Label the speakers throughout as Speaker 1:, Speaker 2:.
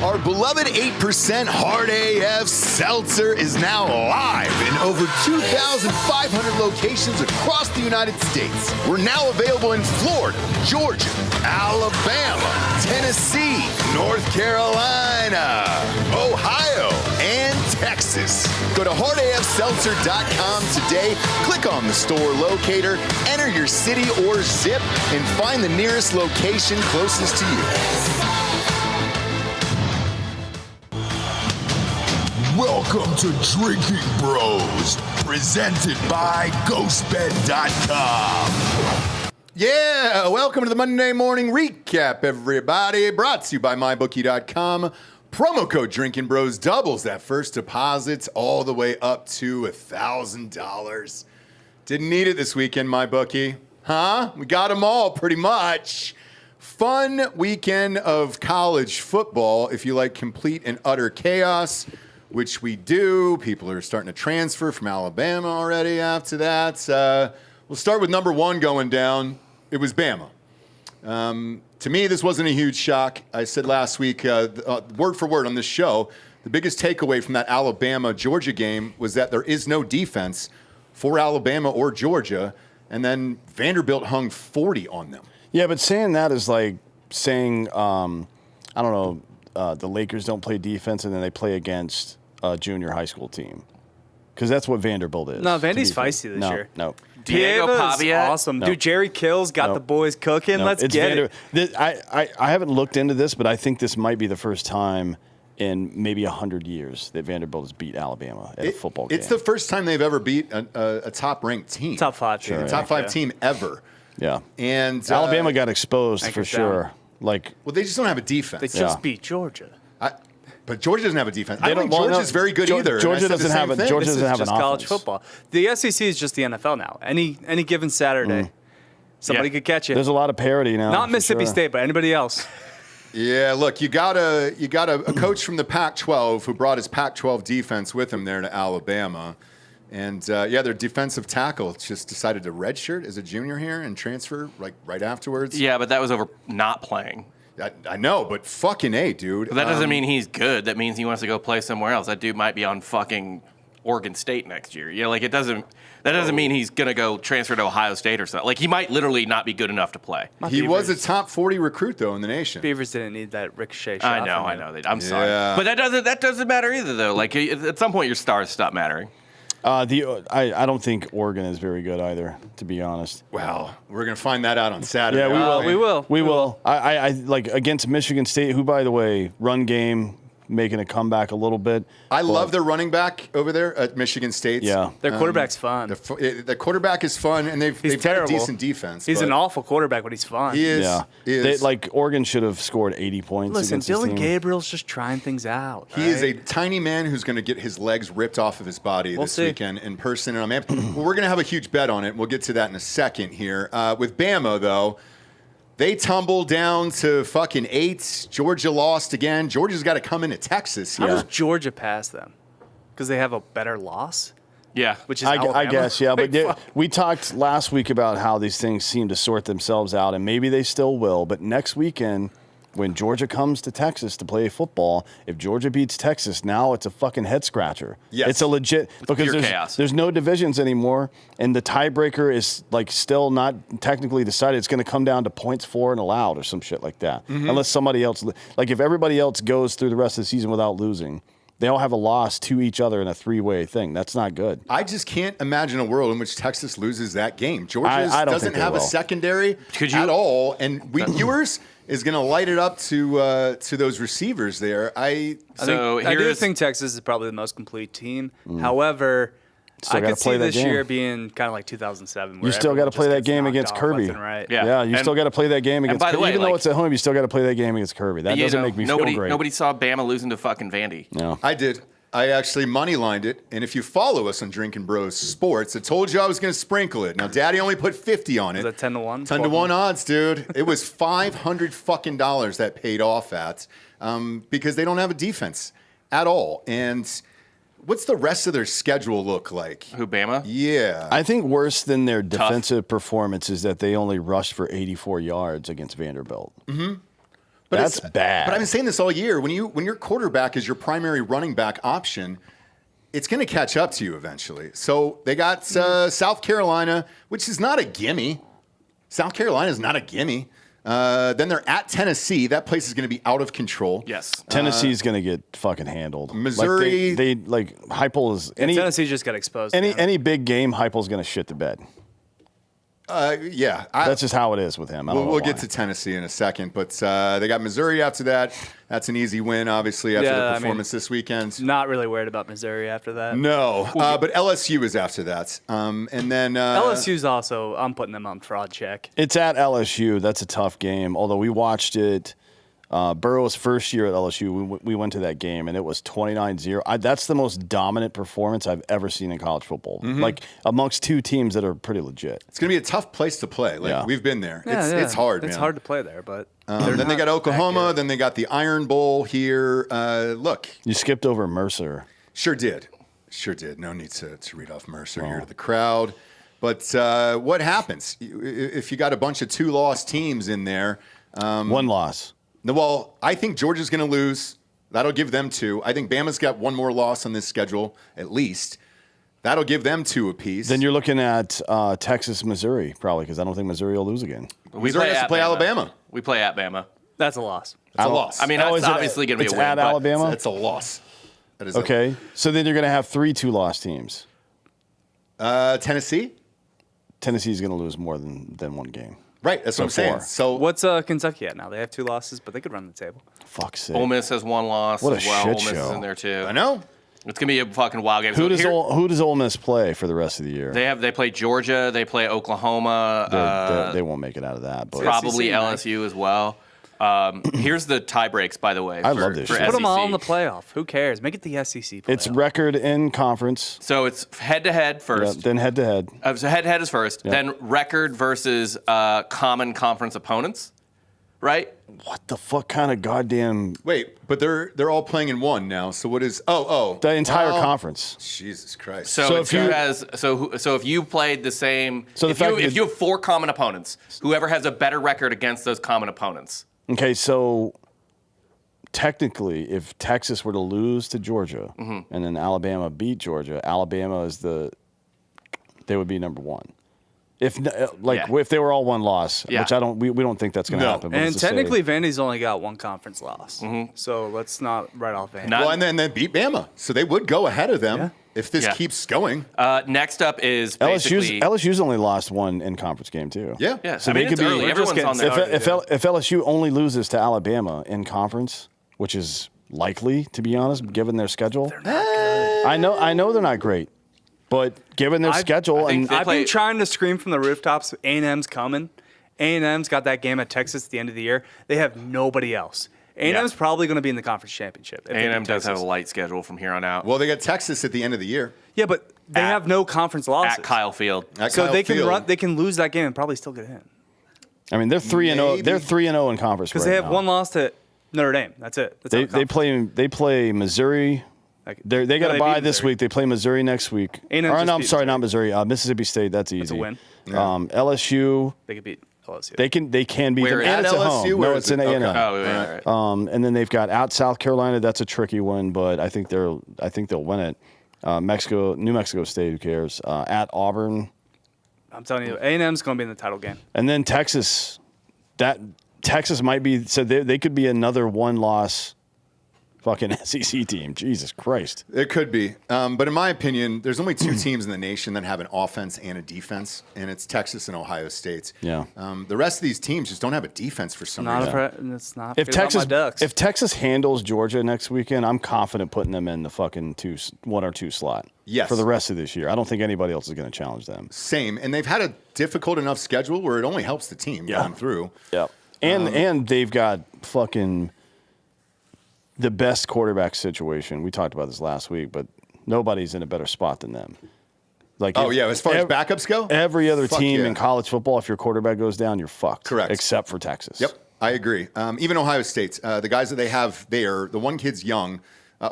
Speaker 1: Our beloved 8% Hard AF Seltzer is now live in over 2,500 locations across the United States. We're now available in Florida, Georgia, Alabama, Tennessee, North Carolina, Ohio, and Texas. Go to hardafseltzer.com today, click on the store locator, enter your city or zip, and find the nearest location closest to you.
Speaker 2: Welcome to Drinking Bros, presented by GhostBed.com.
Speaker 1: Yeah, welcome to the Monday morning recap, everybody. Brought to you by MyBookie.com. Promo code Drinkin' Bros doubles that first deposit all the way up to $1,000. Didn't need it this weekend, MyBookie. Huh? We got them all, pretty much. Fun weekend of college football, if you like complete and utter chaos, which we do. People are starting to transfer from Alabama already after that. We'll start with number one going down. It was Bama. To me, this wasn't a huge shock. I said last week, word for word on this show, the biggest takeaway from that Alabama-Georgia game was that there is no defense for Alabama or Georgia, and then Vanderbilt hung 40 on them.
Speaker 3: Yeah, but saying that is like saying, I don't know, the Lakers don't play defense and then they play against a junior high school team. Because that's what Vanderbilt is.
Speaker 4: No, Vandy's feisty this year.
Speaker 3: No.
Speaker 4: Diego Pavia, awesome.
Speaker 3: No.
Speaker 4: Dude, Jerry Kills got the boys cooking.
Speaker 3: No,
Speaker 4: Let's get it.
Speaker 3: I haven't looked into this, but I think this might be the first time in maybe 100 years that Vanderbilt has beat Alabama at a football game.
Speaker 1: It's the first time they've ever beat a top-ranked team.
Speaker 4: Top five team.
Speaker 1: A top-5 team ever.
Speaker 3: Yeah.
Speaker 1: And
Speaker 3: Alabama got exposed for sure.
Speaker 1: Well, they just don't have a defense.
Speaker 4: They just beat Georgia.
Speaker 1: But Georgia doesn't have a defense. I don't think Georgia's very good either.
Speaker 3: Georgia doesn't have an offense.
Speaker 4: Just college football. The SEC is just the NFL now. Any given Saturday, somebody could catch it.
Speaker 3: There's a lot of parity now.
Speaker 4: Not Mississippi State, but anybody else.
Speaker 1: Yeah, look, you got a coach from the Pac-12 who brought his Pac-12 defense with him there to Alabama. And, their defensive tackle just decided to redshirt as a junior here and transfer right afterwards.
Speaker 5: Yeah, but that was over not playing.
Speaker 1: I know, but fucking A, dude.
Speaker 5: But that doesn't mean he's good. That means he wants to go play somewhere else. That dude might be on fucking Oregon State next year. You know, like that doesn't mean he's going to go transfer to Ohio State or something. Like he might literally not be good enough to play.
Speaker 1: He was a top 40 recruit, though, in the nation.
Speaker 4: Beavers didn't need that ricochet shot.
Speaker 5: I know. I'm sorry. But that doesn't matter either, though. Like at some point, your stars stop mattering.
Speaker 3: I don't think Oregon is very good either, to be honest.
Speaker 1: Well, we're going to find that out on Saturday.
Speaker 3: Yeah,
Speaker 4: we will.
Speaker 3: I like against Michigan State, who, by the way, run game making a comeback a little bit.
Speaker 1: I love their running back over there at Michigan State.
Speaker 3: Yeah.
Speaker 4: Their quarterback's fun.
Speaker 1: The quarterback is fun, and they've got a decent defense.
Speaker 4: He's an awful quarterback, but he's fun.
Speaker 1: He is.
Speaker 3: Yeah.
Speaker 1: He is.
Speaker 3: Oregon should have scored 80 points.
Speaker 4: Listen,
Speaker 3: against this
Speaker 4: Dylan
Speaker 3: team.
Speaker 4: Gabriel's just trying things out.
Speaker 1: He is a tiny man who's going to get his legs ripped off of his body this weekend in person. And we're going to have a huge bet on it. We'll get to that in a second here. With Bama, though, they tumbled down to fucking 8. Georgia lost again. Georgia's got to come into Texas here.
Speaker 4: How does Georgia pass them? Because they have a better loss?
Speaker 5: Yeah.
Speaker 4: Which is Alabama?
Speaker 3: I guess, yeah. But we talked last week about how these things seem to sort themselves out, and maybe they still will. But next weekend, when Georgia comes to Texas to play football, if Georgia beats Texas, now it's a fucking head scratcher.
Speaker 1: Yes.
Speaker 3: It's a legit because there's no divisions anymore, and the tiebreaker is like still not technically decided. It's going to come down to points for and allowed or some shit like that. Mm-hmm. Unless somebody else, like if everybody else goes through the rest of the season without losing, they all have a loss to each other in a 3-way thing. That's not good.
Speaker 1: I just can't imagine a world in which Texas loses that game. Georgia doesn't have a secondary at all, and Ewers is going to light it up to those receivers there. I
Speaker 4: do think Texas is probably the most complete team. However, I could see this year being kind of like 2007.
Speaker 3: You still got to play that game against Kirby.
Speaker 4: Right.
Speaker 3: Yeah, you still got to play that game against Kirby. Even though it's at home, you still got to play that game against Kirby. That doesn't make me feel great.
Speaker 5: Nobody saw Bama losing to fucking Vandy.
Speaker 3: No.
Speaker 1: I did. I actually money-lined it, and if you follow us on Drinkin' Bros Sports, I told you I was going to sprinkle it. Now, Daddy only put 50 on it.
Speaker 4: Was that 10-1?
Speaker 1: 10-1 odds, dude. It was $500 fucking that paid off at because they don't have a defense at all. And what's the rest of their schedule look like?
Speaker 5: Who, Bama?
Speaker 1: Yeah.
Speaker 3: I think worse than their defensive performance is that they only rushed for 84 yards against Vanderbilt.
Speaker 1: Mm-hmm.
Speaker 3: That's bad.
Speaker 1: But I've been saying this all year. When your quarterback is your primary running back option, it's going to catch up to you eventually. So they got South Carolina, which is not a gimme. South Carolina is not a gimme. Then they're at Tennessee. That place is going to be out of control.
Speaker 5: Yes.
Speaker 3: Tennessee's going to get fucking handled.
Speaker 1: Missouri.
Speaker 3: Heupel is.
Speaker 4: Tennessee just got exposed.
Speaker 3: Any big game, Heupel's going to shit the bed.
Speaker 1: Yeah.
Speaker 3: That's just how it is with him.
Speaker 1: We'll get to Tennessee in a second, but they got Missouri after that. That's an easy win, obviously, after the performance this weekend.
Speaker 4: Not really worried about Missouri after that.
Speaker 1: No, but LSU is after that. And then
Speaker 4: LSU's also, I'm putting them on fraud check.
Speaker 3: It's at LSU. That's a tough game, although we watched it. Burrow's first year at LSU, we went to that game, and it was 29-0. That's the most dominant performance I've ever seen in college football, like amongst two teams that are pretty legit.
Speaker 1: It's going to be a tough place to play. We've been there. It's hard, man.
Speaker 4: It's hard to play there, but
Speaker 1: then they got Oklahoma. Then they got the Iron Bowl here. Look.
Speaker 3: You skipped over Mercer.
Speaker 1: Sure did. No need to read off Mercer here to the crowd. But what happens if you got a bunch of 2-loss teams in there?
Speaker 3: One loss.
Speaker 1: Well, I think Georgia's going to lose. That'll give them 2. I think Bama's got one more loss on this schedule, at least. That'll give them 2 apiece.
Speaker 3: Then you're looking at Texas, Missouri, probably, because I don't think Missouri will lose again.
Speaker 1: Missouri has to play Alabama.
Speaker 5: We play at Bama.
Speaker 4: That's a loss.
Speaker 1: It's a loss.
Speaker 5: I mean, that's obviously going to be a win.
Speaker 3: It's at Alabama?
Speaker 1: It's a loss. That is
Speaker 3: okay. So then you're going to have 3 2-loss teams.
Speaker 1: Tennessee?
Speaker 3: Tennessee's going to lose more than one game.
Speaker 1: Right, that's what I'm saying. So
Speaker 4: what's Kentucky at now? They have 2 losses, but they could run the table.
Speaker 3: Fuck's sake.
Speaker 5: Ole Miss has 1 loss
Speaker 3: what
Speaker 5: as
Speaker 3: a
Speaker 5: well.
Speaker 3: Shit
Speaker 5: Ole Miss
Speaker 3: show.
Speaker 5: is in there too.
Speaker 1: I know.
Speaker 5: It's gonna be a fucking wild game.
Speaker 3: Who does Ole Miss play for the rest of the year?
Speaker 5: They play Georgia. They play Oklahoma.
Speaker 3: They won't make it out of that. But
Speaker 5: Probably LSU as well. Here's the tie breaks, by the way.
Speaker 3: I love this shit.
Speaker 4: Put them all in the playoff. Who cares? Make it the SEC playoff.
Speaker 3: It's record in conference.
Speaker 5: So it's head-to-head first.
Speaker 3: Then head-to-head.
Speaker 5: So head-to-head is first. Then record versus common conference opponents, right?
Speaker 3: What the fuck kind of goddamn...
Speaker 1: Wait, but they're all playing in one now. So what is...
Speaker 3: The entire conference.
Speaker 1: Jesus Christ.
Speaker 5: So if you played the same... So if you have 4 common opponents, whoever has a better record against those common opponents...
Speaker 3: Okay, so technically, if Texas were to lose to Georgia and then Alabama beat Georgia, Alabama they would be number 1. If they were all 1 loss, which we don't think that's going to happen.
Speaker 4: And technically, Vandy's only got 1 conference loss, so let's not write off Vandy.
Speaker 1: Well, and then they beat Bama, so they would go ahead of them if this keeps going.
Speaker 5: Next up is basically
Speaker 3: LSU's only lost 1 in-conference game too.
Speaker 1: Yeah.
Speaker 5: So they could be early. Everyone's on there.
Speaker 3: If LSU only loses to Alabama in conference, which is likely to be honest, given their schedule,
Speaker 4: they're not good.
Speaker 3: I know they're not great. But given their schedule,
Speaker 4: I've been trying to scream from the rooftops, A&M's coming. A&M's got that game at Texas at the end of the year. They have nobody else. A&M's probably going to be in the conference championship.
Speaker 5: A&M does have a light schedule from here on out.
Speaker 1: Well, they got Texas at the end of the year.
Speaker 4: Yeah, but they have no conference losses.
Speaker 5: At Kyle Field.
Speaker 4: They can lose that game and probably still get in.
Speaker 3: I mean, they're 3-0. They're 3-0 in conference
Speaker 4: because they have 1 loss to Notre Dame. That's it.
Speaker 3: They play Missouri. They got to bye this week. They play Missouri next week. Not Missouri. Mississippi State. That's easy.
Speaker 4: That's a win.
Speaker 3: LSU.
Speaker 4: They could beat LSU.
Speaker 3: They can beat them. And it's
Speaker 1: LSU,
Speaker 3: at home. No, it's in A&M.
Speaker 5: Okay.
Speaker 3: Oh, right. And then they've got out South Carolina. That's a tricky one, but I think they'll win it. New Mexico State. Who cares? At Auburn.
Speaker 4: I'm telling you, A&M's going to be in the title game.
Speaker 3: And then Texas. Texas might be. So they could be another 1-loss. Fucking SEC team. Jesus Christ.
Speaker 1: It could be. But in my opinion, there's only 2 teams in the nation that have an offense and a defense, and it's Texas and Ohio State.
Speaker 3: Yeah.
Speaker 1: The rest of these teams just don't have a defense for some reason.
Speaker 4: It's not.
Speaker 3: If Texas handles Georgia next weekend, I'm confident putting them in the fucking 1 or 2 slot.
Speaker 1: Yes.
Speaker 3: For the rest of this year. I don't think anybody else is going to challenge them.
Speaker 1: Same. And they've had a difficult enough schedule where it only helps the team going through.
Speaker 3: Yeah. And they've got fucking the best quarterback situation. We talked about this last week, but nobody's in a better spot than them.
Speaker 1: As far as backups go?
Speaker 3: Every other team in college football, if your quarterback goes down, you're fucked.
Speaker 1: Correct.
Speaker 3: Except for Texas.
Speaker 1: Yep, I agree. Even Ohio State, the guys that they have there, the one kid's young.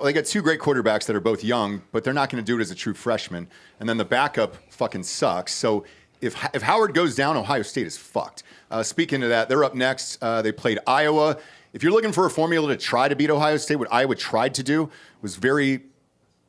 Speaker 1: They got 2 great quarterbacks that are both young, but they're not going to do it as a true freshman. And then the backup fucking sucks. So if Howard goes down, Ohio State is fucked. Speaking of that, they're up next. They played Iowa. if you're looking for a formula to try to beat Ohio State, what Iowa tried to do was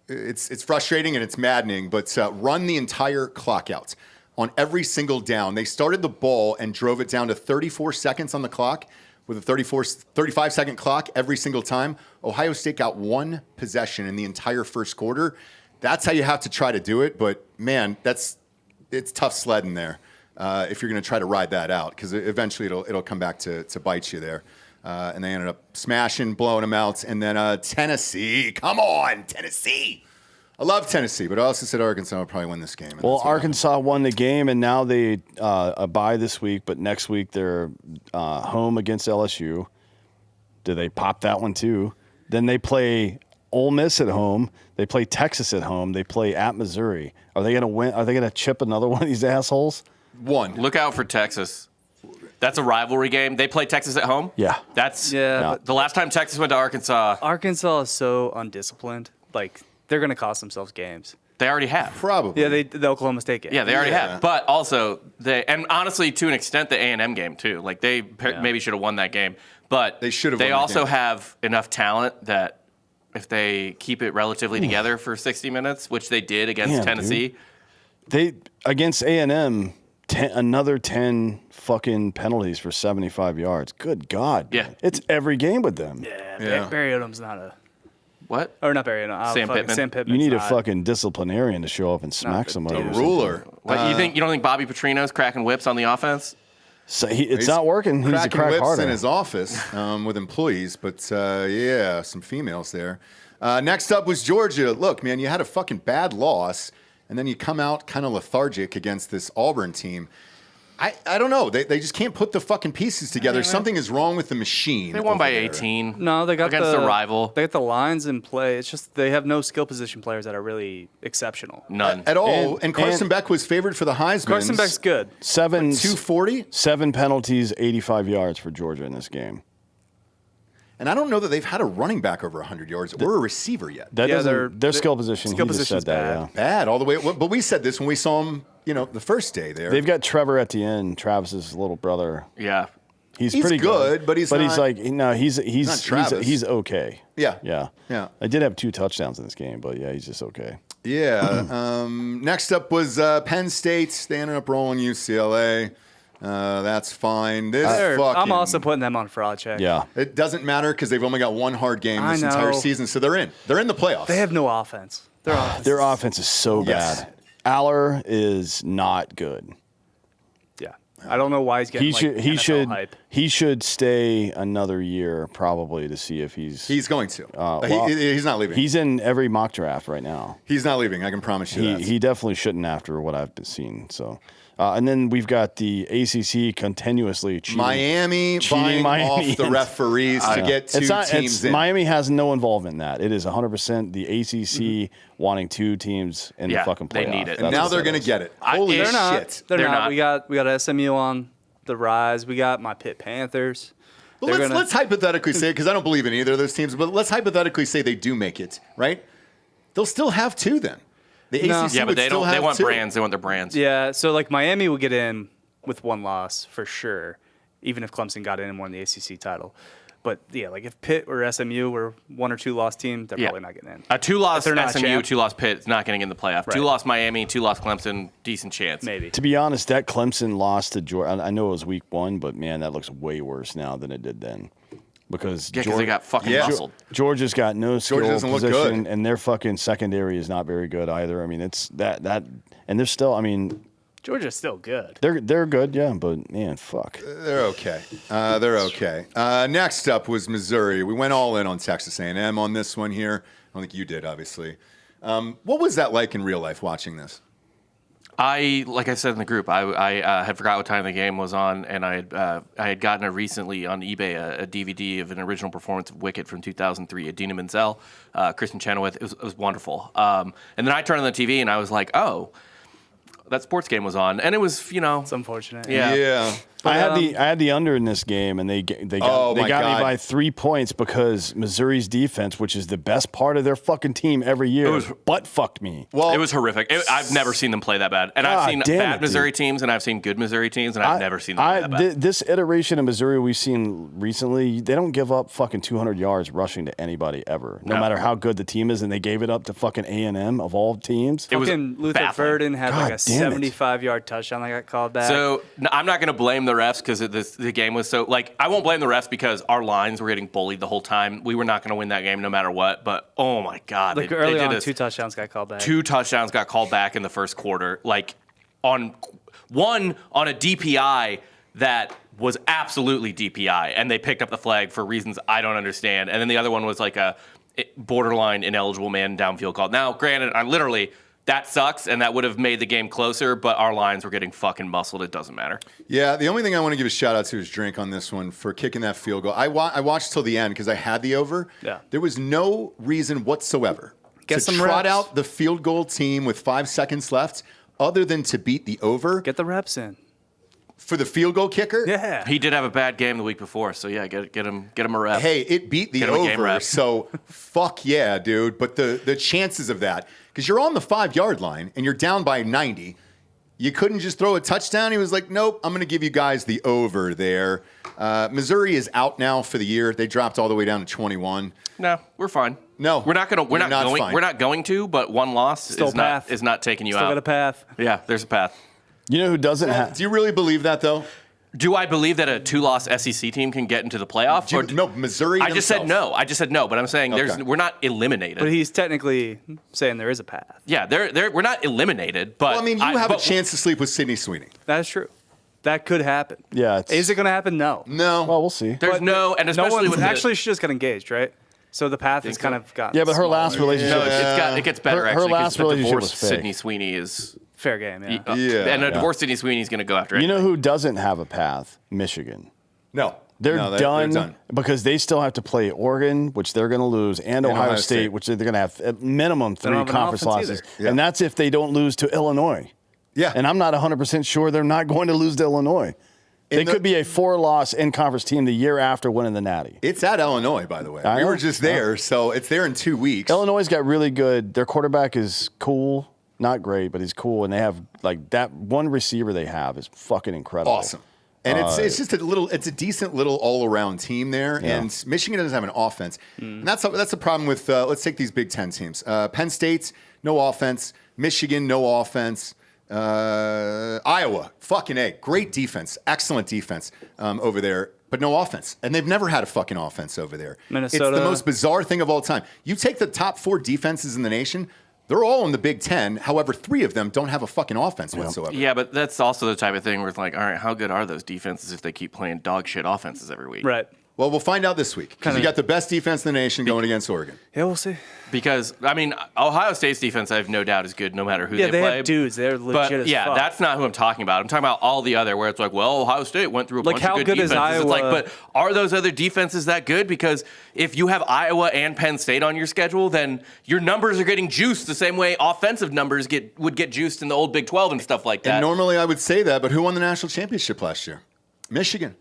Speaker 1: it's frustrating and it's maddening, but run the entire clock out on every single down. They started the ball and drove it down to 34 seconds on the clock with a 35-second clock every single time. Ohio State got one possession in the entire first quarter. That's how you have to try to do it, but man, it's tough sledding there if you're going to try to ride that out, because eventually it'll come back to bite you there. And they ended up smashing, blowing them out. And then Tennessee, come on, Tennessee. I love Tennessee, but I also said Arkansas will probably win this game.
Speaker 3: Well, Arkansas won the game, and now they a bye this week, but next week they're home against LSU. Do they pop that one too? Then they play Ole Miss at home. They play Texas at home. They play at Missouri. Are they going to win? Are they going to chip another one of these assholes?
Speaker 1: One.
Speaker 5: Look out for Texas. That's a rivalry game. They play Texas at home?
Speaker 3: Yeah.
Speaker 5: But the last time Texas went to Arkansas.
Speaker 4: Arkansas is so undisciplined. Like, they're going to cost themselves games.
Speaker 5: They already have.
Speaker 1: Probably.
Speaker 4: Yeah, the Oklahoma State game.
Speaker 5: Yeah, they already have. But also, and honestly, to an extent, the A&M game, too. Like, they maybe should have won that game. But
Speaker 1: they should have.
Speaker 5: They also have enough talent that if they keep it relatively together for 60 minutes, which they did against Tennessee.
Speaker 3: Against A&M, another 10 fucking penalties for 75 yards. Good God.
Speaker 5: Yeah.
Speaker 3: It's every game with them.
Speaker 4: Yeah, Barry Odom's not a...
Speaker 5: What?
Speaker 4: Or not Barry Odom.
Speaker 5: Sam Pittman.
Speaker 4: Sam Pittman.
Speaker 3: You need a fucking disciplinarian to show up and smack somebody.
Speaker 1: A ruler.
Speaker 5: What, you don't think Bobby Petrino's cracking whips on the offense?
Speaker 3: So it's not working. He's a crack
Speaker 1: whips
Speaker 3: harder.
Speaker 1: in his office with employees, but some females there. Next up was Georgia. Look, man, you had a fucking bad loss, and then you come out kind of lethargic against this Auburn team. I don't know. They just can't put the fucking pieces together. Something is wrong with the machine.
Speaker 5: They won by
Speaker 1: there.
Speaker 5: 18.
Speaker 4: No, they got
Speaker 5: against the rival.
Speaker 4: They got the lines in play. It's just they have no skill position players that are really exceptional.
Speaker 5: None.
Speaker 1: At all. And Carson Beck was favored for the Heisman.
Speaker 4: Carson Beck's good.
Speaker 1: 240?
Speaker 3: 7 penalties, 85 yards for Georgia in this game.
Speaker 1: And I don't know that they've had a running back over 100 yards or a receiver yet.
Speaker 3: Their skill position.
Speaker 4: Skill
Speaker 3: he just said
Speaker 4: position's
Speaker 3: that.
Speaker 4: bad.
Speaker 3: Yeah.
Speaker 1: Bad all the way. But we said this when we saw him, the first day there.
Speaker 3: They've got Trevor Etienne, Travis's little brother.
Speaker 5: Yeah.
Speaker 3: He's
Speaker 1: He's
Speaker 3: pretty
Speaker 1: good, but he's not-
Speaker 3: he's like he's
Speaker 1: not Travis.
Speaker 3: he's okay.
Speaker 1: Yeah.
Speaker 3: I did have 2 touchdowns in this game, but yeah, he's just okay.
Speaker 1: Yeah. Next up was Penn State. They ended up rolling UCLA. That's fine.
Speaker 4: I'm also putting them on fraud check.
Speaker 3: Yeah.
Speaker 1: It doesn't matter because they've only got one hard game this
Speaker 4: I know.
Speaker 1: entire season, so they're in. They're in the playoffs.
Speaker 4: They have no offense.
Speaker 3: Their offense is so
Speaker 1: Yes.
Speaker 3: bad. Aller is not good.
Speaker 4: Yeah. I don't know why he's getting NFL hype.
Speaker 3: He should stay another year probably to see if he's
Speaker 1: going to.
Speaker 3: well,
Speaker 1: He's not leaving.
Speaker 3: He's in every mock draft right now.
Speaker 1: He's not leaving. I can promise you that.
Speaker 3: He definitely shouldn't after what I've been seeing. So, and then we've got the ACC continuously cheating.
Speaker 1: Miami buying off the referees to get two teams in.
Speaker 3: Miami has no involvement in that. It is 100% the ACC wanting 2 teams in the fucking playoff.
Speaker 5: They need it.
Speaker 1: And now they're going to get it. Holy
Speaker 4: They're not.
Speaker 1: shit.
Speaker 4: They're not.
Speaker 5: not.
Speaker 4: We got SMU on the rise. We got my Pitt Panthers.
Speaker 1: Well, let's hypothetically say, because I don't believe in either of those teams, but let's hypothetically say they do make it, right? They'll still have 2 then. The ACC
Speaker 5: Yeah, but they
Speaker 1: still
Speaker 5: don't. They
Speaker 1: have
Speaker 5: want
Speaker 1: 2.
Speaker 5: brands. They want their brands.
Speaker 4: Yeah, so like Miami will get in with 1 loss for sure, even if Clemson got in and won the ACC title. But yeah, like if Pitt or SMU were 1 or 2 loss team, they're probably not getting in.
Speaker 5: A 2-loss
Speaker 4: they're not a
Speaker 5: SMU,
Speaker 4: champ.
Speaker 5: 2-loss Pitt is not getting in the playoff.
Speaker 4: Right.
Speaker 5: 2-loss Miami, 2-loss Clemson, decent chance.
Speaker 4: Maybe.
Speaker 3: To be honest, that Clemson loss to Georgia, I know it was week 1, but man, that looks way worse now than it did then. Because
Speaker 5: Yeah, because they got fucking muscled.
Speaker 3: Georgia's got no skill
Speaker 1: doesn't look
Speaker 3: position,
Speaker 1: good.
Speaker 3: and their fucking secondary is not very good either. I mean, it's that, and they're still. I mean,
Speaker 4: Georgia's still good.
Speaker 3: they're good, yeah, but man, fuck.
Speaker 1: They're okay. Next up was Missouri. We went all in on Texas A&M on this one here. I don't think you did, obviously. What was that like in real life watching this?
Speaker 5: Like I said in the group, I had forgot what time the game was on, and I had gotten recently on eBay a DVD of an original performance of Wicked from 2003. Idina Menzel, Kristen Chenoweth. It was wonderful. And then I turned on the TV and I was like, oh, that sports game was on, and it was
Speaker 4: It's unfortunate.
Speaker 5: Yeah.
Speaker 3: I had the under in this game, and they got me by 3 points because Missouri's defense, which is the best part of their fucking team every year, butt fucked me.
Speaker 5: Well, it was horrific. I've never seen them play that bad, and I've seen bad Missouri teams, and I've seen good Missouri teams, and I've never seen them play that bad.
Speaker 3: This iteration of Missouri we've seen recently, they don't give up fucking 200 yards rushing to anybody ever, no matter how good the team is, and they gave it up to fucking A&M of all teams.
Speaker 4: It was Luther Burden had like a 75-yard touchdown that got called back.
Speaker 5: So I'm not going to blame the refs because the game was so I won't blame the refs because our lines were getting bullied the whole time. We were not going to win that game no matter what. But oh my god,
Speaker 4: early on, 2 touchdowns got called back.
Speaker 5: 2 touchdowns got called back in the first quarter. On one on a DPI that was absolutely DPI, and they picked up the flag for reasons I don't understand. And then the other one was like a borderline ineligible man downfield call. Now, granted, that sucks, and that would have made the game closer, but our lines were getting fucking muscled. It doesn't matter.
Speaker 1: Yeah, the only thing I want to give a shout-out to is Drink on this one for kicking that field goal. I watched till the end because I had the over.
Speaker 4: Yeah.
Speaker 1: There was no reason whatsoever to trot out the field goal team with 5 seconds left other than to beat the over.
Speaker 4: Get the reps in.
Speaker 1: For the field goal kicker?
Speaker 4: Yeah.
Speaker 5: He did have a bad game the week before, so yeah, get him a rep.
Speaker 1: Hey, it beat the over, so fuck yeah, dude. But the chances of that, because you're on the 5-yard line and you're down by 90, you couldn't just throw a touchdown. He was like, nope, I'm going to give you guys the over there. Missouri is out now for the year. They dropped all the way down to 21.
Speaker 5: No, we're fine.
Speaker 1: No,
Speaker 5: we're not going to, but one loss is not taking you out.
Speaker 4: Still got a path.
Speaker 5: Yeah, there's a path.
Speaker 3: You know who doesn't have?
Speaker 1: Do you really believe that, though?
Speaker 5: Do I believe that a 2-loss SEC team can get into the playoff?
Speaker 1: No, Missouri.
Speaker 5: I just said no. But I'm saying we're not eliminated.
Speaker 4: But he's technically saying there is a path.
Speaker 5: Yeah, we're not eliminated. But
Speaker 1: well, I mean, you have a chance to sleep with Sidney Sweeney.
Speaker 4: That is true. That could happen.
Speaker 3: Yeah.
Speaker 4: Is it going to happen? No.
Speaker 1: No.
Speaker 3: Well, we'll see.
Speaker 5: There's and especially with
Speaker 4: actually she just got engaged, right? So the path has kind of gotten.
Speaker 3: Yeah, but her last relationship.
Speaker 5: It gets better.
Speaker 3: Her last relationship
Speaker 5: divorce
Speaker 3: was fake.
Speaker 5: Sydney Sweeney is
Speaker 4: fair game. Yeah.
Speaker 5: And a divorce Sydney Sweeney is going to go after it.
Speaker 3: You know who doesn't have a path? Michigan.
Speaker 1: No.
Speaker 3: They're done because they still have to play Oregon, which they're going to lose, and Ohio State, which they're going to have at minimum 3 conference losses.
Speaker 1: Yeah.
Speaker 3: And that's if they don't lose to Illinois.
Speaker 1: Yeah.
Speaker 3: And I'm not 100% sure they're not going to lose to Illinois. They could be a 4-loss in-conference team the year after winning the Natty.
Speaker 1: It's at Illinois, by the way. We were just there, so it's there in 2 weeks.
Speaker 3: Illinois got really good. Their quarterback is cool. Not great, but he's cool. And they have, that one receiver they have is fucking incredible.
Speaker 1: Awesome. And it's just it's a decent little all-around team there. Yeah. And Michigan doesn't have an offense. And that's the problem with, let's take these Big Ten teams. Penn State, no offense. Michigan, no offense. Iowa, fucking A. Great defense. Excellent defense over there, but no offense. And they've never had a fucking offense over there.
Speaker 4: Minnesota.
Speaker 1: It's the most bizarre thing of all time. You take the top 4 defenses in the nation, they're all in the Big Ten. However, 3 of them don't have a fucking offense whatsoever.
Speaker 5: Yeah, but that's also the type of thing where it's like, all right, how good are those defenses if they keep playing dog shit offenses every week?
Speaker 4: Right.
Speaker 1: Well, we'll find out this week because you got the best defense in the nation going against Oregon.
Speaker 4: Yeah, we'll see.
Speaker 5: Because, I mean, Ohio State's defense, I have no doubt, is good no matter who they play.
Speaker 4: Yeah, they have dudes. They're legit as fuck.
Speaker 5: That's not who I'm talking about. I'm talking about all the other where it's like, well, Ohio State went through a bunch of good defenses.
Speaker 4: Iowa?
Speaker 5: It's like, but are those other defenses that good? Because if you have Iowa and Penn State on your schedule, then your numbers are getting juiced the same way offensive numbers would get juiced in the old Big 12 and stuff like that.
Speaker 1: And normally I would say that, but who won the national championship last year? Michigan.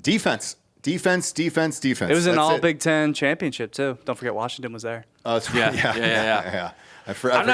Speaker 1: Defense. Defense. It
Speaker 4: was an all Big Ten championship too. Don't forget Washington was there.
Speaker 5: Yeah.
Speaker 1: I'm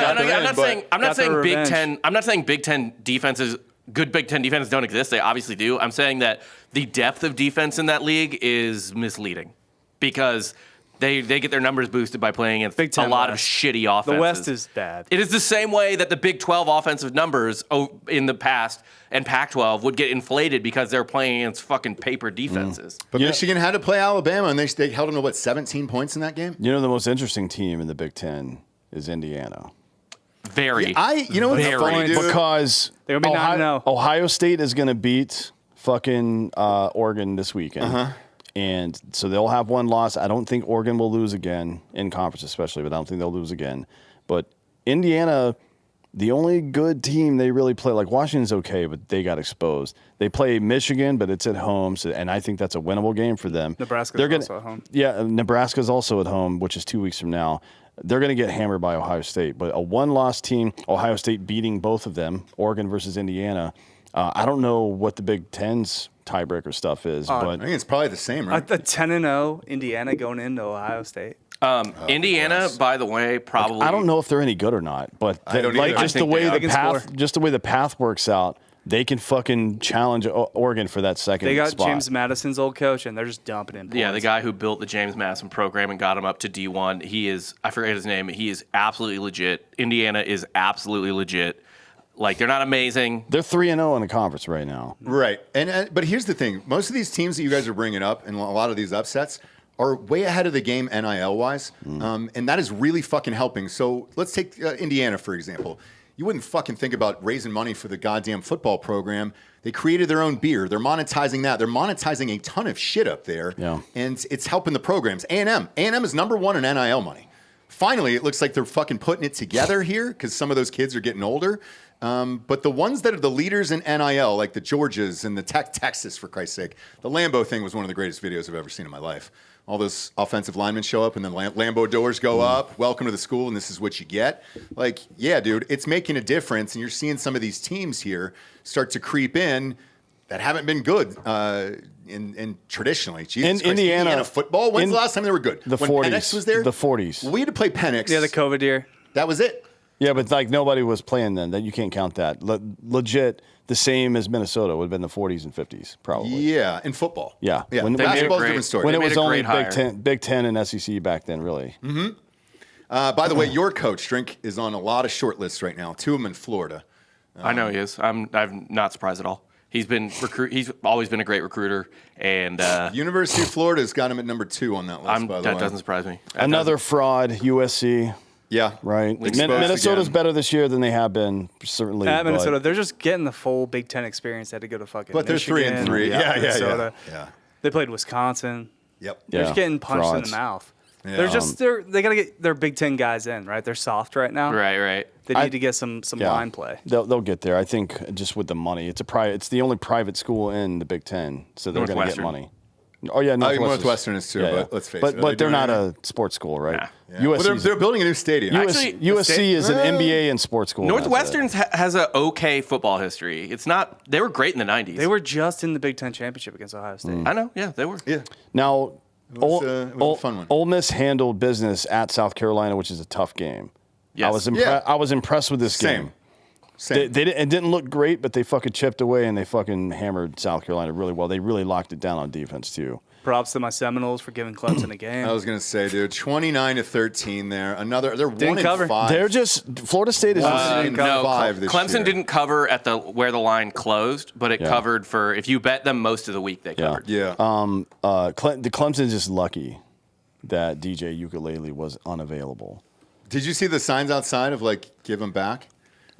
Speaker 5: not saying Big Ten. I'm not saying Big Ten defenses, good Big Ten defenses don't exist. They obviously do. I'm saying that the depth of defense in that league is misleading because they get their numbers boosted by playing against a lot of shitty offenses.
Speaker 4: The West is bad.
Speaker 5: It is the same way that the Big 12 offensive numbers in the past and Pac-12 would get inflated because they're playing against fucking paper defenses.
Speaker 1: But Michigan had to play Alabama, and they held them to, 17 points in that game?
Speaker 3: You know the most interesting team in the Big Ten is Indiana.
Speaker 5: Very.
Speaker 1: You know what's funny, dude?
Speaker 3: Because
Speaker 4: they're going to be 9-0.
Speaker 3: Ohio State is going to beat fucking Oregon this weekend. Uh-huh. And so they'll have one loss. I don't think Oregon will lose again in conference especially, but I don't think they'll lose again. But Indiana, the only good team they really play, like Washington's okay, but they got exposed. They play Michigan, but it's at home, and I think that's a winnable game for them.
Speaker 4: Nebraska's also at home.
Speaker 3: Yeah, Nebraska's also at home, which is 2 weeks from now. They're going to get hammered by Ohio State. But a one-loss team, Ohio State beating both of them, Oregon versus Indiana, I don't know what the Big Ten's tiebreaker stuff is,
Speaker 1: I
Speaker 3: but
Speaker 1: think it's probably the same, right?
Speaker 4: The 10-0 Indiana going into Ohio State.
Speaker 5: Indiana, by the way, probably.
Speaker 3: I don't know if they're any good or not. But
Speaker 1: I don't
Speaker 3: like
Speaker 1: either.
Speaker 3: just
Speaker 5: I
Speaker 3: the
Speaker 5: think
Speaker 3: way
Speaker 5: they
Speaker 3: the
Speaker 5: are.
Speaker 3: path, just the way the path works out, they can fucking challenge Oregon for that second
Speaker 4: They got
Speaker 3: spot.
Speaker 4: James Madison's old coach, and they're just dumping in points.
Speaker 5: Yeah, the guy who built the James Madison program and got him up to D1. He is, I forget his name. He is absolutely legit. Indiana is absolutely legit. Like, they're not amazing.
Speaker 3: They're 3-0 in the conference right now.
Speaker 1: Right. But here's the thing. Most of these teams that you guys are bringing up and a lot of these upsets are way ahead of the game NIL-wise, and that is really fucking helping. So let's take Indiana, for example. You wouldn't fucking think about raising money for the goddamn football program. They created their own beer. They're monetizing that. They're monetizing a ton of shit up there, and it's helping the programs. A&M is number one in NIL money. Finally, it looks like they're fucking putting it together here because some of those kids are getting older. But the ones that are the leaders in NIL, like the Georgias and the Texas, for Christ's sake, the Lambeau thing was one of the greatest videos I've ever seen in my life. All those offensive linemen show up and then Lambeau doors go up. Welcome to the school, and this is what you get. Like, yeah, dude, it's making a difference, and you're seeing some of these teams here start to creep in that haven't been good in traditionally. Jesus Christ, Indiana football. When's the last time they were good?
Speaker 3: The
Speaker 1: when
Speaker 3: 40s.
Speaker 1: Penix was there?
Speaker 3: The 40s.
Speaker 1: We had to play Penix.
Speaker 4: Yeah, the COVID year.
Speaker 1: That was it.
Speaker 3: Yeah, but like nobody was playing then. That you can't count that. Legit, the same as Minnesota would have been the 40s and 50s, probably.
Speaker 1: Yeah, in football.
Speaker 3: Yeah.
Speaker 1: When
Speaker 5: They made a
Speaker 1: basketball's a
Speaker 5: great-
Speaker 1: different story.
Speaker 3: When it
Speaker 5: made
Speaker 3: was
Speaker 5: a
Speaker 3: only
Speaker 5: great
Speaker 3: Big Ten and SEC back then, really.
Speaker 1: By the way, your coach, Drink, is on a lot of short lists right now. 2 of them in Florida.
Speaker 5: I know he is. I'm not surprised at all. He's always been a great recruiter, and
Speaker 1: University of Florida's got him at number 2 on that list, by the
Speaker 5: that
Speaker 1: way.
Speaker 5: doesn't surprise me. That
Speaker 3: Another fraud, USC.
Speaker 1: Yeah.
Speaker 3: Right.
Speaker 1: Exposed
Speaker 3: Minnesota's
Speaker 1: again.
Speaker 3: better this year than they have been, certainly.
Speaker 4: At
Speaker 3: but-
Speaker 4: Minnesota, they're just getting the full Big Ten experience. They had to go to fucking
Speaker 1: But they're
Speaker 4: Michigan,
Speaker 1: 3-3. Yeah.
Speaker 4: Minnesota.
Speaker 1: Yeah.
Speaker 4: They played Wisconsin.
Speaker 1: Yep.
Speaker 4: They're just
Speaker 3: Yeah,
Speaker 4: getting punched in
Speaker 3: frauds.
Speaker 4: the mouth.
Speaker 1: Yeah.
Speaker 4: They got to get their Big Ten guys in, right? They're soft right now.
Speaker 5: Right.
Speaker 4: They need to get some line play.
Speaker 3: They'll get there. I think just with the money. It's the only private school in the Big Ten, so they're going to get
Speaker 5: Northwestern.
Speaker 3: money. Oh yeah,
Speaker 1: Northwestern is too, but let's face it.
Speaker 3: But they're
Speaker 1: doing
Speaker 3: not
Speaker 1: anything?
Speaker 3: a sports school, right?
Speaker 1: Yeah. Well, they're building a new stadium.
Speaker 5: Actually,
Speaker 3: USC is an MBA and sports school.
Speaker 5: Northwestern has an okay football history. It's not. They were great in the '90s.
Speaker 4: They were just in the Big Ten championship against Ohio State.
Speaker 5: I know. Yeah, they were.
Speaker 1: Yeah.
Speaker 3: Now,
Speaker 1: It was a fun one.
Speaker 3: Ole Miss handled business at South Carolina, which is a tough game.
Speaker 5: Yes.
Speaker 3: I was impressed with this game.
Speaker 1: Same.
Speaker 3: It didn't look great, but they fucking chipped away and they fucking hammered South Carolina really well. They really locked it down on defense too.
Speaker 4: Props to my Seminoles for giving Clemson a game.
Speaker 1: I was gonna say, dude, 29-13 there. They're
Speaker 4: Didn't cover.
Speaker 1: 1-5.
Speaker 3: They're just Florida State is.
Speaker 1: Nine
Speaker 5: No,
Speaker 1: 5 this
Speaker 5: Clemson
Speaker 1: year.
Speaker 5: didn't cover at where the line closed, but it covered for if you bet them most of the week they covered.
Speaker 1: Yeah.
Speaker 3: The Clemson is just lucky that DJ Ukulele was unavailable.
Speaker 1: Did you see the signs outside of like give him back?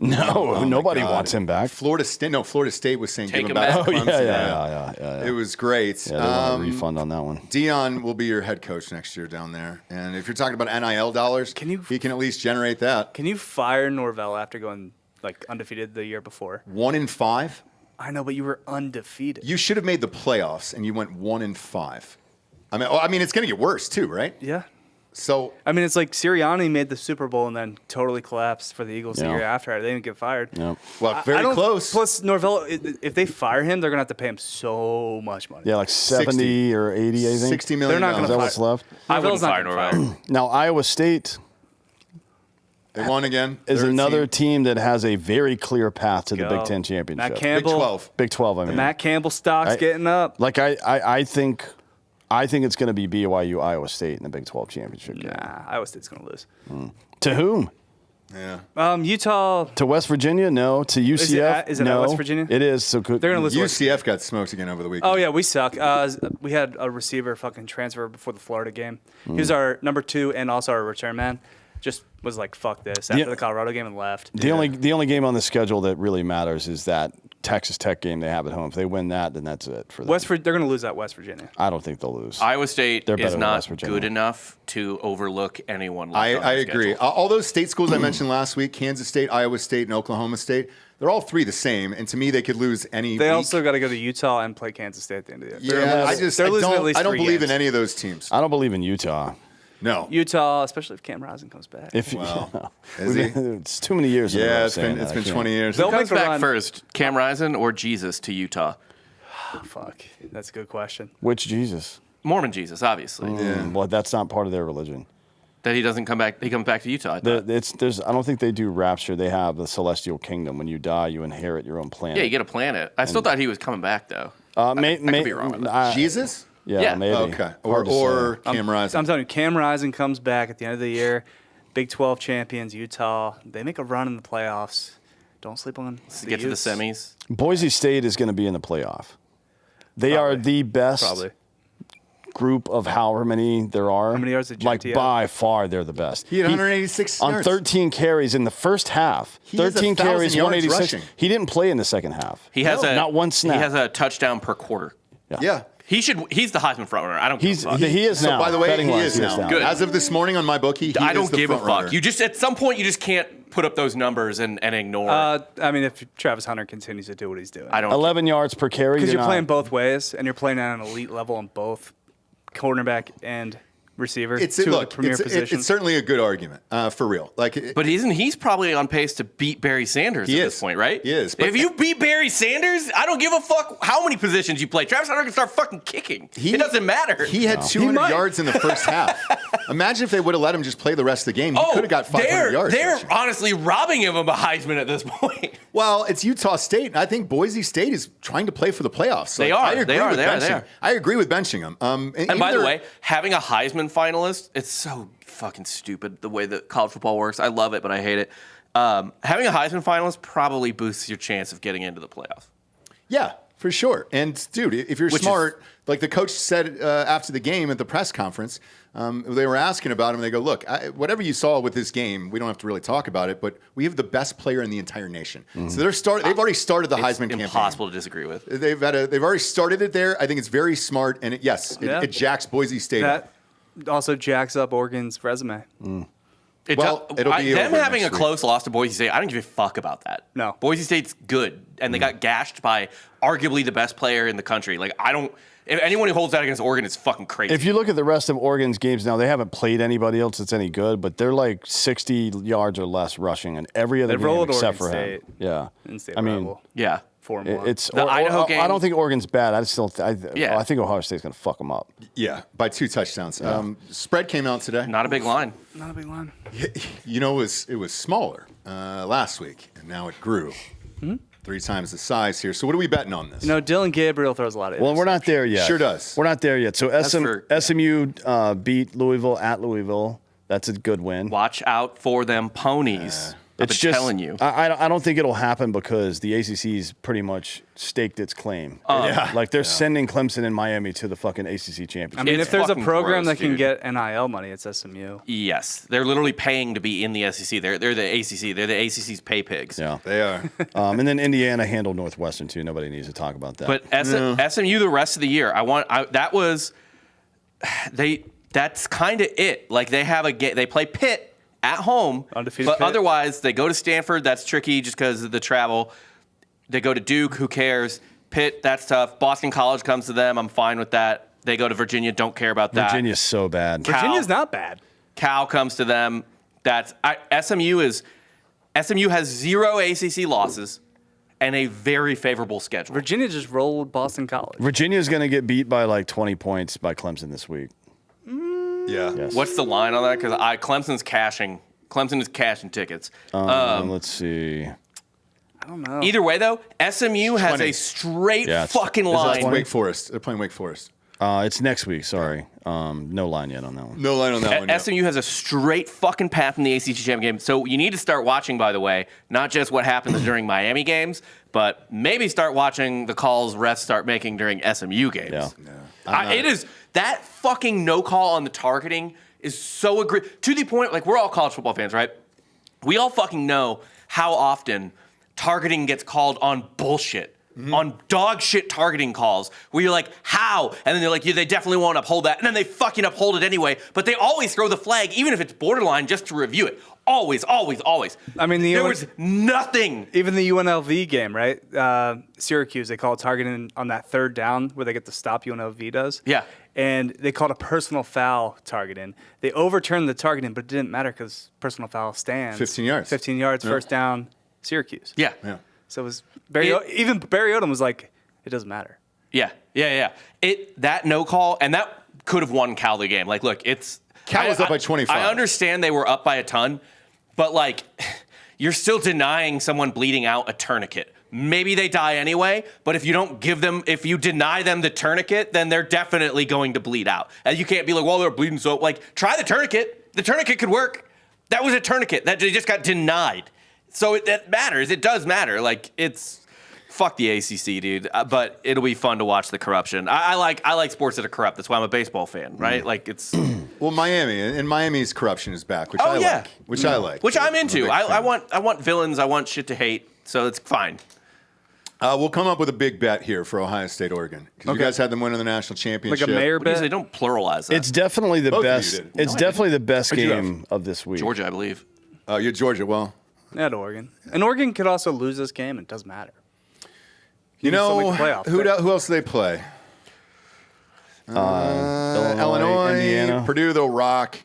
Speaker 3: No,
Speaker 1: Oh, my
Speaker 3: nobody
Speaker 1: God.
Speaker 3: wants him back.
Speaker 1: Florida State was saying
Speaker 5: Take
Speaker 1: give him
Speaker 5: him
Speaker 1: back.
Speaker 5: back.
Speaker 1: to
Speaker 3: Oh
Speaker 1: Clemson.
Speaker 3: yeah.
Speaker 1: It was great.
Speaker 3: Yeah, they want a refund on that one.
Speaker 1: Dion will be your head coach next year down there, and if you're talking about NIL dollars, he can at least generate that.
Speaker 4: Can you fire Norvell after going like undefeated the year before?
Speaker 1: 1-5.
Speaker 4: I know, but you were undefeated.
Speaker 1: You should have made the playoffs, and you went 1-5. I mean, it's going to get worse too, right?
Speaker 4: Yeah.
Speaker 1: So
Speaker 4: I mean, it's like Sirianni made the Super Bowl and then totally collapsed for the Eagles the
Speaker 3: Yeah.
Speaker 4: year after. They didn't get fired.
Speaker 3: Yeah.
Speaker 1: well,
Speaker 4: I
Speaker 1: very
Speaker 4: don't-
Speaker 1: close.
Speaker 4: Plus, Norvell, if they fire him, they're going to have to pay him so much money.
Speaker 3: Yeah, like 70 or 80, I think.
Speaker 1: $60 million.
Speaker 4: They're not
Speaker 3: Is
Speaker 4: gonna
Speaker 3: that what's left?
Speaker 5: I wouldn't
Speaker 4: Norvell's not
Speaker 5: fire
Speaker 4: gonna
Speaker 5: Norvell.
Speaker 3: Now Iowa State
Speaker 1: They won again.
Speaker 3: is
Speaker 1: Third
Speaker 3: another
Speaker 1: team.
Speaker 3: team that has a very clear path to the
Speaker 4: Go.
Speaker 3: Big Ten championship.
Speaker 4: Matt
Speaker 1: Big
Speaker 4: Campbell.
Speaker 1: 12.
Speaker 3: Big 12, I mean.
Speaker 4: Matt Campbell stock's getting up.
Speaker 3: Like I think it's going to be BYU Iowa State in the Big 12 championship game.
Speaker 4: Nah, Iowa State's going to lose.
Speaker 3: To whom?
Speaker 1: Yeah.
Speaker 4: Utah,
Speaker 3: To West Virginia? No. To UCF?
Speaker 4: is it at
Speaker 3: no.
Speaker 4: West Virginia?
Speaker 3: It is. So could,
Speaker 4: they're going to lose.
Speaker 1: UCF got smoked again over the weekend.
Speaker 4: Oh, yeah, we suck. We had a receiver fucking transfer before the Florida game. He was our number 2 and also our return man. Just was like, fuck this after the Colorado game and left.
Speaker 3: The only game on the schedule that really matters is that Texas Tech game they have at home. If they win that, then that's it for them.
Speaker 4: They're going to lose at West Virginia.
Speaker 3: I don't think they'll lose.
Speaker 5: Iowa State
Speaker 3: They're better
Speaker 5: is
Speaker 3: than
Speaker 5: not
Speaker 3: West Virginia.
Speaker 5: good enough to overlook anyone. Left on
Speaker 1: I
Speaker 5: the
Speaker 1: agree.
Speaker 5: schedule.
Speaker 1: All those state schools I mentioned last week, Kansas State, Iowa State, and Oklahoma State, they're all 3 the same. And to me, they could lose any
Speaker 4: They
Speaker 1: week.
Speaker 4: also got to go to Utah and play Kansas State at the end of the year.
Speaker 1: Yeah, I
Speaker 4: losing at
Speaker 1: don't
Speaker 4: least
Speaker 1: believe
Speaker 4: three
Speaker 1: in
Speaker 4: games.
Speaker 1: any of those teams.
Speaker 3: I don't believe in Utah.
Speaker 1: No.
Speaker 4: Utah, especially if Cam Rising comes back.
Speaker 3: If
Speaker 1: Well, is he?
Speaker 3: it's too many years. in a row
Speaker 1: Yeah, it's
Speaker 3: saying
Speaker 1: been
Speaker 3: that. I can't.
Speaker 1: 20 years.
Speaker 4: They'll
Speaker 5: Who comes
Speaker 4: make a
Speaker 5: back
Speaker 4: run.
Speaker 5: first, Cam Rising or Jesus to Utah?
Speaker 4: Oh, fuck. That's a good question.
Speaker 3: Which Jesus?
Speaker 5: Mormon Jesus, obviously.
Speaker 3: Well, that's not part of their religion.
Speaker 5: That he doesn't come back. He comes back to Utah. I thought.
Speaker 3: I don't think they do rapture. They have the celestial kingdom. When you die, you inherit your own planet.
Speaker 5: Yeah, you get a planet. I still thought he was coming back though.
Speaker 3: I
Speaker 5: could be wrong with that.
Speaker 1: Jesus?
Speaker 3: Yeah,
Speaker 5: Yeah.
Speaker 3: maybe.
Speaker 1: Okay.
Speaker 3: Hard to
Speaker 1: Or
Speaker 3: say.
Speaker 1: Cam Rising.
Speaker 4: I'm telling you, Cam Rising comes back at the end of the year. Big 12 champions, Utah. They make a run in the playoffs. Don't sleep on
Speaker 5: To get to the semis.
Speaker 3: Boise State is going to be in the playoff. They are the best
Speaker 4: Probably.
Speaker 3: group of however many there are.
Speaker 4: How many yards did
Speaker 3: Like
Speaker 4: JT have?
Speaker 3: by far, they're the best.
Speaker 1: He had 186
Speaker 3: on
Speaker 1: yards.
Speaker 3: 13 carries in the first half.
Speaker 1: He has
Speaker 3: 13
Speaker 1: 1,000
Speaker 3: carries,
Speaker 1: yards
Speaker 3: 186.
Speaker 1: rushing.
Speaker 3: He didn't play in the second half.
Speaker 5: He has
Speaker 3: not one snap.
Speaker 5: He has a touchdown per quarter.
Speaker 1: Yeah.
Speaker 5: He's the Heisman frontrunner. I don't.
Speaker 3: He's
Speaker 5: give a fuck.
Speaker 3: he is
Speaker 1: So,
Speaker 3: now.
Speaker 1: by the way, he
Speaker 3: Betting-wise,
Speaker 1: is now.
Speaker 5: Good.
Speaker 1: As of this morning on my bookie,
Speaker 5: I
Speaker 1: is
Speaker 5: don't
Speaker 1: the
Speaker 5: give a
Speaker 1: front runner.
Speaker 5: fuck. You just at some point you just can't put up those numbers and ignore.
Speaker 4: I mean, if Travis Hunter continues to do what he's doing.
Speaker 5: I don't.
Speaker 3: 11 yards per carry.
Speaker 4: Because you're
Speaker 3: not-
Speaker 4: playing both ways, and you're playing at an elite level on both cornerback and receiver.
Speaker 1: It's
Speaker 4: two of
Speaker 1: look.
Speaker 4: the premier positions.
Speaker 1: It's certainly a good argument for real. Like,
Speaker 5: But he's probably on pace to beat Barry Sanders
Speaker 1: He
Speaker 5: at
Speaker 1: is.
Speaker 5: this point, right?
Speaker 1: He is, but-
Speaker 5: If you beat Barry Sanders, I don't give a fuck how many positions you play. Travis Hunter can start fucking kicking. It doesn't matter.
Speaker 1: He had 200 yards in the first half. Imagine if they would have let him just play the rest of the game. He could have got 500 yards.
Speaker 5: They're honestly robbing him of a Heisman at this point.
Speaker 1: Well, it's Utah State. I think Boise State is trying to play for the playoffs.
Speaker 5: They are.
Speaker 1: I agree
Speaker 5: They are.
Speaker 1: with
Speaker 5: They are.
Speaker 1: benching.
Speaker 5: They are.
Speaker 1: I agree with benching him.
Speaker 5: And by the way, having a Heisman finalist, it's so fucking stupid the way that college football works. I love it, but I hate it. Having a Heisman finalist probably boosts your chance of getting into the playoffs.
Speaker 1: yeah, for sure. And dude, if you're
Speaker 5: Which
Speaker 1: smart, like the coach said after the game at the press conference, they were asking about him. And they go, "Look, whatever you saw with this game, we don't have to really talk about it, but we have the best player in the entire nation." So they've already started the Heisman campaign.
Speaker 5: Impossible to disagree with.
Speaker 1: They've already started it there. I think it's very smart, and it jacks Boise State up.
Speaker 4: that also jacks up Oregon's resume.
Speaker 1: Well, it'll be
Speaker 5: them
Speaker 1: over
Speaker 5: having a
Speaker 1: next week.
Speaker 5: close loss to Boise State. I don't give a fuck about that.
Speaker 4: No.
Speaker 5: Boise State's good, and they got gashed by arguably the best player in the country. Like I don't. If anyone who holds that against Oregon is fucking crazy.
Speaker 3: If you look at the rest of Oregon's games now, they haven't played anybody else that's any good, but they're like 60 yards or less rushing in every other
Speaker 4: They've
Speaker 3: game
Speaker 4: rolled
Speaker 3: except
Speaker 4: Oregon
Speaker 3: for him.
Speaker 4: State.
Speaker 3: Yeah.
Speaker 4: In-state
Speaker 3: I mean,
Speaker 4: rival.
Speaker 5: yeah.
Speaker 4: 4-1.
Speaker 3: it's
Speaker 5: The Idaho game-
Speaker 3: I don't think Oregon's bad. I still I
Speaker 5: Yeah.
Speaker 3: think Ohio State's going to fuck them up.
Speaker 1: Yeah, by 2 touchdowns. Spread came out today.
Speaker 5: Not a big line.
Speaker 4: Not a big line.
Speaker 1: You know, it was smaller last week, and now it grew 3 times the size here. So what are we betting on this?
Speaker 4: You know, Dylan Gabriel throws a lot of
Speaker 3: Well, we're not there yet.
Speaker 1: Sure does.
Speaker 3: We're not there yet. So
Speaker 5: for-
Speaker 3: SMU beat Louisville at Louisville. That's a good win.
Speaker 5: Watch out for them ponies. I've been
Speaker 3: It's just,
Speaker 5: telling you.
Speaker 3: I don't think it'll happen because the ACC's pretty much staked its claim. Like they're sending Clemson and Miami to the fucking ACC championship.
Speaker 4: I mean,
Speaker 5: It's
Speaker 4: if there's a
Speaker 5: fucking
Speaker 4: program
Speaker 5: gross,
Speaker 4: that can
Speaker 5: dude.
Speaker 4: get NIL money, it's SMU.
Speaker 5: Yes, they're literally paying to be in the SEC. They're the ACC. They're the ACC's pay pigs.
Speaker 3: Yeah.
Speaker 1: They are.
Speaker 3: And then Indiana handled Northwestern too. Nobody needs to talk about that.
Speaker 5: But SMU the rest of the year, that's kind of it. Like they have they play Pitt at home,
Speaker 4: Undefeated
Speaker 5: but
Speaker 4: Pitt.
Speaker 5: otherwise they go to Stanford. That's tricky just because of the travel. They go to Duke. Who cares? Pitt, that's tough. Boston College comes to them. I'm fine with that. They go to Virginia. Don't care about that.
Speaker 3: Virginia's so bad.
Speaker 4: Virginia's not bad.
Speaker 5: Cal comes to them. SMU has 0 ACC losses and a very favorable schedule.
Speaker 4: Virginia just rolled Boston College.
Speaker 3: Virginia's going to get beat by like 20 points by Clemson this week.
Speaker 1: Yeah.
Speaker 3: Yes.
Speaker 5: What's the line on that? Because Clemson is cashing tickets.
Speaker 3: Let's see.
Speaker 4: I don't know.
Speaker 5: Either way, though, SMU has
Speaker 1: 20.
Speaker 5: a straight
Speaker 3: Yeah, it's-
Speaker 5: fucking
Speaker 3: is that
Speaker 5: line.
Speaker 3: 20?
Speaker 1: Wake Forest. They're playing Wake Forest.
Speaker 3: It's next week. Sorry. No line yet on that one.
Speaker 1: No line on that one. yet.
Speaker 5: SMU has a straight fucking path in the ACC championship game. So you need to start watching, by the way, not just what happens during Miami games, but maybe start watching the calls refs start making during SMU games.
Speaker 3: Yeah.
Speaker 5: It is that fucking no call on the targeting is so to the point. Like we're all college football fans, right? We all fucking know how often targeting gets called on bullshit. On dog shit targeting calls where you're like, how? And then they're like, yeah, they definitely won't uphold that. And then they fucking uphold it anyway. But they always throw the flag, even if it's borderline, just to review it. Always, always, always.
Speaker 4: I mean,
Speaker 5: there was nothing.
Speaker 4: Even the UNLV game, right? Syracuse, they call it targeting on that 3rd down where they get the stop UNLV does.
Speaker 5: Yeah.
Speaker 4: and they called a personal foul targeting. They overturned the targeting, but it didn't matter because personal foul stands.
Speaker 1: 15 yards.
Speaker 4: 15 yards, first down, Syracuse.
Speaker 5: Yeah.
Speaker 4: So it was even Barry Odom was like, it doesn't matter.
Speaker 5: Yeah. That no call, and that could have won Cal the game. Like, look,
Speaker 1: Cal was up by 25.
Speaker 5: I understand they were up by a ton, but like, you're still denying someone bleeding out a tourniquet. Maybe they die anyway, but if you deny them the tourniquet, then they're definitely going to bleed out. And you can't be like, well, they're bleeding, so like, try the tourniquet. The tourniquet could work. That was a tourniquet that they just got denied. So that matters. It does matter. Like, fuck the ACC, dude. But it'll be fun to watch the corruption. I like sports that are corrupt. That's why I'm a baseball fan, right? Like, it's
Speaker 1: well, Miami's corruption is back, which I like.
Speaker 5: Which I'm into. I want villains. I want shit to hate. So it's fine.
Speaker 1: We'll come up with a big bet here for Ohio State, Oregon, because you guys had them win in the national championship.
Speaker 4: Like a mayor bet?
Speaker 5: They don't pluralize that.
Speaker 3: It's definitely the
Speaker 1: Both of you
Speaker 3: best.
Speaker 1: did.
Speaker 3: It's definitely the best game of this week.
Speaker 5: Georgia, I believe.
Speaker 1: Oh, you're Georgia. Well,
Speaker 4: At Oregon. And Oregon could also lose this game. It doesn't matter.
Speaker 1: you know,
Speaker 4: playoff.
Speaker 1: who else do they play? Illinois,
Speaker 3: Indiana.
Speaker 1: Purdue, they'll rock.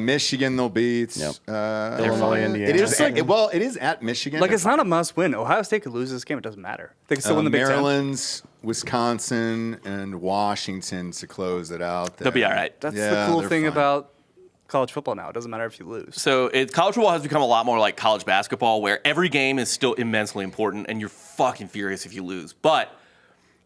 Speaker 1: Michigan, they'll beat.
Speaker 3: Yep.
Speaker 1: Illinois,
Speaker 3: Indiana.
Speaker 1: It is it is at Michigan.
Speaker 4: Like, it's not a must win. Ohio State could lose this game. It doesn't matter. They can still win the Big Ten.
Speaker 1: Maryland's, Wisconsin, and Washington to close it out.
Speaker 5: They'll be all right.
Speaker 4: That's
Speaker 1: Yeah,
Speaker 4: the cool
Speaker 1: they're
Speaker 4: thing
Speaker 1: fine.
Speaker 4: about college football now. It doesn't matter if you lose.
Speaker 5: So college football has become a lot more like college basketball, where every game is still immensely important, and you're fucking furious if you lose. But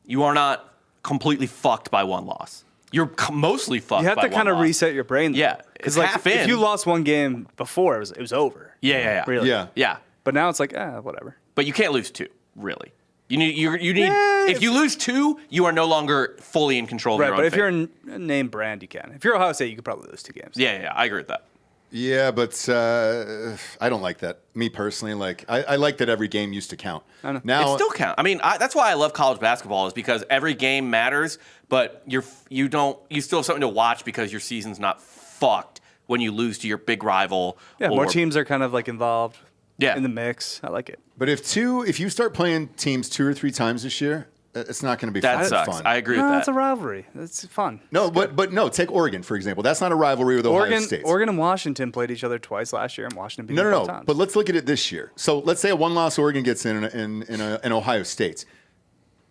Speaker 5: you are not completely fucked by one loss. You're mostly fucked.
Speaker 4: You have
Speaker 5: by
Speaker 4: to
Speaker 5: one
Speaker 4: kind of
Speaker 5: loss.
Speaker 4: reset your brain.
Speaker 5: Yeah,
Speaker 4: because
Speaker 5: it's
Speaker 4: like
Speaker 5: half in.
Speaker 4: if you lost one game before, it was over.
Speaker 5: Yeah.
Speaker 4: Really.
Speaker 1: Yeah.
Speaker 4: But now it's like, whatever.
Speaker 5: But you can't lose two, really. You need.
Speaker 4: Yeah,
Speaker 5: if you lose two, you are no longer fully in control of
Speaker 4: Right,
Speaker 5: your own
Speaker 4: but if
Speaker 5: fate.
Speaker 4: you're a name brand, you can. If you're Ohio State, you could probably lose two games.
Speaker 5: Yeah, I agree with that.
Speaker 1: Yeah, but I don't like that. Me personally, like I like that every game used to count.
Speaker 4: I know.
Speaker 1: Now
Speaker 5: It still counts. I mean, that's why I love college basketball, is because every game matters, but you still have something to watch because your season's not fucked when you lose to your big rival.
Speaker 4: Yeah,
Speaker 5: or,
Speaker 4: more teams are kind of like involved.
Speaker 5: Yeah.
Speaker 4: In the mix. I like it.
Speaker 1: But if you start playing teams 2 or 3 times this year, it's not going to be
Speaker 5: That sucks.
Speaker 1: fun.
Speaker 5: I agree with
Speaker 4: No,
Speaker 5: that.
Speaker 4: it's a rivalry. It's fun.
Speaker 1: No, but no. Take Oregon for example. That's not a rivalry with Ohio State.
Speaker 4: Oregon and Washington played each other twice last year, and Washington beat them
Speaker 1: No.
Speaker 4: both times.
Speaker 1: But let's look at it this year. So let's say a one-loss Oregon gets in Ohio State.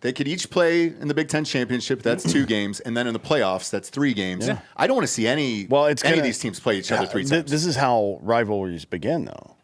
Speaker 1: They could each play in the Big Ten championship. That's 2 games, and then in the playoffs, that's 3 games.
Speaker 3: Yeah.
Speaker 1: I don't want to see any of these teams play each other 3 times.
Speaker 3: This is how rivalries begin, though,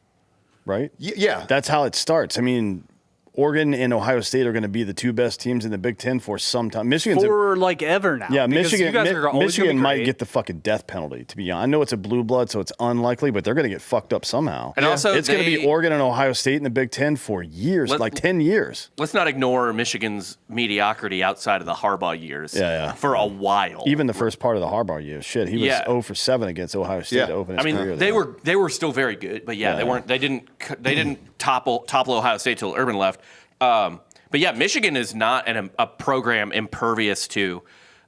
Speaker 3: right?
Speaker 1: Yeah.
Speaker 3: That's how it starts. I mean, Oregon and Ohio State are going to be the 2 best teams in the Big Ten for some time. Michigan's
Speaker 4: for like ever now.
Speaker 3: yeah,
Speaker 4: because
Speaker 3: Michigan.
Speaker 4: You guys are always
Speaker 3: Michigan
Speaker 4: gonna be
Speaker 3: might
Speaker 4: great.
Speaker 3: get the fucking death penalty. To be honest, I know it's a blue blood, so it's unlikely, but they're going to get fucked up somehow.
Speaker 5: And also
Speaker 3: it's going to be Oregon and Ohio State in the Big Ten for years, like 10 years.
Speaker 5: Let's not ignore Michigan's mediocrity outside of the Harbaugh years.
Speaker 3: Yeah.
Speaker 5: For a while.
Speaker 3: Even the first part of the Harbaugh years, shit, he was 0 for 7 against Ohio State
Speaker 1: Yeah.
Speaker 3: to open
Speaker 5: I
Speaker 3: his
Speaker 5: mean,
Speaker 3: career.
Speaker 5: they were still very good, but they didn't topple Ohio State till Urban left. But yeah, Michigan is not a program impervious to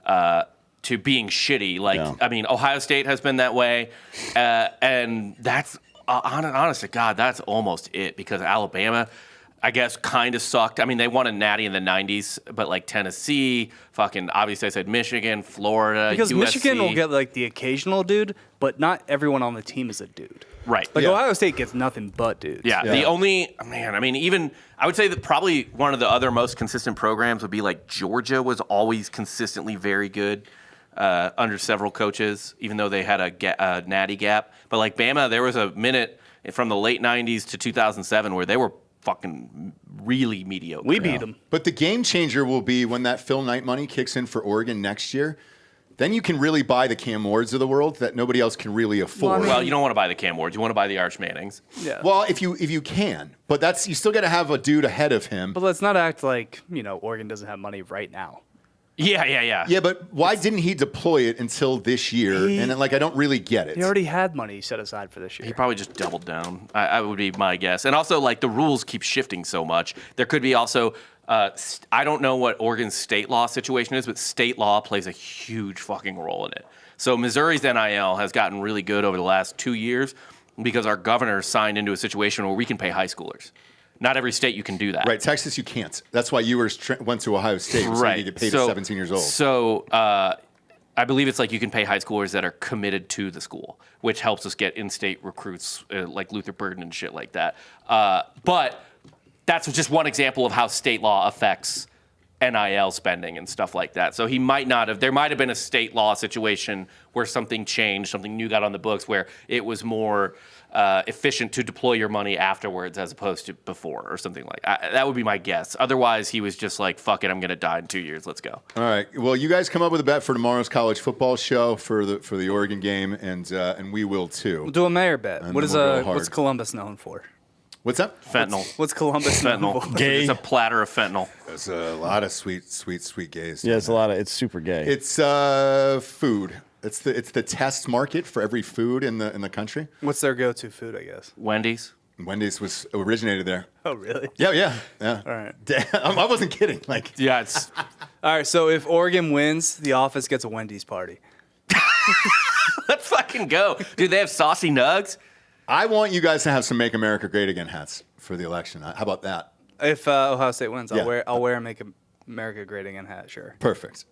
Speaker 5: being shitty. Like, I mean, Ohio State has been that way, and that's honest to God, that's almost it. Because Alabama, I guess, kind of sucked. I mean, they won a natty in the '90s, but like Tennessee, fucking obviously I said Michigan, Florida,
Speaker 4: because
Speaker 5: USC.
Speaker 4: Michigan will get like the occasional dude, but not everyone on the team is a dude.
Speaker 5: Right.
Speaker 4: Like
Speaker 1: Yeah.
Speaker 4: Ohio State gets nothing but dudes.
Speaker 5: Yeah, the only I mean, even I would say that probably one of the other most consistent programs would be like Georgia was always consistently very good under several coaches, even though they had a natty gap. But like Bama, there was a minute from the late '90s to 2007 where they were fucking really mediocre.
Speaker 4: We beat them.
Speaker 1: But the game changer will be when that Phil Knight money kicks in for Oregon next year. Then you can really buy the Cam Wards of the world that nobody else can really afford.
Speaker 5: Well, you don't want to buy the Cam Wards. You want to buy the Arch Mannings.
Speaker 4: Yeah.
Speaker 1: Well, if you can, but you still got to have a dude ahead of him.
Speaker 4: But let's not act like, Oregon doesn't have money right now.
Speaker 5: Yeah.
Speaker 1: Yeah, but why didn't he deploy it until this year? And then, I don't really get it.
Speaker 4: He already had money set aside for this year.
Speaker 5: He probably just doubled down. I would be my guess. And also, like, the rules keep shifting so much. There could be also, I don't know what Oregon's state law situation is, but state law plays a huge fucking role in it. So Missouri's NIL has gotten really good over the last 2 years because our governor signed into a situation where we can pay high schoolers. Not every state you can do that.
Speaker 1: Right, Texas, you can't. That's why you went to Ohio State. So
Speaker 5: Right.
Speaker 1: you get paid at 17 years old.
Speaker 5: So I believe it's like you can pay high schoolers that are committed to the school, which helps us get in-state recruits like Luther Burden and shit like that. But that's just one example of how state law affects NIL spending and stuff like that. So he might not have. There might have been a state law situation where something changed, something new got on the books, where it was more efficient to deploy your money afterwards as opposed to before, or something like that. That would be my guess. Otherwise, he was just like, "Fuck it, I'm going to die in 2 years. Let's go."
Speaker 1: All right. Well, you guys come up with a bet for tomorrow's college football show for the Oregon game, and we will too.
Speaker 4: We'll do a mayor bet.
Speaker 1: And
Speaker 4: What's
Speaker 1: then we'll go hard.
Speaker 4: Columbus known for?
Speaker 1: What's up?
Speaker 5: Fentanyl.
Speaker 4: What's Columbus known
Speaker 5: Fentanyl.
Speaker 4: for?
Speaker 3: Gay.
Speaker 5: It's a platter of fentanyl.
Speaker 1: There's a lot of sweet gays.
Speaker 3: Yeah, it's a lot of. It's super gay.
Speaker 1: It's food. It's the test market for every food in the country.
Speaker 4: What's their go-to food, I guess?
Speaker 5: Wendy's.
Speaker 1: Wendy's was originated there.
Speaker 4: Oh, really?
Speaker 1: Yeah.
Speaker 4: All right.
Speaker 1: Damn, I wasn't kidding. Like,
Speaker 5: Yeah, it's
Speaker 4: All right, so if Oregon wins, the office gets a Wendy's party.
Speaker 5: let's fucking go, dude. They have saucy nugs.
Speaker 1: I want you guys to have some "Make America Great Again" hats for the election. How about that?
Speaker 4: If Ohio State wins,
Speaker 1: Yeah.
Speaker 4: I'll wear a Make America Great Again hat, sure.
Speaker 1: Perfect.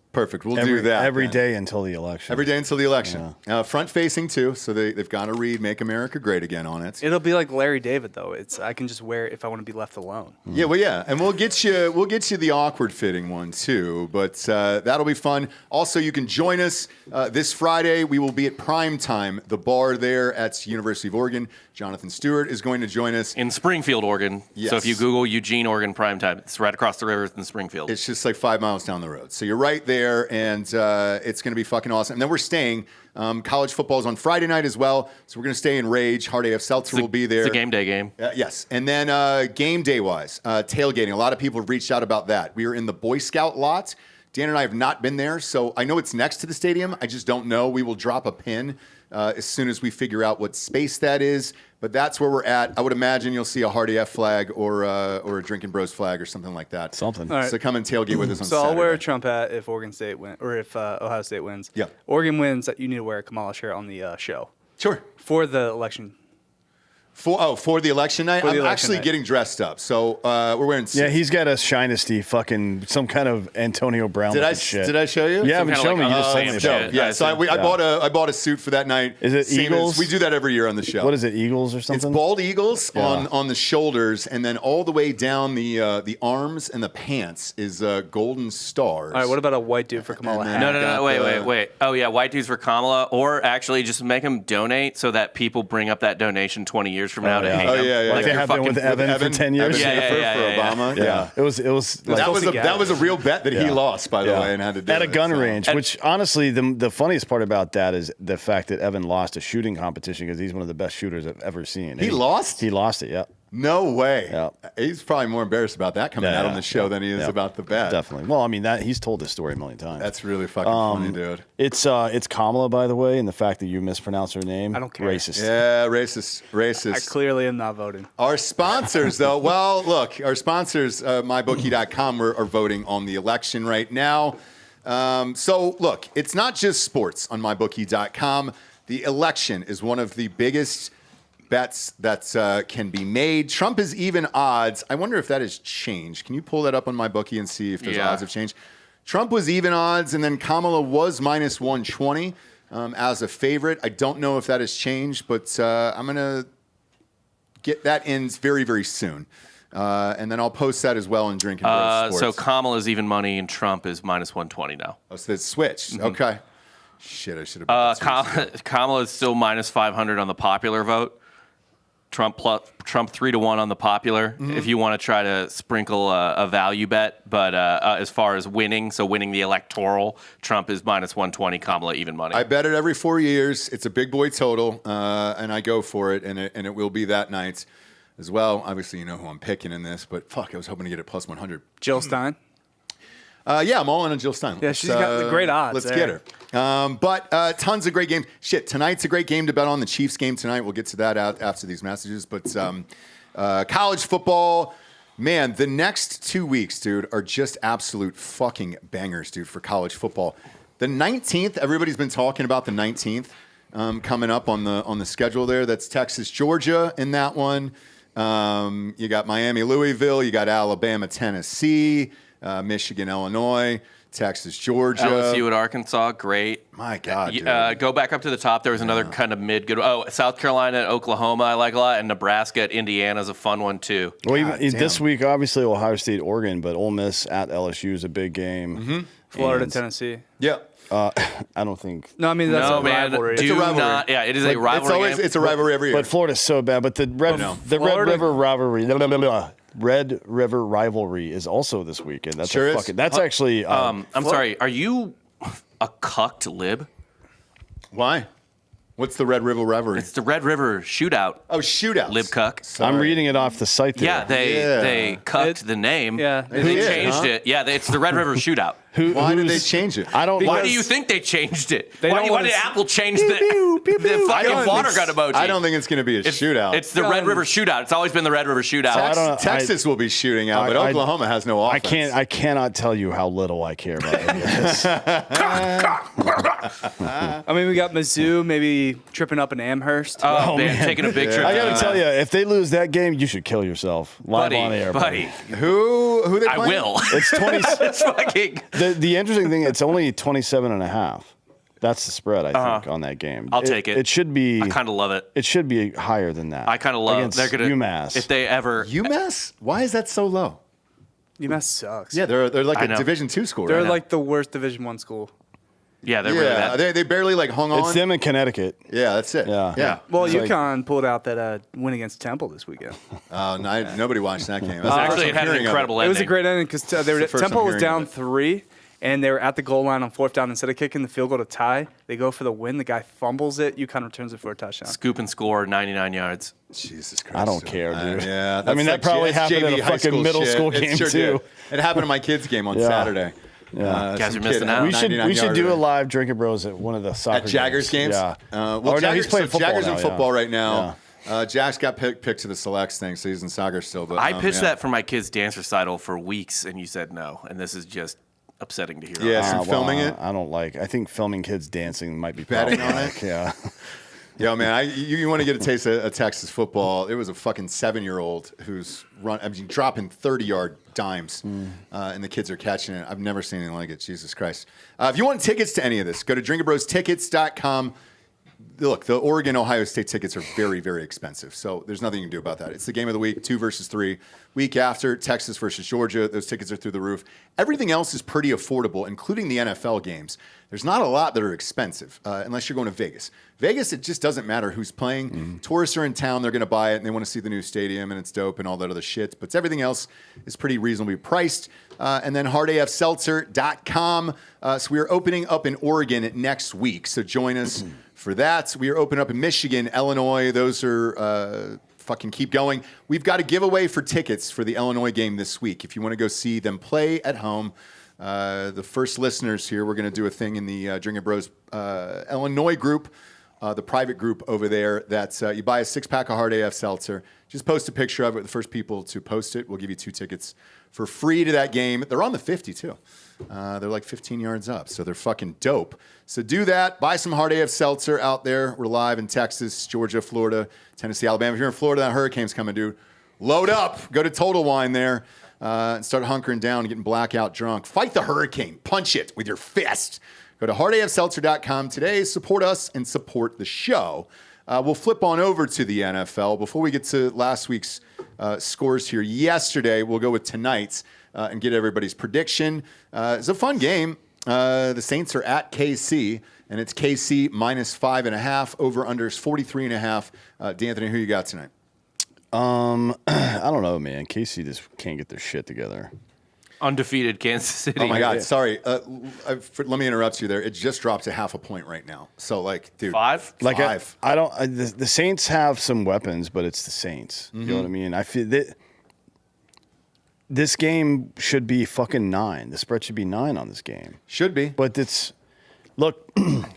Speaker 1: We'll do that
Speaker 3: every
Speaker 1: then.
Speaker 3: day until the election.
Speaker 1: Every day until the election. Front facing too, so they've got to read "Make America Great Again" on it.
Speaker 4: It'll be like Larry David, though. I can just wear it if I want to be left alone.
Speaker 1: Yeah, and we'll get you the awkward fitting one too, but that'll be fun. Also, you can join us this Friday. We will be at Prime Time, the bar there at University of Oregon. Jonathan Stewart is going to join us
Speaker 5: In Springfield, Oregon.
Speaker 1: Yes.
Speaker 5: So if you Google Eugene, Oregon primetime, it's right across the river in Springfield.
Speaker 1: It's just like 5 miles down the road, so you're right there, and it's going to be fucking awesome. And then we're staying. College football is on Friday night as well, so we're going to stay in Rage. Hard AF Seltzer will be there.
Speaker 5: It's a game day game.
Speaker 1: Yes. And then game day wise, tailgating. A lot of people have reached out about that. We are in the Boy Scout lot. Dan and I have not been there, so I know it's next to the stadium. I just don't know. We will drop a pin as soon as we figure out what space that is. But that's where we're at. I would imagine you'll see a Hard AF flag or a Drinkin' Bros flag or something like that.
Speaker 3: Something.
Speaker 4: All right.
Speaker 1: So come and tailgate with us on
Speaker 4: So
Speaker 1: Saturday.
Speaker 4: I'll wear a Trump hat if Oregon State wins, or if Ohio State wins.
Speaker 1: Yeah.
Speaker 4: Oregon wins, you need to wear a Kamala shirt on the show
Speaker 1: Sure.
Speaker 4: for the election.
Speaker 1: For the election night?
Speaker 4: For the
Speaker 1: I'm
Speaker 4: election
Speaker 1: actually
Speaker 4: night.
Speaker 1: getting dressed up. So we're wearing suits.
Speaker 3: Yeah, he's got a Shinesty fucking some kind of Antonio Brown
Speaker 1: Did I
Speaker 3: looking shit.
Speaker 1: did I show you?
Speaker 3: Yeah,
Speaker 5: Some
Speaker 3: but
Speaker 5: kinda
Speaker 3: show me.
Speaker 5: like,
Speaker 3: You just told me
Speaker 5: shit.
Speaker 3: about
Speaker 1: Dope.
Speaker 3: it.
Speaker 1: Yeah, so I bought a suit for that night.
Speaker 3: Is it
Speaker 1: Same
Speaker 3: Eagles?
Speaker 1: as- we do that every year on the show.
Speaker 3: What is it, Eagles or something?
Speaker 1: It's bald eagles
Speaker 3: Yeah.
Speaker 1: on the shoulders, and then all the way down the arms and the pants is golden stars.
Speaker 4: All right, what about a white dude for Kamala
Speaker 1: And then-
Speaker 4: hat?
Speaker 5: No,
Speaker 1: got
Speaker 5: wait. Oh, yeah, white dudes for Kamala, or actually just make them donate so that people bring up that donation 20 years from now to
Speaker 3: yeah.
Speaker 5: hang
Speaker 1: Oh,
Speaker 5: them.
Speaker 1: yeah.
Speaker 3: Like
Speaker 5: Like
Speaker 3: they
Speaker 5: you're
Speaker 3: have been with
Speaker 5: fucking-
Speaker 3: Evan for 10 years.
Speaker 1: Evan
Speaker 5: Yeah,
Speaker 1: for
Speaker 5: yeah.
Speaker 1: Obama.
Speaker 3: Yeah. It was
Speaker 1: That was a real bet that he
Speaker 3: Yeah.
Speaker 1: lost, by the
Speaker 3: Yeah.
Speaker 1: way, and had to do
Speaker 3: at a
Speaker 1: it,
Speaker 3: gun
Speaker 1: so.
Speaker 3: range. Which honestly, the funniest part about that is the fact that Evan lost a shooting competition because he's one of the best shooters I've ever seen.
Speaker 1: He lost?
Speaker 3: He lost it. Yeah,
Speaker 1: No way.
Speaker 3: Yeah.
Speaker 1: He's probably more embarrassed about that coming out on the show than he is
Speaker 3: Yeah.
Speaker 1: about the bet.
Speaker 3: Definitely. Well, I mean that he's told this story a million times.
Speaker 1: That's really fucking funny, dude.
Speaker 3: It's Kamala, by the way, and the fact that you mispronounced her name.
Speaker 4: I don't care.
Speaker 3: Racist.
Speaker 1: Yeah, racist.
Speaker 4: I clearly am not voting.
Speaker 1: Our sponsors, though, well, look, our sponsors, mybookie.com, are voting on the election right now. So, look, it's not just sports on mybookie.com. The election is one of the biggest bets that can be made. Trump is even odds. I wonder if that has changed. Can you pull that up on mybookie and see if those
Speaker 5: Yeah.
Speaker 1: odds have changed? Trump was even odds, and then Kamala was minus 120 as a favorite. I don't know if that has changed, but I'm going to get that in very, very soon. And then I'll post that as well in Drinkin' Bros
Speaker 5: So
Speaker 1: Sports.
Speaker 5: Kamala's even money and Trump is minus 120 now.
Speaker 1: Oh, so it's switched. Okay. Shit, I should have.
Speaker 5: Kamala is still minus 500 on the popular vote. Trump 3-1 on the popular. If you want to try to sprinkle a value bet, but as far as winning the electoral, Trump is minus 120. Kamala even money.
Speaker 1: I bet it every 4 years. It's a big boy total, and I go for it, and it will be that night as well. Obviously, you know who I'm picking in this, but fuck, I was hoping to get it plus 100.
Speaker 4: Jill Stein.
Speaker 1: Yeah, I'm all in on Jill Stein.
Speaker 4: Yeah, she's got the great odds
Speaker 1: Let's
Speaker 4: there.
Speaker 1: get her. But tons of great games. Shit, tonight's a great game to bet on. The Chiefs game tonight. We'll get to that out after these messages. But college football, man, the next 2 weeks, dude, are just absolute fucking bangers, dude, for college football. The 19th, everybody's been talking about the 19th coming up on the schedule there. That's Texas, Georgia in that one. You got Miami, Louisville. You got Alabama, Tennessee. Michigan, Illinois. Texas, Georgia.
Speaker 5: LSU at Arkansas, great.
Speaker 1: My God, dude.
Speaker 5: Go back up to the top. There was another kind of mid-good. Oh, South Carolina at Oklahoma I like a lot, and Nebraska at Indiana is a fun one, too.
Speaker 3: Well, even this week, obviously, Ohio State, Oregon, but Ole Miss at LSU is a big game.
Speaker 1: Mm-hmm.
Speaker 4: Florida, Tennessee.
Speaker 1: Yeah.
Speaker 3: I don't think.
Speaker 4: No, I mean, that's a rivalry.
Speaker 1: It's a rivalry.
Speaker 5: Yeah, it is a rivalry game.
Speaker 1: It's a rivalry every year.
Speaker 3: But Florida's so bad. But the Red River rivalry, Red River rivalry is also this weekend. That's
Speaker 1: Sure
Speaker 3: is. That's actually.
Speaker 5: I'm sorry. Are you a cucked lib?
Speaker 1: Why? What's the Red River rivalry?
Speaker 5: It's the Red River shootout.
Speaker 1: Oh, shootouts.
Speaker 5: Lib cuck.
Speaker 3: I'm reading it off the site there.
Speaker 5: Yeah, they cucked the name.
Speaker 4: Yeah.
Speaker 5: They changed it. Yeah, it's the Red River shootout.
Speaker 1: Why did they change it?
Speaker 3: I don't.
Speaker 5: Why do you think they changed it?
Speaker 4: They don't
Speaker 5: Why
Speaker 4: wanna
Speaker 5: did
Speaker 4: s-
Speaker 5: Apple change the fucking water gun emoji?
Speaker 1: I don't think it's going to be a shootout.
Speaker 5: It's the Red River shootout. It's always been the Red River shootout.
Speaker 3: I don't know.
Speaker 1: Texas will be shooting out, but Oklahoma has no offense.
Speaker 3: I cannot tell you how little I care about this.
Speaker 4: I mean, we got Mizzou maybe tripping up in Amherst.
Speaker 5: Oh, man, taking a big trip.
Speaker 3: I got to tell you, if they lose that game, you should kill yourself live on air,
Speaker 5: buddy.
Speaker 1: Who they
Speaker 5: I
Speaker 1: playing?
Speaker 5: will.
Speaker 3: It's 20.
Speaker 5: It's fucking.
Speaker 3: The interesting thing, it's only 27.5. That's the spread, I think, on that game.
Speaker 5: I'll take it.
Speaker 3: It should be.
Speaker 5: I kind of love it.
Speaker 3: It should be higher than that.
Speaker 5: I kind of love
Speaker 3: against
Speaker 5: they're gonna
Speaker 3: UMass.
Speaker 5: if they ever
Speaker 1: UMass? Why is that so low?
Speaker 4: UMass sucks.
Speaker 1: Yeah, they're like
Speaker 5: I
Speaker 1: a
Speaker 5: know.
Speaker 1: Division II school.
Speaker 4: They're
Speaker 1: right
Speaker 4: like the worst Division I school.
Speaker 5: yeah they're
Speaker 1: now.
Speaker 5: really
Speaker 1: Yeah,
Speaker 5: bad.
Speaker 1: they barely like hung on.
Speaker 3: It's them in Connecticut.
Speaker 1: Yeah, that's it.
Speaker 3: Yeah.
Speaker 4: Well,
Speaker 3: It's like-
Speaker 4: UConn pulled out that win against Temple this weekend.
Speaker 1: Nobody watched that game. That's the first
Speaker 5: Actually,
Speaker 1: I'm
Speaker 5: it had an
Speaker 1: hearing of
Speaker 5: incredible
Speaker 4: It
Speaker 5: ending.
Speaker 4: was a great ending because
Speaker 1: the first
Speaker 4: Temple
Speaker 1: I'm
Speaker 4: was
Speaker 1: hearing
Speaker 4: down
Speaker 1: of it.
Speaker 4: 3, and they were at the goal line on 4th down. Instead of kicking the field goal to tie, they go for the win. The guy fumbles it. UConn returns it for a touchdown.
Speaker 5: Scoop and score 99 yards.
Speaker 1: Jesus Christ.
Speaker 3: I don't care, dude.
Speaker 1: Yeah,
Speaker 3: I mean, that probably
Speaker 1: that's
Speaker 3: happened at
Speaker 1: JV
Speaker 3: a
Speaker 1: high
Speaker 3: fucking middle
Speaker 1: shit.
Speaker 3: school
Speaker 1: It
Speaker 3: game,
Speaker 1: sure
Speaker 3: too.
Speaker 1: did. It happened to my kids' game on
Speaker 3: Yeah.
Speaker 1: Saturday.
Speaker 3: Yeah.
Speaker 5: Guys are
Speaker 1: some
Speaker 5: missing
Speaker 1: kid
Speaker 5: out.
Speaker 1: had a
Speaker 3: We should do
Speaker 1: 99-yarder.
Speaker 3: a live Drinkin' Bros at one of the soccer
Speaker 1: At Jaggers games?
Speaker 3: Yeah.
Speaker 1: Well,
Speaker 3: no,
Speaker 1: Jaggers,
Speaker 3: he's playing football
Speaker 1: Jaggers
Speaker 3: now,
Speaker 1: in football right now. Jack's got picked to the selects thing, so he's in soccer still. But
Speaker 5: I pitched
Speaker 1: yeah.
Speaker 5: that for my kids' dance recital for weeks, and you said no. And this is just upsetting to hear.
Speaker 1: Yeah,
Speaker 3: Ah,
Speaker 1: from filming it.
Speaker 3: I don't like. I think filming kids dancing might be
Speaker 1: Betting on
Speaker 3: problematic. Yeah.
Speaker 1: Yo, man, you want to get a taste of Texas football? It was a fucking 7-year-old who's dropping 30-yard dimes, and the kids are catching it. I've never seen anything like it. Jesus Christ! If you want tickets to any of this, go to drinkinbrostickets.com. Look, the Oregon-Ohio State tickets are very, very expensive, so there's nothing you can do about that. It's the game of the week, 2 versus 3. Week after, Texas versus Georgia. Those tickets are through the roof. Everything else is pretty affordable, including the NFL games. There's not a lot that are expensive, unless you're going to Vegas. Vegas, it just doesn't matter who's playing. Tourists are in town, they're going to buy it, and they want to see the new stadium, and it's dope and all that other shit. But everything else is pretty reasonably priced. And then hardafseltzer.com. So we are opening up in Oregon next week, so join us for that. We are opening up in Michigan, Illinois. Those are fucking keep going. We've got a giveaway for tickets for the Illinois game this week. If you want to go see them play at home, the first listeners here, we're going to do a thing in the Drinkin' Bros Illinois group, the private group over there. That's you buy a 6-pack of Hard AF Seltzer. Just post a picture of it. The first people to post it, we'll give you 2 tickets for free to that game. They're on the 50 too. They're like 15 yards up, so they're fucking dope. So do that. Buy some Hard AF Seltzer out there. We're live in Texas, Georgia, Florida, Tennessee, Alabama. If you're in Florida, that hurricane's coming, dude. Load up. Go to Total Wine there and start hunkering down and getting blackout drunk. Fight the hurricane. Punch it with your fist. Go to hardafseltzer.com today. Support us and support the show. We'll flip on over to the NFL. Before we get to last week's scores here yesterday, we'll go with tonight's and get everybody's prediction. It's a fun game. The Saints are at KC, and it's KC minus 5.5. Over-unders 43.5. D'Anthony, who you got tonight?
Speaker 3: I don't know, man. KC just can't get their shit together.
Speaker 5: Undefeated Kansas City.
Speaker 1: Oh, my God. Sorry. Let me interrupt you there. It just dropped to 0.5 point right now. So, like, dude.
Speaker 5: 5?
Speaker 3: Like
Speaker 1: 5.
Speaker 3: I don't. The Saints have some weapons, but it's the Saints. You know what I mean? I feel that this game should be fucking 9. The spread should be 9 on this game.
Speaker 1: Should be.
Speaker 3: But it's look,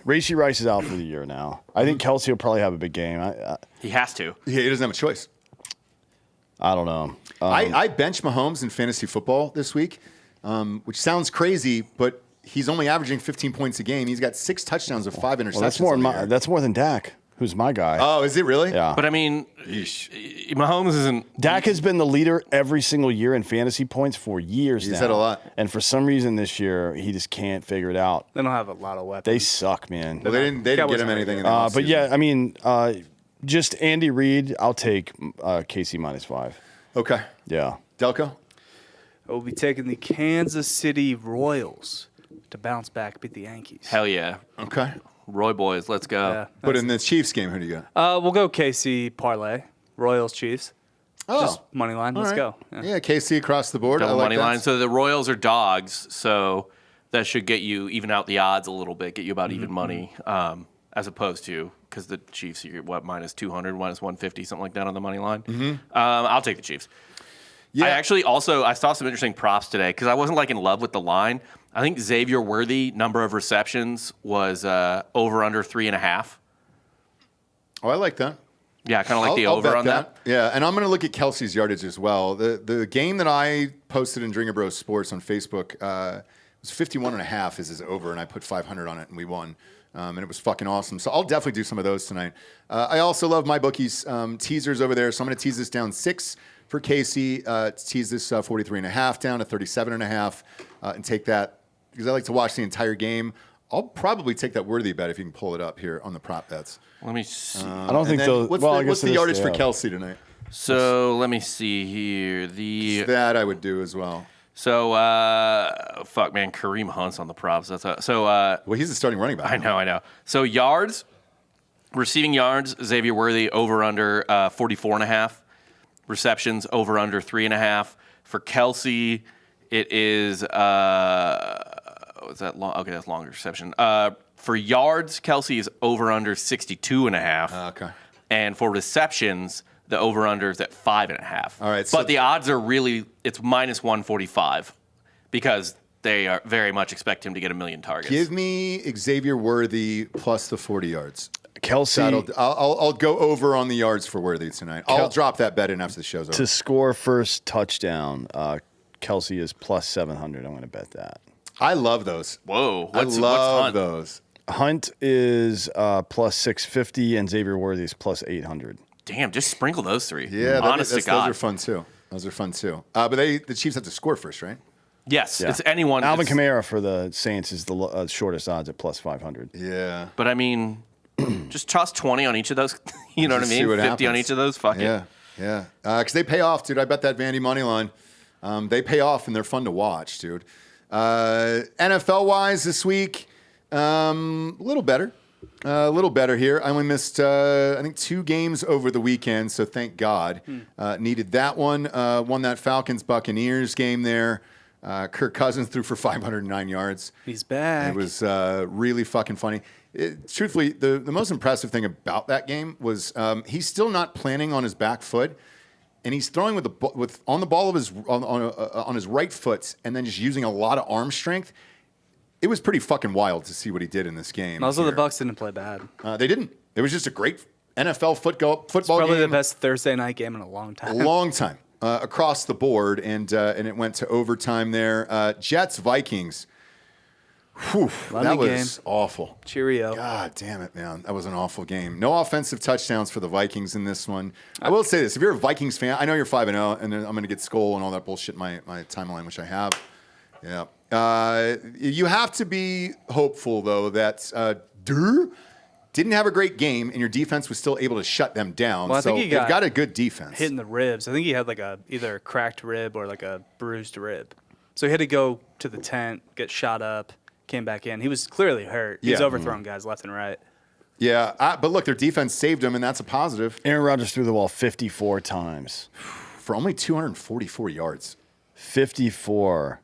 Speaker 3: Racey Rice is out for the year now. I think Kelsey will probably have a big game.
Speaker 5: He has to.
Speaker 1: Yeah, he doesn't have a choice.
Speaker 3: I don't know.
Speaker 1: I bench Mahomes in fantasy football this week, which sounds crazy, but he's only averaging 15 points a game. He's got 6 touchdowns with 5 interceptions.
Speaker 3: Well, that's more than Dak. who's my guy.
Speaker 1: Oh, is it really?
Speaker 3: Yeah.
Speaker 5: But I mean, Mahomes isn't.
Speaker 3: Dak has been the leader every single year in fantasy points for years now.
Speaker 1: He's had a lot.
Speaker 3: And for some reason this year, he just can't figure it out.
Speaker 4: They don't have a lot of weapons.
Speaker 3: They suck, man.
Speaker 1: Well, they didn't get him anything in the
Speaker 3: But
Speaker 1: offseason.
Speaker 3: yeah, I mean, just Andy Reid, I'll take KC -5.
Speaker 1: Okay.
Speaker 3: Yeah.
Speaker 1: Delco?
Speaker 4: We'll be taking the Kansas City Royals to bounce back, beat the Yankees.
Speaker 5: Hell yeah.
Speaker 1: Okay.
Speaker 5: Roy boys, let's go.
Speaker 4: Yeah.
Speaker 1: But in the Chiefs game, who do you got?
Speaker 4: We'll go KC parlay, Royals Chiefs.
Speaker 1: Oh.
Speaker 4: Just money line. Let's
Speaker 1: All right.
Speaker 4: go.
Speaker 1: Yeah, KC across the board. I
Speaker 5: Double
Speaker 1: like
Speaker 5: money
Speaker 1: that.
Speaker 5: line. So the Royals are dogs, so that should get you even out the odds a little bit, get you about even money, as opposed to because the Chiefs are minus 200, minus 150, something like that on the money line. I'll take the Chiefs.
Speaker 1: Yeah.
Speaker 5: I actually I saw some interesting props today because I wasn't like in love with the line. I think Xavier Worthy number of receptions was over under 3.5.
Speaker 1: Oh, I like that.
Speaker 5: Yeah, I kind of like the
Speaker 1: I'll
Speaker 5: over
Speaker 1: bet
Speaker 5: on that.
Speaker 1: Yeah, and I'm going to look at Kelsey's yardage as well. The game that I posted in Drinkin Bros Sports on Facebook was 51.5 is his over, and I put 500 on it, and we won. And it was fucking awesome. So I'll definitely do some of those tonight. I also love my bookies teasers over there, so I'm going to tease this down 6 for Casey. Tease this 43.5 down to 37.5, and take that because I like to watch the entire game. I'll probably take that Worthy bet if you can pull it up here on the prop bets.
Speaker 5: Let me see.
Speaker 3: I don't think those.
Speaker 1: What's the yardage for Kelsey tonight?
Speaker 5: So let me see here.
Speaker 1: That I would do as well.
Speaker 5: So fuck man, Kareem Hunt's on the props.
Speaker 1: Well, he's the starting running back.
Speaker 5: I know. So yards, receiving yards, Xavier Worthy over under 44.5. Receptions over under 3.5. For Kelsey, it is was that long? Okay, that's longer reception. For yards, Kelsey is over under 62.5.
Speaker 1: Okay.
Speaker 5: And for receptions, the over under is at 5.5.
Speaker 1: All right, so
Speaker 5: but the odds are it's minus 145 because they are very much expect him to get 1 million targets.
Speaker 1: Give me Xavier Worthy plus the 40 yards.
Speaker 3: Kelsey
Speaker 1: I'll go over on the yards for Worthy tonight. I'll drop that bet in after the show's over.
Speaker 3: to score first touchdown. Kelsey is plus 700. I'm going to bet that.
Speaker 1: I love those.
Speaker 5: Whoa.
Speaker 1: What's
Speaker 5: Hunt?
Speaker 1: those.
Speaker 3: Hunt is plus 650 and Xavier Worthy is plus 800.
Speaker 5: Damn, just sprinkle those three.
Speaker 1: Yeah,
Speaker 5: Honest to
Speaker 1: those
Speaker 5: God.
Speaker 1: are fun too. But the Chiefs have to score first, right?
Speaker 5: Yes,
Speaker 3: Yeah.
Speaker 5: it's anyone.
Speaker 3: Alvin Kamara for the Saints is the shortest odds at plus 500.
Speaker 1: Yeah.
Speaker 5: But I mean, just toss 20 on each of those. You know what I
Speaker 1: Just see
Speaker 5: mean?
Speaker 1: what
Speaker 5: 50 on
Speaker 1: happens.
Speaker 5: each of those. Fuck it.
Speaker 1: Yeah. Because they pay off, dude. I bet that Vandy money line. They pay off and they're fun to watch, dude. NFL wise this week, a little better. A little better here. I only missed, I think, 2 games over the weekend, so thank God. Needed that one. Won that Falcons-Buccaneers game there. Kirk Cousins threw for 509 yards.
Speaker 4: He's back.
Speaker 1: It was really fucking funny. Truthfully, the most impressive thing about that game was he's still not planning on his back foot, and he's throwing on the ball of his on his right foot, and then just using a lot of arm strength. It was pretty fucking wild to see what he did in this game.
Speaker 4: Also, the
Speaker 1: here.
Speaker 4: Bucs didn't play bad.
Speaker 1: They didn't. It was just a great NFL football
Speaker 4: Probably
Speaker 1: game.
Speaker 4: the best Thursday night game in a long time.
Speaker 1: A long time across the board, and it went to overtime there. Jets Vikings. Whew, that was awful.
Speaker 4: Cheerio.
Speaker 1: God damn it, man. That was an awful game. No offensive touchdowns for the Vikings in this one. I will say this. If you're a Vikings fan, I know you're 5-0, and then I'm going to get Skull and all that bullshit in my timeline, which I have. Yeah. You have to be hopeful, though, that Durr didn't have a great game, and your defense was still able to shut them down.
Speaker 4: Well, I think he
Speaker 1: they've got a good defense.
Speaker 4: Hitting the ribs. I think he had like either a cracked rib or like a bruised rib. So he had to go to the tent, get shot up, came back in. He was clearly hurt. He's
Speaker 1: Yeah.
Speaker 4: overthrowing guys left and right.
Speaker 1: Yeah, but look, their defense saved him, and that's a positive
Speaker 3: Aaron Rodgers threw the ball 54 times.
Speaker 1: for only 244 yards.
Speaker 3: 54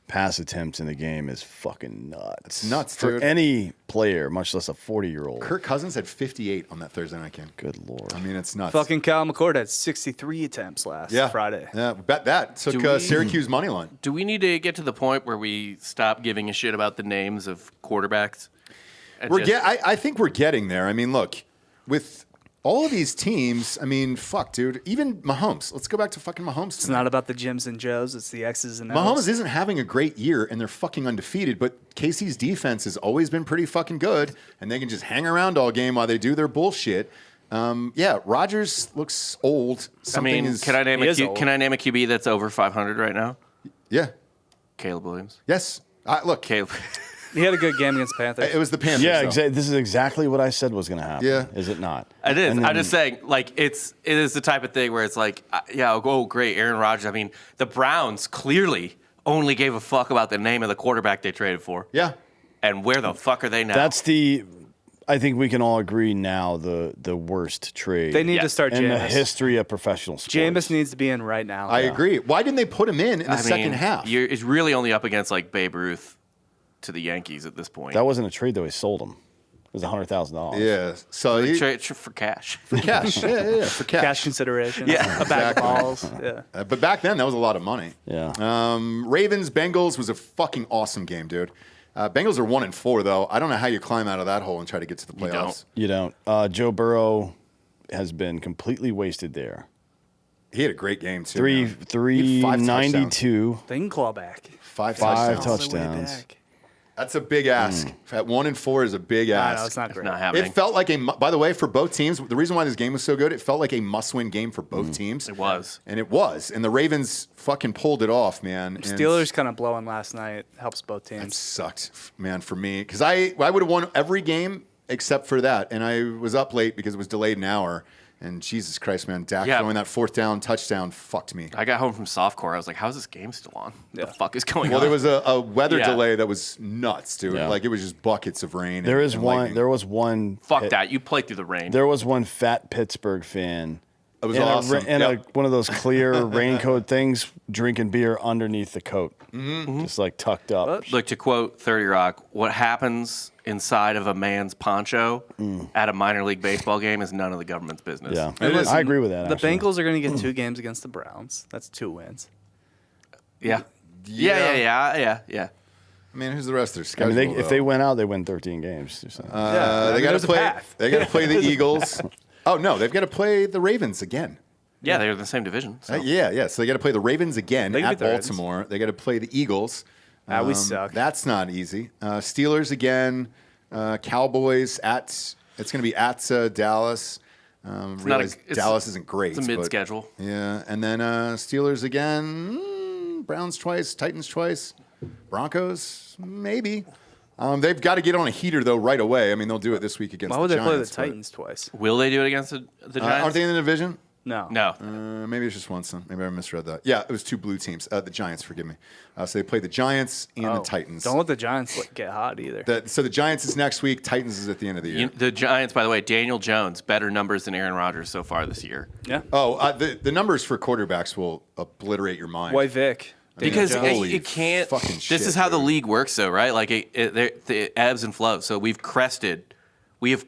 Speaker 3: pass attempts in the game is fucking nuts.
Speaker 1: It's nuts,
Speaker 3: for
Speaker 1: dude.
Speaker 3: any player, much less a 40-year-old.
Speaker 1: Kirk Cousins had 58 on that Thursday night game.
Speaker 3: Good Lord.
Speaker 1: I mean, it's nuts.
Speaker 4: Fucking Kyle McCord had 63 attempts last Friday.
Speaker 1: Yeah, bet that. Took
Speaker 5: Do we-
Speaker 1: Syracuse money line.
Speaker 5: Do we need to get to the point where we stop giving a shit about the names of quarterbacks? And just-
Speaker 1: I think we're getting there. I mean, look, with all of these teams, I mean, fuck, dude. Even Mahomes. Let's go back to fucking Mahomes.
Speaker 4: It's not about the Jims and Joes. It's the X's and O's.
Speaker 1: Mahomes isn't having a great year, and they're fucking undefeated. But KC's defense has always been pretty fucking good, and they can just hang around all game while they do their bullshit. Yeah, Rodgers looks old. Something
Speaker 5: can I name a QB that's over 500 right now?
Speaker 1: Yeah.
Speaker 5: Caleb Williams.
Speaker 1: Yes. Look,
Speaker 5: Caleb.
Speaker 4: He had a good game against Panthers.
Speaker 1: It was the Panthers.
Speaker 3: Yeah,
Speaker 1: though.
Speaker 3: exactly. This is exactly what I said was going to happen.
Speaker 1: Yeah.
Speaker 3: Is it not?
Speaker 5: It is. I'm just saying, like, it is the type of thing where it's like, oh, great, Aaron Rodgers. I mean, the Browns clearly only gave a fuck about the name of the quarterback they traded for.
Speaker 1: Yeah.
Speaker 5: And where the fuck are they now?
Speaker 3: I think we can all agree now, the worst trade
Speaker 4: They need to start
Speaker 3: in the
Speaker 4: Jameis.
Speaker 3: history of professional sports.
Speaker 4: Jameis needs to be in right now.
Speaker 1: I agree. Why didn't they put him in the second half?
Speaker 5: It's really only up against, like, Babe Ruth to the Yankees at this point.
Speaker 3: That wasn't a trade, though. He sold him. It was $100,000.
Speaker 1: Yeah. So
Speaker 5: Trade for cash.
Speaker 1: for cash. Yeah, for cash.
Speaker 4: Cash consideration.
Speaker 5: Yeah.
Speaker 4: A bag of balls. Yeah.
Speaker 1: But back then, that was a lot of money.
Speaker 3: Yeah.
Speaker 1: Ravens Bengals was a fucking awesome game, dude. Bengals are 1-4 though. I don't know how you climb out of that hole and try to get to the playoffs.
Speaker 3: You don't. Joe Burrow has been completely wasted there.
Speaker 1: He had a great game too.
Speaker 3: Three
Speaker 1: man. He had
Speaker 3: 392.
Speaker 4: They can claw back.
Speaker 1: Five
Speaker 3: Five
Speaker 1: touchdowns.
Speaker 3: touchdowns.
Speaker 1: That's a big ask. At 1-4 is a big
Speaker 4: I
Speaker 1: ask.
Speaker 4: know, it's not great.
Speaker 5: Not happening.
Speaker 1: It felt like by the way, for both teams, the reason why this game was so good, it felt like a must-win game for both teams.
Speaker 5: It was.
Speaker 1: And it was. And the Ravens fucking pulled it off, man. And
Speaker 4: Steelers kind of blowing last night helps both
Speaker 1: that
Speaker 4: teams.
Speaker 1: sucked, man, for me. Because I would have won every game except for that. And I was up late because it was delayed an hour. And Jesus Christ, man, Dak throwing that fourth down touchdown fucked me.
Speaker 5: I got home from softcore. I was like, how's this game still on?
Speaker 4: Yeah.
Speaker 5: The fuck is going
Speaker 1: Well,
Speaker 5: on?
Speaker 1: there was a weather
Speaker 5: Yeah.
Speaker 1: delay that was nuts, dude.
Speaker 3: Yeah.
Speaker 1: Like it was just buckets of rain.
Speaker 3: There
Speaker 1: and lightning.
Speaker 3: was one.
Speaker 5: Fuck that. You played through the rain.
Speaker 3: There was one fat Pittsburgh fan.
Speaker 1: It was
Speaker 3: in
Speaker 1: awesome.
Speaker 3: One of those clear raincoat things, drinking beer underneath the coat, just like tucked up.
Speaker 5: Look, to quote 30 Rock, what happens inside of a man's poncho at a minor league baseball game is none of the government's business.
Speaker 3: Yeah,
Speaker 1: It is.
Speaker 3: I agree with that.
Speaker 4: The
Speaker 3: actually.
Speaker 4: Bengals are going to get 2 games against the Browns. That's 2 wins.
Speaker 5: Yeah.
Speaker 1: I mean, who's the rest of their
Speaker 3: I
Speaker 1: schedule?
Speaker 3: mean, if
Speaker 1: though?
Speaker 3: they win out, they win 13 games. Or something.
Speaker 1: They got
Speaker 4: there's
Speaker 1: to
Speaker 4: a
Speaker 1: play.
Speaker 4: path.
Speaker 1: They got to play the Eagles. Oh no, they've got to play the Ravens again.
Speaker 5: Yeah, they're in the same division. So.
Speaker 1: Yeah. So they got to play the Ravens again
Speaker 4: They can
Speaker 1: at
Speaker 4: beat the Ravens.
Speaker 1: Baltimore. They got to play the Eagles.
Speaker 4: We suck.
Speaker 1: That's not easy. Steelers again. Cowboys at. It's going to be at Dallas. Realize Dallas isn't great.
Speaker 5: It's a
Speaker 1: but-
Speaker 5: mid-schedule.
Speaker 1: Yeah, and then Steelers again. Browns twice. Titans twice. Broncos maybe. They've got to get on a heater though right away. I mean, they'll do it this week against.
Speaker 4: Why would
Speaker 1: the
Speaker 4: they play the
Speaker 1: Giants, but-
Speaker 4: Titans twice?
Speaker 5: Will they do it against the Giants?
Speaker 1: Aren't they in the division?
Speaker 4: No.
Speaker 5: No.
Speaker 1: Maybe it's just one. Maybe I misread that. Yeah, it was 2 blue teams. The Giants, forgive me. So they play the Giants and the Titans.
Speaker 4: Don't let the Giants get hot either.
Speaker 1: So the Giants is next week. Titans is at the end of the year.
Speaker 5: The Giants, by the way, Daniel Jones, better numbers than Aaron Rodgers so far this year.
Speaker 4: Yeah.
Speaker 1: The numbers for quarterbacks will obliterate your mind.
Speaker 4: White Vic.
Speaker 5: Because
Speaker 1: Holy
Speaker 5: it can't.
Speaker 1: fucking shit,
Speaker 5: This is how the
Speaker 1: dude.
Speaker 5: league works, though, right? Like it ebbs and flows. So we have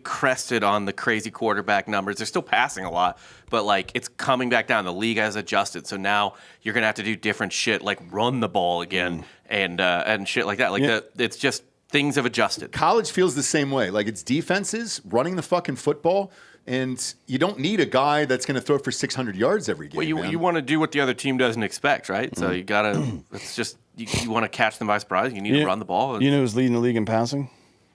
Speaker 5: crested on the crazy quarterback numbers. They're still passing a lot, but like it's coming back down. The league has adjusted, so now you're gonna have to do different shit, like run the ball again and shit like that. Like it's just things have adjusted.
Speaker 1: College feels the same way. Like it's defenses running the fucking football, and you don't need a guy that's going to throw for 600 yards every game.
Speaker 5: Well,
Speaker 1: man.
Speaker 5: you want to do what the other team doesn't expect, right? So you gotta. It's just you want to catch them by surprise. You need to run the ball.
Speaker 3: You know who's leading the league in passing?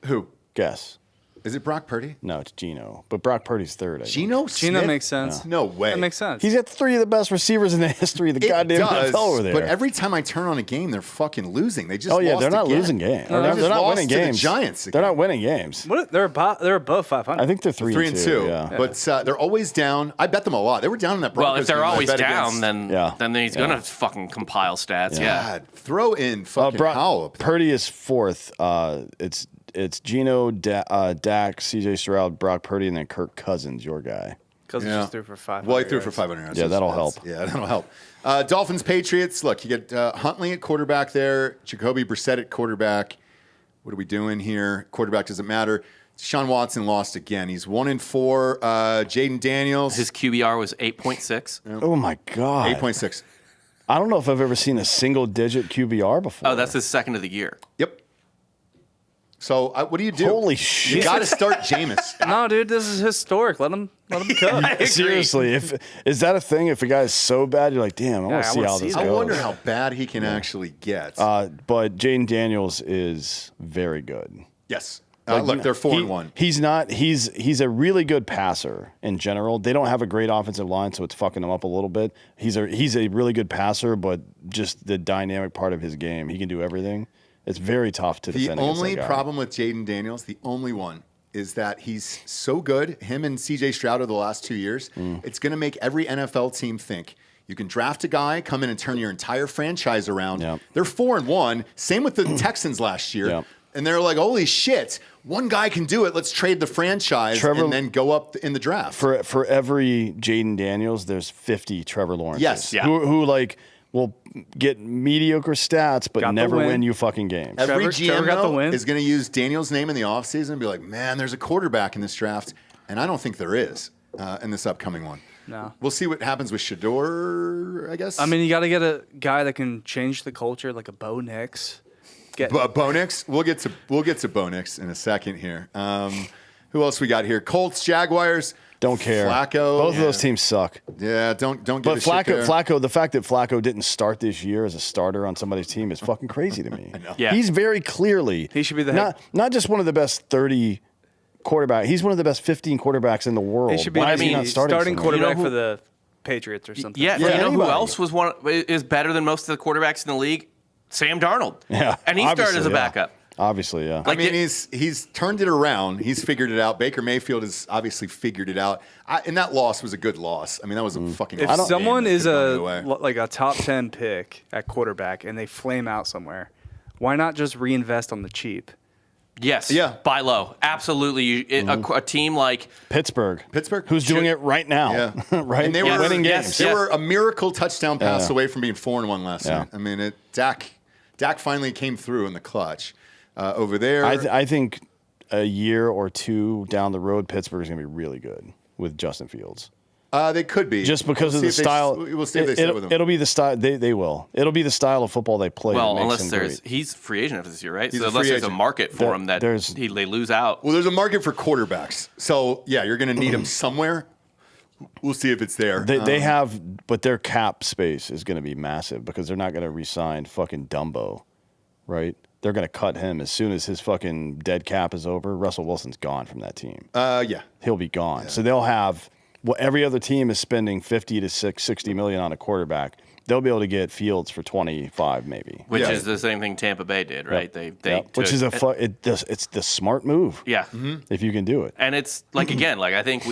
Speaker 1: Who?
Speaker 3: Guess.
Speaker 1: Is it Brock Purdy?
Speaker 3: No, it's Geno. But Brock Purdy's third. I think.
Speaker 1: Geno
Speaker 4: Gino
Speaker 1: Smith?
Speaker 4: makes sense.
Speaker 1: No way.
Speaker 4: That makes sense.
Speaker 3: He's got 3 of the best receivers in the history of the
Speaker 1: It
Speaker 3: goddamn
Speaker 1: does,
Speaker 3: NFL over there.
Speaker 1: but every time I turn on a game, they're fucking losing. They just
Speaker 3: oh yeah,
Speaker 1: lost
Speaker 3: they're not
Speaker 1: again.
Speaker 3: losing games.
Speaker 1: No, they
Speaker 3: they're
Speaker 1: just
Speaker 3: not
Speaker 1: lost
Speaker 3: winning
Speaker 1: to the
Speaker 3: games.
Speaker 1: Giants
Speaker 3: They're
Speaker 1: again.
Speaker 3: not winning games.
Speaker 4: What? They're above 500.
Speaker 3: I think they're 3
Speaker 1: and 2.
Speaker 3: Yeah.
Speaker 1: But they're always down. I bet them a lot. They were down in that Broncos
Speaker 5: Well, if they're
Speaker 1: game. I
Speaker 5: always
Speaker 1: bet
Speaker 5: down,
Speaker 1: against-
Speaker 5: then he's gonna fucking compile stats. Yeah.
Speaker 1: God, throw in fucking Howell.
Speaker 3: Purdy is 4th. It's Geno, Dak, C.J. Stroud, Brock Purdy, and then Kirk Cousins, your guy.
Speaker 4: Cousins just threw for 500.
Speaker 1: Well, he threw for 500 yards.
Speaker 3: Yeah, that'll help.
Speaker 1: Yeah, that'll help. Dolphins, Patriots. Look, you get Huntley at quarterback there. Jacoby Brissett at quarterback. What are we doing here? Quarterback doesn't matter. Deshaun Watson lost again. He's 1-4. Jaden Daniels.
Speaker 5: His QBR was 8.6.
Speaker 3: Oh my God.
Speaker 1: 8.6.
Speaker 3: I don't know if I've ever seen a single-digit QBR before.
Speaker 5: Oh, that's his second of the year.
Speaker 1: Yep. So what do you do?
Speaker 3: Holy
Speaker 1: You
Speaker 3: shit.
Speaker 1: got to start Jameis.
Speaker 4: No, dude, this is historic. Let him cook.
Speaker 3: Seriously, is that a thing? If a guy is so bad, you're like, damn, I want to
Speaker 4: I
Speaker 3: see
Speaker 4: wanna
Speaker 3: how
Speaker 4: see
Speaker 3: this
Speaker 4: that.
Speaker 3: goes.
Speaker 1: I wonder how bad he can actually get.
Speaker 3: But Jaden Daniels is very good.
Speaker 1: Yes. Look, they're 4-1.
Speaker 3: He's not. He's a really good passer in general. They don't have a great offensive line, so it's fucking him up a little bit. He's a really good passer, but just the dynamic part of his game, he can do everything. It's very tough to defend.
Speaker 1: The
Speaker 3: against
Speaker 1: only
Speaker 3: that guy.
Speaker 1: problem with Jaden Daniels, the only one, is that he's so good. Him and C.J. Stroud over the last 2 years, it's going to make every NFL team think you can draft a guy, come in and turn your entire franchise around.
Speaker 3: Yep.
Speaker 1: They're 4-1. Same with the Texans last year.
Speaker 3: Yep.
Speaker 1: And they're like, holy shit, one guy can do it. Let's trade the franchise and then go up in the draft.
Speaker 3: For every Jaden Daniels, there's 50 Trevor Lawrences.
Speaker 1: Yes.
Speaker 5: Yeah.
Speaker 3: Who like will get mediocre stats but
Speaker 4: Got the
Speaker 3: never
Speaker 4: win.
Speaker 3: win you fucking games.
Speaker 1: Every
Speaker 4: Trevor
Speaker 1: GM
Speaker 4: got the
Speaker 1: though,
Speaker 4: win.
Speaker 1: is going to use Daniel's name in the offseason and be like, man, there's a quarterback in this draft. And I don't think there is in this upcoming one.
Speaker 4: No.
Speaker 1: We'll see what happens with Shador, I guess.
Speaker 4: I mean, you got to get a guy that can change the culture, like a Bo Nix.
Speaker 1: Bo Nix. We'll get to Bo Nix in a second here. Who else we got here? Colts, Jaguars.
Speaker 3: Don't care.
Speaker 1: Flacco.
Speaker 3: Both of those teams suck.
Speaker 1: Yeah, don't give
Speaker 3: But
Speaker 1: a shit there.
Speaker 3: Flacco, the fact that Flacco didn't start this year as a starter on somebody's team is fucking crazy to me.
Speaker 1: I know.
Speaker 5: Yeah.
Speaker 3: He's very clearly
Speaker 4: He should be the
Speaker 3: not just one of the best 30 quarterbacks. He's one of the best 15 quarterbacks in the world.
Speaker 4: He should be
Speaker 3: Why
Speaker 4: the
Speaker 3: is he not starting
Speaker 4: starting
Speaker 3: somewhere?
Speaker 4: quarterback
Speaker 5: You know
Speaker 4: for the Patriots or something.
Speaker 5: Yeah,
Speaker 3: Yeah,
Speaker 5: you know
Speaker 3: anybody.
Speaker 5: who else is better than most of the quarterbacks in the league? Sam Darnold.
Speaker 3: Yeah,
Speaker 5: And he started
Speaker 3: obviously,
Speaker 5: as a
Speaker 3: yeah.
Speaker 5: backup.
Speaker 3: Obviously, yeah.
Speaker 1: I mean, he's turned it around. He's figured it out. Baker Mayfield has obviously figured it out. And that loss was a good loss. I mean, that was a fucking.
Speaker 4: If
Speaker 1: awesome
Speaker 4: someone
Speaker 1: game that
Speaker 4: is
Speaker 1: could've gone away.
Speaker 4: like a top 10 pick at quarterback and they flame out somewhere, why not just reinvest on the cheap?
Speaker 5: Yes.
Speaker 1: Yeah.
Speaker 5: Buy low. Absolutely. A team like
Speaker 3: Pittsburgh, who's
Speaker 5: Should-
Speaker 3: doing it right now,
Speaker 1: Yeah.
Speaker 3: right?
Speaker 1: And they
Speaker 5: Yes,
Speaker 1: were
Speaker 3: winning
Speaker 5: yes,
Speaker 3: games.
Speaker 1: They
Speaker 5: yes.
Speaker 1: were a miracle touchdown pass
Speaker 3: Yeah.
Speaker 1: away from being 4-1 last
Speaker 3: Yeah.
Speaker 1: night. I mean, Dak finally came through in the clutch over there.
Speaker 3: I think a year or two down the road, Pittsburgh is going to be really good with Justin Fields.
Speaker 1: They could be
Speaker 3: Just because
Speaker 1: We'll
Speaker 3: of the
Speaker 1: see if they-
Speaker 3: style.
Speaker 1: We'll see if they stay with him.
Speaker 3: It'll be the style. They will. It'll be the style of football they play.
Speaker 5: well,
Speaker 3: that makes
Speaker 5: unless
Speaker 3: him
Speaker 5: there's
Speaker 3: great.
Speaker 5: he's free agent after this year, right?
Speaker 1: He's
Speaker 5: So
Speaker 1: a
Speaker 5: unless
Speaker 1: free
Speaker 5: there's a
Speaker 1: agent.
Speaker 5: market for him that they lose out.
Speaker 1: Well, there's a market for quarterbacks. So, yeah, you're going to need him somewhere. We'll see if it's there.
Speaker 3: They have, but their cap space is going to be massive because they're not going to re-sign fucking Dumbo, right? They're going to cut him as soon as his fucking dead cap is over. Russell Wilson's gone from that team.
Speaker 1: Yeah.
Speaker 3: He'll be gone. So they'll have what every other team is spending 50 to 60 million on a quarterback. They'll be able to get Fields for 25 maybe.
Speaker 5: Which
Speaker 1: Yeah.
Speaker 5: is the same thing Tampa Bay did, right? They
Speaker 3: Which is it's the smart move.
Speaker 5: yeah.
Speaker 3: If you can do it.
Speaker 5: And it's like again, like I think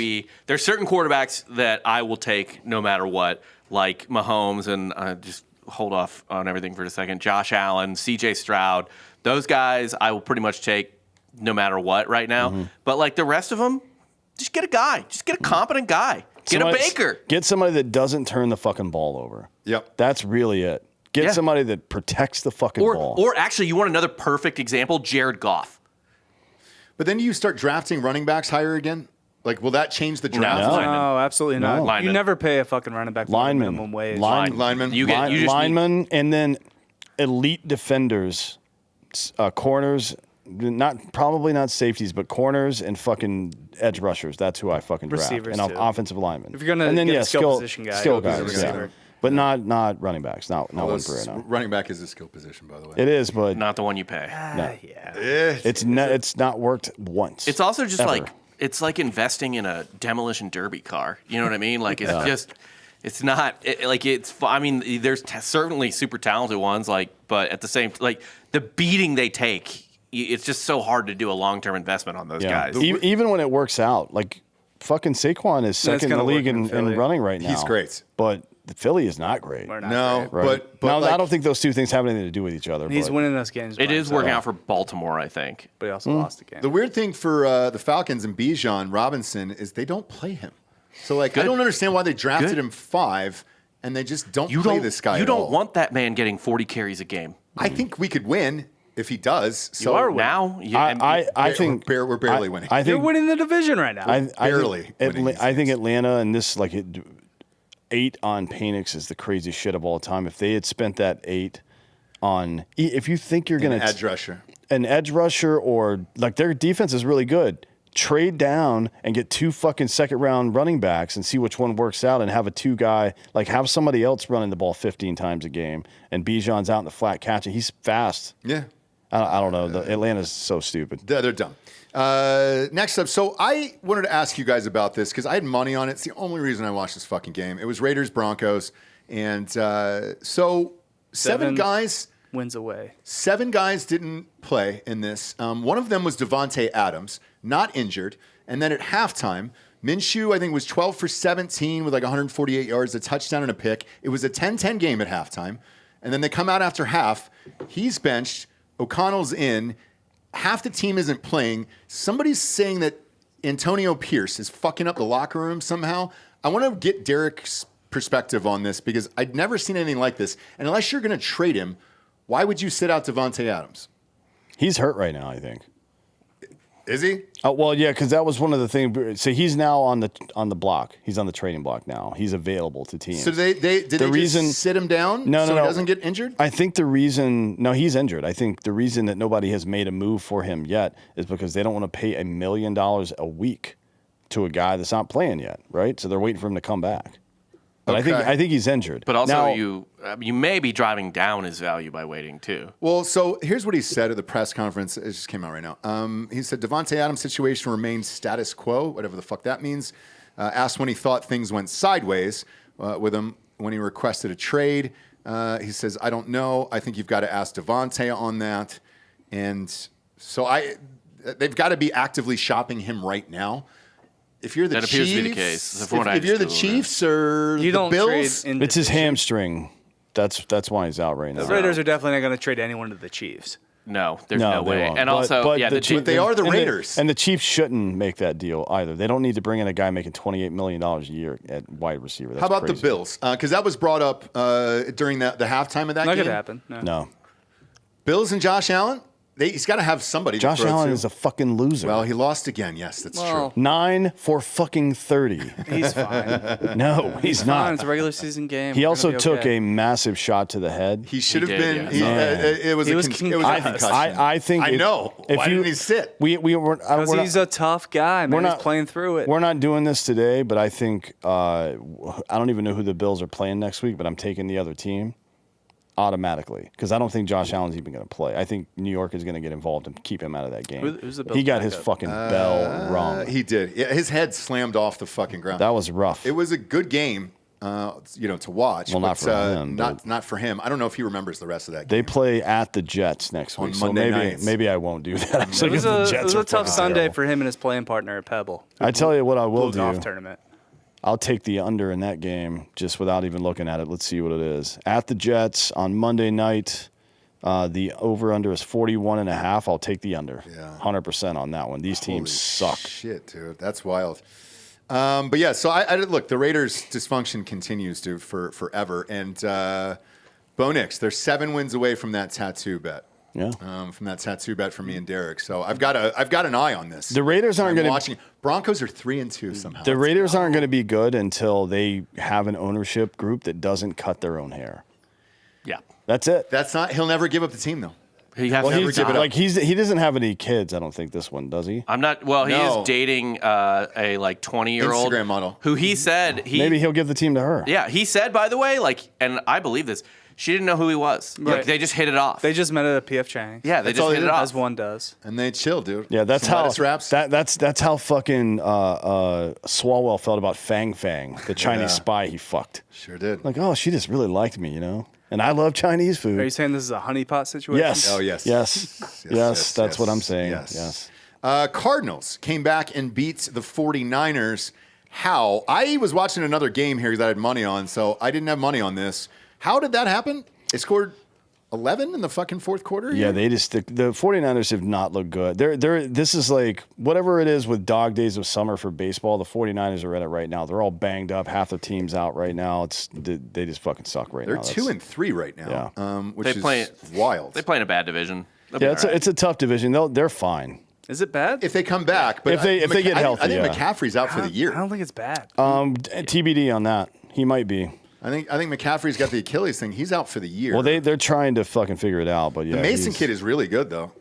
Speaker 5: there's certain quarterbacks that I will take no matter what, like Mahomes and just hold off on everything for a second. Josh Allen, C.J. Stroud, those guys I will pretty much take no matter what right now. But like the rest of them, just get a guy, just get a competent guy, get a Baker.
Speaker 3: Get somebody that doesn't turn the fucking ball over.
Speaker 1: Yep.
Speaker 3: That's really it. Get
Speaker 5: Yeah.
Speaker 3: somebody that protects the fucking ball.
Speaker 5: Or actually, you want another perfect example? Jared Goff.
Speaker 1: But then you start drafting running backs higher again? Like, will that change the draft?
Speaker 3: No.
Speaker 5: Lineman.
Speaker 4: No, absolutely not. You
Speaker 5: Lineman.
Speaker 4: never pay a fucking running back
Speaker 3: Lineman.
Speaker 4: minimum wage.
Speaker 1: Lineman.
Speaker 5: You just need-
Speaker 3: linemen and then elite defenders, corners, probably not safeties, but corners and fucking edge rushers. That's who I fucking draft.
Speaker 4: Receivers,
Speaker 3: And
Speaker 4: too.
Speaker 3: offensive linemen.
Speaker 4: If you're gonna
Speaker 3: and then
Speaker 4: get a
Speaker 3: yeah,
Speaker 4: skill position guy,
Speaker 3: skill
Speaker 4: go to the
Speaker 3: guys, yeah.
Speaker 4: receiver.
Speaker 3: But not running backs. Not one for it. No.
Speaker 1: Running back is a skill position, by the way.
Speaker 3: It is, but
Speaker 5: Not the one you pay.
Speaker 3: it's not worked once.
Speaker 5: It's also just
Speaker 3: Ever.
Speaker 5: like it's like investing in a demolition derby car. You know what I mean? Like it's just it's not like it's. I mean, there's certainly super talented ones, like, but at the same like the beating they take, it's just so hard to do a long term investment on those guys.
Speaker 3: Even when it works out, like fucking Saquon is second in the
Speaker 4: kinda
Speaker 3: league
Speaker 4: working
Speaker 3: in
Speaker 4: in Philly.
Speaker 3: running right now.
Speaker 1: He's great.
Speaker 3: But the Philly is not great.
Speaker 4: We're not
Speaker 1: No,
Speaker 4: great.
Speaker 3: Right.
Speaker 1: but
Speaker 3: now,
Speaker 1: like,
Speaker 3: I don't think those two things have anything to do with each other.
Speaker 4: He's
Speaker 3: but
Speaker 4: winning those games.
Speaker 5: It
Speaker 4: by
Speaker 5: is
Speaker 4: himself,
Speaker 5: working out for Baltimore, I think.
Speaker 4: but he also lost the game.
Speaker 1: the weird thing for the Falcons and Bijan Robinson is they don't play him. So, like, I don't understand why they drafted
Speaker 5: Good.
Speaker 1: him 5 and they just don't
Speaker 5: You
Speaker 1: play
Speaker 5: don't.
Speaker 1: this guy
Speaker 5: You
Speaker 1: at
Speaker 5: don't
Speaker 1: all.
Speaker 5: want that man getting 40 carries a game.
Speaker 1: I think we could win if he does. So
Speaker 4: are winning.
Speaker 5: Now,
Speaker 3: I think
Speaker 1: we're barely winning.
Speaker 3: I
Speaker 4: You're
Speaker 3: think
Speaker 4: winning the division right now.
Speaker 1: Barely winning these
Speaker 3: I think
Speaker 1: games.
Speaker 3: Atlanta and this 8 on Penix is the craziest shit of all time. If they had spent that 8 on, if you think you're gonna
Speaker 1: edge rusher.
Speaker 3: an edge rusher or like their defense is really good. Trade down and get 2 fucking second-round running backs and see which one works out and have a 2-guy, like have somebody else running the ball 15 times a game and Bijan's out in the flat catching. He's fast.
Speaker 1: Yeah.
Speaker 3: I don't know. Atlanta's so stupid.
Speaker 1: They're dumb. Next up, so I wanted to ask you guys about this because I had money on it. It's the only reason I watched this fucking game. It was Raiders-Broncos. And so 7 guys...
Speaker 4: wins away.
Speaker 1: 7 guys didn't play in this. One of them was Devontae Adams, not injured. And then at halftime, Minshew, I think, was 12 for 17 with like 148 yards, a touchdown and a pick. It was a 10-10 game at halftime. And then they come out after half. He's benched. O'Connell's in. Half the team isn't playing. Somebody's saying that Antonio Pierce is fucking up the locker room somehow. I want to get Derek's perspective on this because I'd never seen anything like this. And unless you're going to trade him, why would you sit out Devontae Adams?
Speaker 3: He's hurt right now, I think.
Speaker 1: Is he?
Speaker 3: Oh, well, yeah, because that was one of the things. So he's now on the block. He's on the trading block now. He's available to teams.
Speaker 1: So did they just sit him down
Speaker 3: no,
Speaker 1: so
Speaker 3: no,
Speaker 1: he doesn't get injured?
Speaker 3: I think the reason – no, he's injured. I think the reason that nobody has made a move for him yet is because they don't want to pay $1 million a week to a guy that's not playing yet, right? So they're waiting for him to come back. But
Speaker 1: Okay.
Speaker 3: I think he's injured.
Speaker 5: But also,
Speaker 3: now,
Speaker 5: you may be driving down his value by waiting too.
Speaker 1: Well, so here's what he said at the press conference. It just came out right now. He said Devontae Adams' situation remains status quo, whatever the fuck that means. Asked when he thought things went sideways with him when he requested a trade. He says, I don't know. I think you've got to ask Devontae on that. And so they've got to be actively shopping him right now. If you're the
Speaker 5: That
Speaker 1: Chiefs,
Speaker 5: appears to be the case.
Speaker 1: if you're the Chiefs or
Speaker 4: You
Speaker 1: the
Speaker 4: don't
Speaker 1: Bills,
Speaker 4: trade in
Speaker 3: it's his hamstring. That's why he's out right now.
Speaker 4: The Raiders are definitely not going to trade anyone to the Chiefs.
Speaker 5: No, there's
Speaker 3: No,
Speaker 5: no
Speaker 3: they
Speaker 5: way.
Speaker 3: won't.
Speaker 5: And
Speaker 3: But-
Speaker 5: also,
Speaker 3: but
Speaker 5: yeah,
Speaker 3: the
Speaker 5: the
Speaker 3: Chiefs-
Speaker 1: but they are the
Speaker 3: and
Speaker 1: Raiders.
Speaker 3: and the Chiefs shouldn't make that deal either. They don't need to bring in a guy making $28 million a year at wide receiver. That's
Speaker 1: how about
Speaker 3: crazy.
Speaker 1: the Bills? Because that was brought up during the halftime of that
Speaker 4: Not
Speaker 1: game.
Speaker 4: going to happen. No.
Speaker 3: No.
Speaker 1: Bills and Josh Allen, he's got to have somebody.
Speaker 3: Josh
Speaker 1: to throw
Speaker 3: Allen
Speaker 1: to.
Speaker 3: is a fucking loser.
Speaker 1: Well, he lost again. Yes, that's true.
Speaker 3: 9 for fucking 30.
Speaker 4: He's fine.
Speaker 3: No, he's
Speaker 4: Fine.
Speaker 3: not.
Speaker 4: It's a regular season game.
Speaker 3: He
Speaker 4: We're
Speaker 3: also
Speaker 4: gonna be
Speaker 3: took
Speaker 4: okay.
Speaker 3: a massive shot to the head.
Speaker 1: He should have
Speaker 5: did,
Speaker 1: been.
Speaker 5: yeah.
Speaker 1: He,
Speaker 3: Man.
Speaker 1: it was
Speaker 4: He
Speaker 1: a
Speaker 4: was
Speaker 1: con- it was a
Speaker 4: concussed.
Speaker 1: concussion.
Speaker 3: I think.
Speaker 1: I know. Why didn't he sit?
Speaker 3: We weren't.
Speaker 4: Because
Speaker 3: we're
Speaker 4: he's
Speaker 3: not,
Speaker 4: a tough guy, man.
Speaker 3: we're
Speaker 4: He's playing through it.
Speaker 3: We're not doing this today, but I think I don't even know who the Bills are playing next week. But I'm taking the other team automatically because I don't think Josh Allen's even going to play. I think New York is going to get involved and keep him out of that game.
Speaker 4: Who's the Bills
Speaker 3: He got his
Speaker 4: backup?
Speaker 3: fucking bell rung.
Speaker 1: He did. Yeah, his head slammed off the fucking ground.
Speaker 3: That was rough.
Speaker 1: It was a good game, to watch.
Speaker 3: Well, not
Speaker 1: but,
Speaker 3: for him, but-
Speaker 1: Not for him. I don't know if he remembers the rest of that
Speaker 3: They
Speaker 1: game.
Speaker 3: play at the Jets next
Speaker 1: On
Speaker 3: week, so
Speaker 1: Monday
Speaker 3: maybe
Speaker 1: nights.
Speaker 3: maybe I won't do that.
Speaker 4: It was a tough Sunday for him and his playing partner at Pebble.
Speaker 3: I tell you what I will
Speaker 4: Blue golf
Speaker 3: do.
Speaker 4: tournament.
Speaker 3: I'll take the under in that game just without even looking at it. Let's see what it is. At the Jets on Monday night, the over-under is 41.5. I'll take the under.
Speaker 1: Yeah.
Speaker 3: 100% on that one. These teams suck.
Speaker 1: Shit, dude, that's wild. But yeah, so I look. The Raiders' dysfunction continues, dude, for forever. And Bo Nix, they're 7 wins away from that tattoo bet.
Speaker 3: Yeah.
Speaker 1: From that tattoo bet from me and Derek. So I've got an eye on this.
Speaker 3: The Raiders aren't
Speaker 1: I'm
Speaker 3: going to.
Speaker 1: watching. Broncos are 3-2 somehow.
Speaker 3: The Raiders aren't going to be good until they have an ownership group that doesn't cut their own hair.
Speaker 5: Yeah.
Speaker 3: That's it.
Speaker 1: That's not. He'll never give up the team though.
Speaker 5: He has
Speaker 3: Well,
Speaker 5: to
Speaker 3: he's
Speaker 1: give it up.
Speaker 3: like he doesn't have any kids. I don't think this one does he.
Speaker 5: I'm not. Well, he
Speaker 1: No.
Speaker 5: is dating a 20-year-old
Speaker 1: Instagram model.
Speaker 5: who he said
Speaker 3: Maybe he'll give the team to her.
Speaker 5: Yeah, he said, by the way, and I believe this. She didn't know who he was.
Speaker 4: Right.
Speaker 5: Like, they just hit it off.
Speaker 4: They just met at a P.F. Chang's.
Speaker 5: yeah, they
Speaker 1: That's all
Speaker 5: just
Speaker 1: they
Speaker 5: hit it
Speaker 1: did.
Speaker 5: off.
Speaker 4: As one does.
Speaker 1: And they chill, dude.
Speaker 3: Yeah, that's
Speaker 1: Some
Speaker 3: how
Speaker 1: lettuce wraps.
Speaker 3: that's how fucking Swalwell felt about Fang, the Chinese
Speaker 1: Yeah.
Speaker 3: spy he fucked.
Speaker 1: Sure did.
Speaker 3: Like, oh, she just really liked me, and I love Chinese food.
Speaker 4: Are you saying this is a honeypot situation?
Speaker 3: Yes.
Speaker 1: Oh, yes.
Speaker 3: Yes. Yes. That's what I'm saying.
Speaker 1: Yes.
Speaker 3: Yes.
Speaker 1: Cardinals came back and beat the 49ers. How? I was watching another game here that I had money on, so I didn't have money on this. How did that happen? They scored 11 in the fucking fourth quarter?
Speaker 3: Yeah, they just the 49ers have not looked good. This is like whatever it is with dog days of summer for baseball, the 49ers are in it right now. They're all banged up, half the team's out right now. They just fucking suck right
Speaker 1: They're
Speaker 3: now.
Speaker 1: 2-3 right now, which is wild.
Speaker 5: They play in a bad division. They'll be
Speaker 3: Yeah,
Speaker 5: all right.
Speaker 3: it's a tough division. They're fine.
Speaker 4: Is it bad?
Speaker 1: If they come back, but
Speaker 3: If they get healthy,
Speaker 1: I think
Speaker 3: yeah.
Speaker 1: McCaffrey's out for the year.
Speaker 4: I don't think it's bad.
Speaker 3: TBD on that. He might be.
Speaker 1: I think McCaffrey's got the Achilles thing. He's out for the year.
Speaker 3: Well, they're trying to fucking figure it out, but yeah.
Speaker 1: the Mason kid is really good though.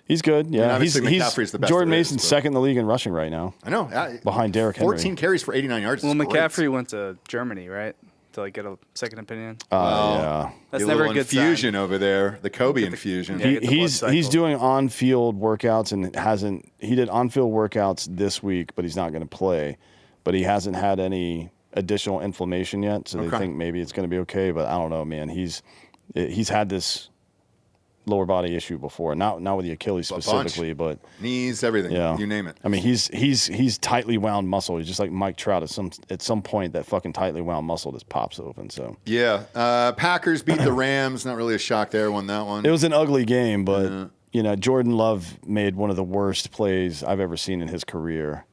Speaker 3: He's good. Yeah,
Speaker 1: obviously
Speaker 3: he's
Speaker 1: McCaffrey's the best
Speaker 3: Jordan
Speaker 1: there is,
Speaker 3: Mason's
Speaker 1: but-
Speaker 3: second in the league in rushing right now.
Speaker 1: I know.
Speaker 3: Behind Derrick Henry.
Speaker 1: 14 carries for 89 yards.
Speaker 4: Well,
Speaker 1: is great.
Speaker 4: McCaffrey went to Germany, right? To like get a second opinion.
Speaker 3: Yeah.
Speaker 4: That's
Speaker 1: A
Speaker 4: never a
Speaker 1: little
Speaker 4: good
Speaker 1: infusion
Speaker 4: sign.
Speaker 1: over there, the Kobe infusion.
Speaker 4: Yeah. get the blood
Speaker 3: He's
Speaker 4: cycle.
Speaker 3: doing on-field workouts and he did on-field workouts this week, but he's not going to play. But he hasn't had any additional inflammation yet, so they
Speaker 1: Okay.
Speaker 3: think maybe it's going to be okay. But I don't know, man. He's had this lower body issue before, not with the Achilles specifically, but
Speaker 1: Knees, everything.
Speaker 3: yeah,
Speaker 1: You name it.
Speaker 3: I mean, he's tightly wound muscle. He's just like Mike Trout. At some point, that fucking tightly wound muscle just pops open. So
Speaker 1: Yeah. Packers beat the Rams. Not really a shock there. Won that one.
Speaker 3: it was an ugly game, but Jordan Love made one of the worst plays I've ever seen in his career.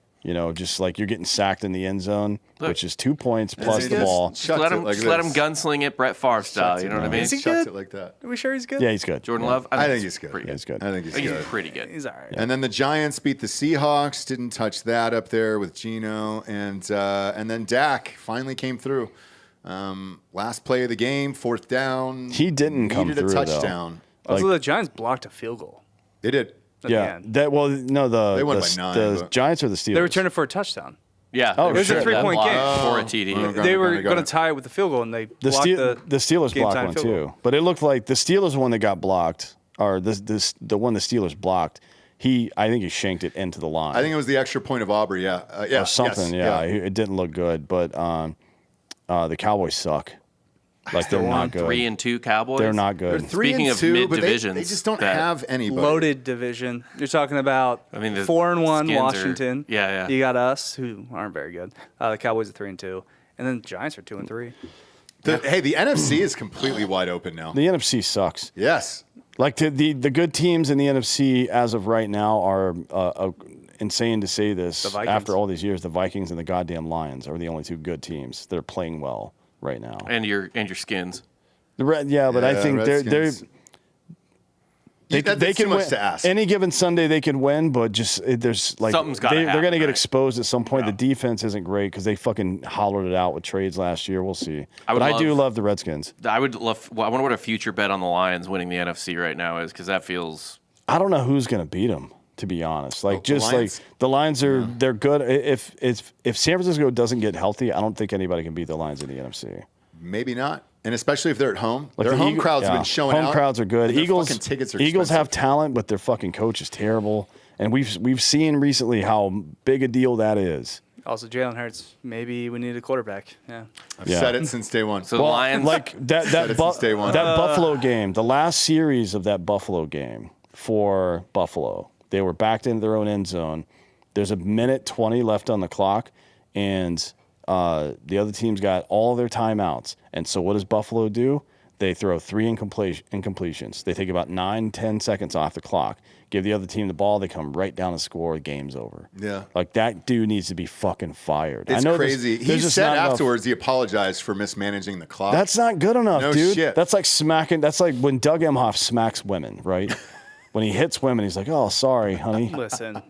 Speaker 3: Just like you're getting sacked in the end zone, which is 2 points plus the ball.
Speaker 5: Just let him gunsling it Brett Favre style. You know what I mean?
Speaker 4: Is he
Speaker 1: Shucks
Speaker 4: good?
Speaker 1: it like that.
Speaker 4: Are we sure he's good?
Speaker 3: Yeah, he's good.
Speaker 5: Jordan Love.
Speaker 1: I think he's good.
Speaker 5: Pretty
Speaker 3: Yeah, he's good.
Speaker 1: I think he's good.
Speaker 5: pretty good.
Speaker 4: He's all right.
Speaker 1: And then the Giants beat the Seahawks. Didn't touch that up there with Geno, and then Dak finally came through. Last play of the game, 4th down.
Speaker 3: He didn't come
Speaker 1: needed
Speaker 3: through,
Speaker 1: a
Speaker 3: though.
Speaker 1: touchdown.
Speaker 4: Also, the Giants blocked a field goal.
Speaker 1: They did.
Speaker 4: At the
Speaker 3: Yeah,
Speaker 4: end.
Speaker 3: they
Speaker 1: won by 9,
Speaker 3: the
Speaker 1: but-
Speaker 3: Giants or the Steelers.
Speaker 4: They returned it for a touchdown.
Speaker 5: Yeah.
Speaker 3: Oh,
Speaker 4: It was
Speaker 3: sure.
Speaker 4: a 3-point
Speaker 5: Block
Speaker 4: game.
Speaker 5: for a TD.
Speaker 1: Okay.
Speaker 4: They were
Speaker 1: Got
Speaker 4: going to
Speaker 1: it.
Speaker 4: tie it with the field goal, and they
Speaker 3: The,
Speaker 4: blocked
Speaker 3: the Steelers blocked
Speaker 4: game-tying
Speaker 3: one
Speaker 4: field
Speaker 3: too,
Speaker 4: goal.
Speaker 3: but it looked like the Steelers one that got blocked, or the one the Steelers blocked. I think he shanked it into the line.
Speaker 1: I think it was the extra point of Aubrey. Yeah. Yeah.
Speaker 3: or something.
Speaker 1: yes,
Speaker 3: It didn't look good, but the Cowboys suck. Like they're not good.
Speaker 5: 3-2 Cowboys.
Speaker 3: They're not
Speaker 1: They're
Speaker 3: good.
Speaker 1: 3
Speaker 5: Speaking
Speaker 1: and
Speaker 5: of
Speaker 1: 2, but
Speaker 5: mid-divisions,
Speaker 1: they just don't
Speaker 5: that-
Speaker 1: have anybody.
Speaker 4: loaded division. You're talking about
Speaker 5: I mean, the
Speaker 4: 4-1
Speaker 5: Skins are-
Speaker 4: Washington.
Speaker 5: yeah.
Speaker 4: You got us, who aren't very good. The Cowboys are 3-2, and then the Giants are 2-3.
Speaker 1: Hey, the NFC is completely wide open now.
Speaker 3: The NFC sucks.
Speaker 1: Yes.
Speaker 3: Like the good teams in the NFC as of right now are insane to say this.
Speaker 4: The Vikings.
Speaker 3: After all these years, the Vikings and the goddamn Lions are the only two good teams that are playing well right now.
Speaker 5: And your Skins.
Speaker 3: Yeah, but I think they're
Speaker 1: Redskins.
Speaker 3: they
Speaker 1: That's
Speaker 3: can
Speaker 1: too much
Speaker 3: win.
Speaker 1: to ask.
Speaker 3: Any given Sunday they can win, but there's like
Speaker 5: Something's gotta
Speaker 3: they're going to
Speaker 5: happen,
Speaker 3: get
Speaker 5: right?
Speaker 3: exposed at some point. The defense isn't great because they fucking hollowed it out with trades last year. We'll see. I do love the Redskins.
Speaker 5: I would love. I wonder what a future bet on the Lions winning the NFC right now is, because that feels.
Speaker 3: I don't know who's going to beat them, to be honest. Like
Speaker 1: the Lions?
Speaker 3: like the Lions are they're good. If San Francisco doesn't get healthy, I don't think anybody can beat the Lions in the NFC.
Speaker 1: Maybe not. And especially if they're at home.
Speaker 3: Like
Speaker 1: Their
Speaker 3: the
Speaker 1: home
Speaker 3: Eagle-
Speaker 1: crowds have
Speaker 3: yeah.
Speaker 1: been showing out.
Speaker 3: Home crowds are good.
Speaker 1: and their
Speaker 3: Eagles
Speaker 1: fucking tickets are
Speaker 3: Eagles have
Speaker 1: expensive.
Speaker 3: talent, but their fucking coach is terrible. And we've seen recently how big a deal that is.
Speaker 4: Also, Jalen Hurts. Maybe we need a quarterback. Yeah.
Speaker 1: I've
Speaker 3: Yeah.
Speaker 1: said it since day one.
Speaker 5: So the Lions.
Speaker 3: Like that
Speaker 1: it since day one.
Speaker 3: Buffalo game, the last series of that Buffalo game for Buffalo, they were backed into their own end zone. There's a minute 20 left on the clock, and the other team's got all their timeouts. And so what does Buffalo do? They throw 3 incompletions. They take about 9-10 seconds off the clock, give the other team the ball, they come right down and score, the game's over.
Speaker 1: Yeah.
Speaker 3: Like that dude needs to be fucking fired.
Speaker 1: It's
Speaker 3: I know
Speaker 1: crazy.
Speaker 3: there's
Speaker 1: He
Speaker 3: just
Speaker 1: said
Speaker 3: not enough-
Speaker 1: afterwards he apologized for mismanaging the clock.
Speaker 3: That's not good enough,
Speaker 1: No
Speaker 3: dude.
Speaker 1: shit.
Speaker 3: That's like smacking. That's like when Doug Emhoff smacks women, right? When he hits women, he's like, "Oh, sorry, honey."
Speaker 4: Listen,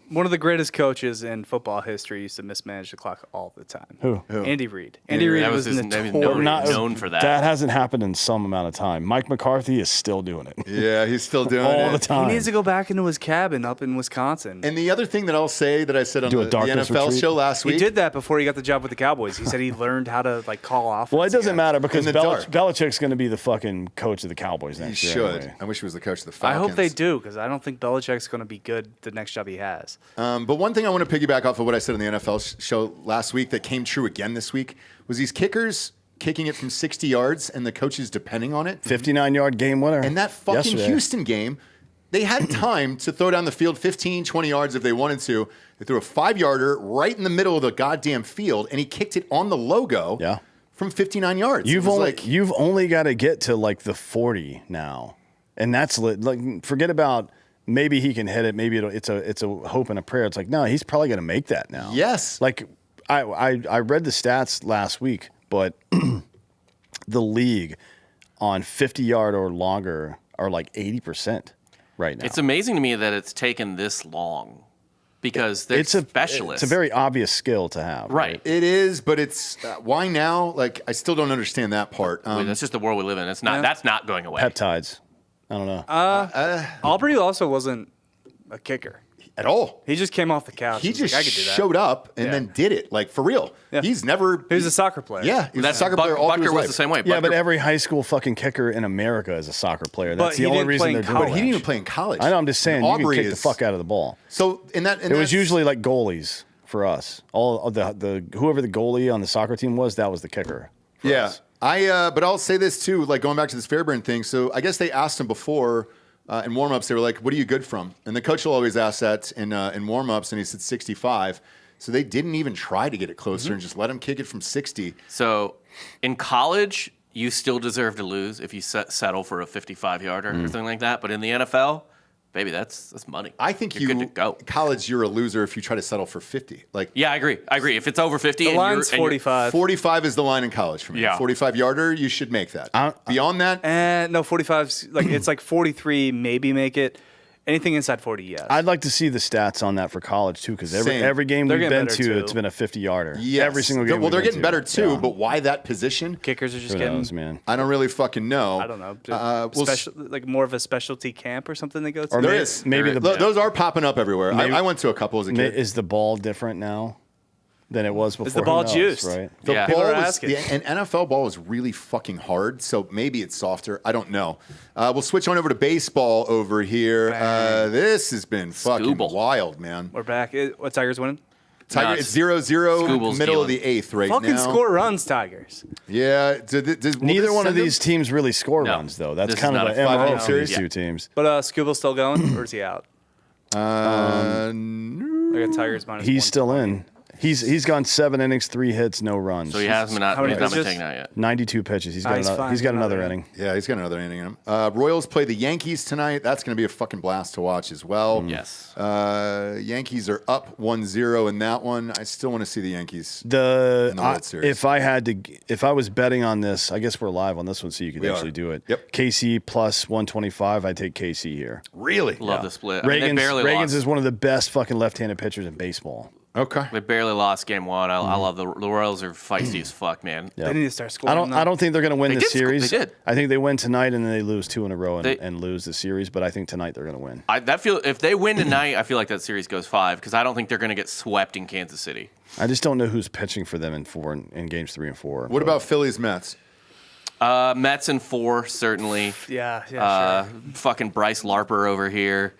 Speaker 4: one of the greatest coaches in football history used to mismanage the clock all the time.
Speaker 3: Who?
Speaker 4: Andy Reid. Andy Reid
Speaker 5: That
Speaker 4: was
Speaker 5: was his-
Speaker 4: notorious.
Speaker 5: known for that.
Speaker 3: That hasn't happened in some amount of time. Mike McCarthy is still doing it
Speaker 1: Yeah, he's still doing
Speaker 3: all
Speaker 1: it.
Speaker 3: the time.
Speaker 4: He needs to go back into his cabin up in Wisconsin.
Speaker 1: And the other thing that I'll say that I said on
Speaker 3: Do a
Speaker 1: the
Speaker 3: darkness
Speaker 1: NFL
Speaker 3: retreat?
Speaker 1: show last
Speaker 4: He
Speaker 1: week.
Speaker 4: did that before he got the job with the Cowboys. He said he learned how to call off.
Speaker 3: Well, it doesn't matter because
Speaker 1: In the dark.
Speaker 3: Belichick's going to be the fucking coach of the Cowboys
Speaker 1: He
Speaker 3: next year.
Speaker 1: should.
Speaker 3: anyway.
Speaker 1: I wish he was the coach of the
Speaker 4: I
Speaker 1: Falcons.
Speaker 4: hope they do, because I don't think Belichick's going to be good the next job he has.
Speaker 1: But one thing I want to piggyback off of what I said on the NFL show last week that came true again this week was these kickers kicking it from 60 yards and the coaches depending on it.
Speaker 3: 59-yard game winner.
Speaker 1: And that fucking
Speaker 3: yesterday.
Speaker 1: Houston game, they had time to throw down the field 15, 20 yards if they wanted to. They threw a 5-yarder right in the middle of the goddamn field, and he kicked it on the logo
Speaker 3: Yeah.
Speaker 1: from 59 yards.
Speaker 3: You've
Speaker 1: It was
Speaker 3: you've only got to get to like the 40 now, and that's like forget about maybe he can hit it. Maybe it's a hope and a prayer. It's like no, he's probably going to make that now.
Speaker 1: Yes.
Speaker 3: Like I read the stats last week, but the league on 50-yard or longer are like 80% right now.
Speaker 5: It's amazing to me that it's taken this long, because they're specialists.
Speaker 3: It's a very obvious skill to have.
Speaker 5: right.
Speaker 1: It is, but it's why now? Like, I still don't understand that part.
Speaker 5: That's just the world we live in. It's not.
Speaker 4: Yeah.
Speaker 5: That's not going away.
Speaker 3: Peptides. I don't know.
Speaker 4: Aubrey also wasn't a kicker.
Speaker 1: At all.
Speaker 4: He just came off the couch.
Speaker 1: He
Speaker 4: and was
Speaker 1: just
Speaker 4: like, I could do that.
Speaker 1: showed up and then did it, like, for real.
Speaker 4: Yeah.
Speaker 1: He's never...
Speaker 4: He was a soccer player.
Speaker 1: Yeah, he was a soccer player all through his
Speaker 5: Bucker was
Speaker 1: life.
Speaker 5: the same way.
Speaker 3: Yeah, but
Speaker 5: Bucker-
Speaker 3: every high school fucking kicker in America is a soccer player. That's
Speaker 4: But
Speaker 3: the
Speaker 4: he
Speaker 3: only
Speaker 4: didn't
Speaker 3: reason
Speaker 4: play in
Speaker 3: they're doing
Speaker 4: college.
Speaker 1: But he didn't even play in college.
Speaker 3: I know, I'm just saying, you
Speaker 1: Aubrey
Speaker 3: can kick the fuck out of the ball.
Speaker 1: So,
Speaker 3: It was usually like goalies for us. All of the whoever the goalie on the soccer team was, that was the kicker. For
Speaker 1: Yeah.
Speaker 3: us.
Speaker 1: But I'll say this, too, like, going back to this Fairbairn thing. So, I guess they asked him before... in warm-ups, they were like, what are you good from? And the coach will always ask that in warm-ups, and he said 65. So they didn't even try to get it closer and just let him kick it from 60.
Speaker 5: So in college, you still deserve to lose if you settle for a 55-yarder or something like that. But in the NFL, baby, that's money.
Speaker 1: I think
Speaker 5: you're good to go.
Speaker 1: College, you're a loser if you try to settle for 50. Like,
Speaker 5: Yeah, I agree. If it's over 50,
Speaker 4: The
Speaker 5: and
Speaker 4: line's
Speaker 5: you're, and
Speaker 4: 45.
Speaker 1: 45 is the line in college for me.
Speaker 5: Yeah.
Speaker 1: 45-yarder, you should make that. Beyond that,
Speaker 4: No, 45's like it's like 43, maybe make it. Anything inside 40, yes.
Speaker 3: I'd like to see the stats on that for college too, because
Speaker 1: Same.
Speaker 3: every game
Speaker 4: They're
Speaker 3: we've
Speaker 4: getting
Speaker 3: been
Speaker 4: better,
Speaker 3: to,
Speaker 4: too.
Speaker 3: it's been a 50-yarder.
Speaker 1: yes.
Speaker 3: Every single game.
Speaker 1: Well, they're
Speaker 3: we've
Speaker 1: getting
Speaker 3: been
Speaker 1: better,
Speaker 3: to.
Speaker 1: too,
Speaker 3: Yeah.
Speaker 1: but why that position?
Speaker 4: Kickers are just
Speaker 3: Who
Speaker 4: getting.
Speaker 3: knows, man?
Speaker 1: I don't really fucking know.
Speaker 4: I don't know.
Speaker 1: We'll
Speaker 4: Like more of a specialty camp or something they go to.
Speaker 3: Or
Speaker 1: There
Speaker 3: may-
Speaker 1: is.
Speaker 3: maybe the
Speaker 1: Those are popping up everywhere.
Speaker 3: Maybe-
Speaker 1: I went to a couple as a kid.
Speaker 3: Is the ball different now than it was before?
Speaker 4: the ball
Speaker 3: Who knows,
Speaker 4: juiced?
Speaker 3: right?
Speaker 1: The
Speaker 5: Yeah.
Speaker 4: People
Speaker 1: ball
Speaker 4: are
Speaker 1: was,
Speaker 4: asking.
Speaker 1: an NFL ball is really fucking hard, so maybe it's softer. I don't know. We'll switch on over to baseball over here. This has been fucking
Speaker 5: Scooble.
Speaker 1: wild, man.
Speaker 4: We're back. What Tigers winning?
Speaker 1: Tiger,
Speaker 5: Nuts.
Speaker 1: it's 0-0,
Speaker 5: Scooble's
Speaker 1: middle of
Speaker 5: dealing.
Speaker 1: the eighth right
Speaker 4: Fucking
Speaker 1: now.
Speaker 4: score runs, Tigers.
Speaker 1: Yeah.
Speaker 3: Neither one of these teams really score
Speaker 5: No.
Speaker 3: runs, though. That's
Speaker 5: This is
Speaker 3: kind of
Speaker 5: not
Speaker 3: the
Speaker 5: a
Speaker 3: MO
Speaker 1: 5-0
Speaker 3: for these
Speaker 1: series.
Speaker 3: two teams.
Speaker 4: But Scooble's still going, or is he out? I got Tigers minus
Speaker 3: He's
Speaker 4: 120.
Speaker 3: still in. He's gone 7 innings, 3 hits, no runs.
Speaker 5: So he hasn't
Speaker 4: How many
Speaker 5: he's not been
Speaker 4: pitches?
Speaker 5: taken out yet.
Speaker 3: 92 pitches. He's got
Speaker 4: he's
Speaker 3: another,
Speaker 4: fine.
Speaker 3: he's got another
Speaker 4: Another
Speaker 3: inning.
Speaker 1: Yeah, he's got another inning in him. Royals play the Yankees tonight. That's going to be a fucking blast to watch as well.
Speaker 5: Yes.
Speaker 1: Yankees are up 1-0 in that one. I still want to see the Yankees.
Speaker 3: The
Speaker 1: In the World Series.
Speaker 3: if I was betting on this, I guess we're live on this one, so you could
Speaker 1: We
Speaker 3: actually
Speaker 1: are.
Speaker 3: do it.
Speaker 1: Yep.
Speaker 3: KC plus 125. I'd take KC here.
Speaker 1: Really?
Speaker 5: Love the split. I mean, they
Speaker 3: Reagan's,
Speaker 5: barely
Speaker 3: Reagan's
Speaker 5: lost.
Speaker 3: is one of the best fucking left-handed pitchers in baseball.
Speaker 1: Okay.
Speaker 5: They barely lost game one. I love the Royals are feisty as fuck, man.
Speaker 3: Yeah.
Speaker 4: They need to start scoring.
Speaker 3: I don't think they're going to win
Speaker 5: They
Speaker 3: the
Speaker 5: did score-
Speaker 3: series.
Speaker 5: they did.
Speaker 3: I think they win tonight and then they lose 2 in a row
Speaker 5: They-
Speaker 3: and lose the series. But I think tonight they're going to win.
Speaker 5: If they win tonight, I feel like that series goes 5 because I don't think they're going to get swept in Kansas City.
Speaker 3: I just don't know who's pitching for them in games 3 and 4.
Speaker 1: What about Phillies Mets?
Speaker 5: Mets in 4 certainly.
Speaker 4: Yeah, sure.
Speaker 5: Fucking Bryce Larper over here.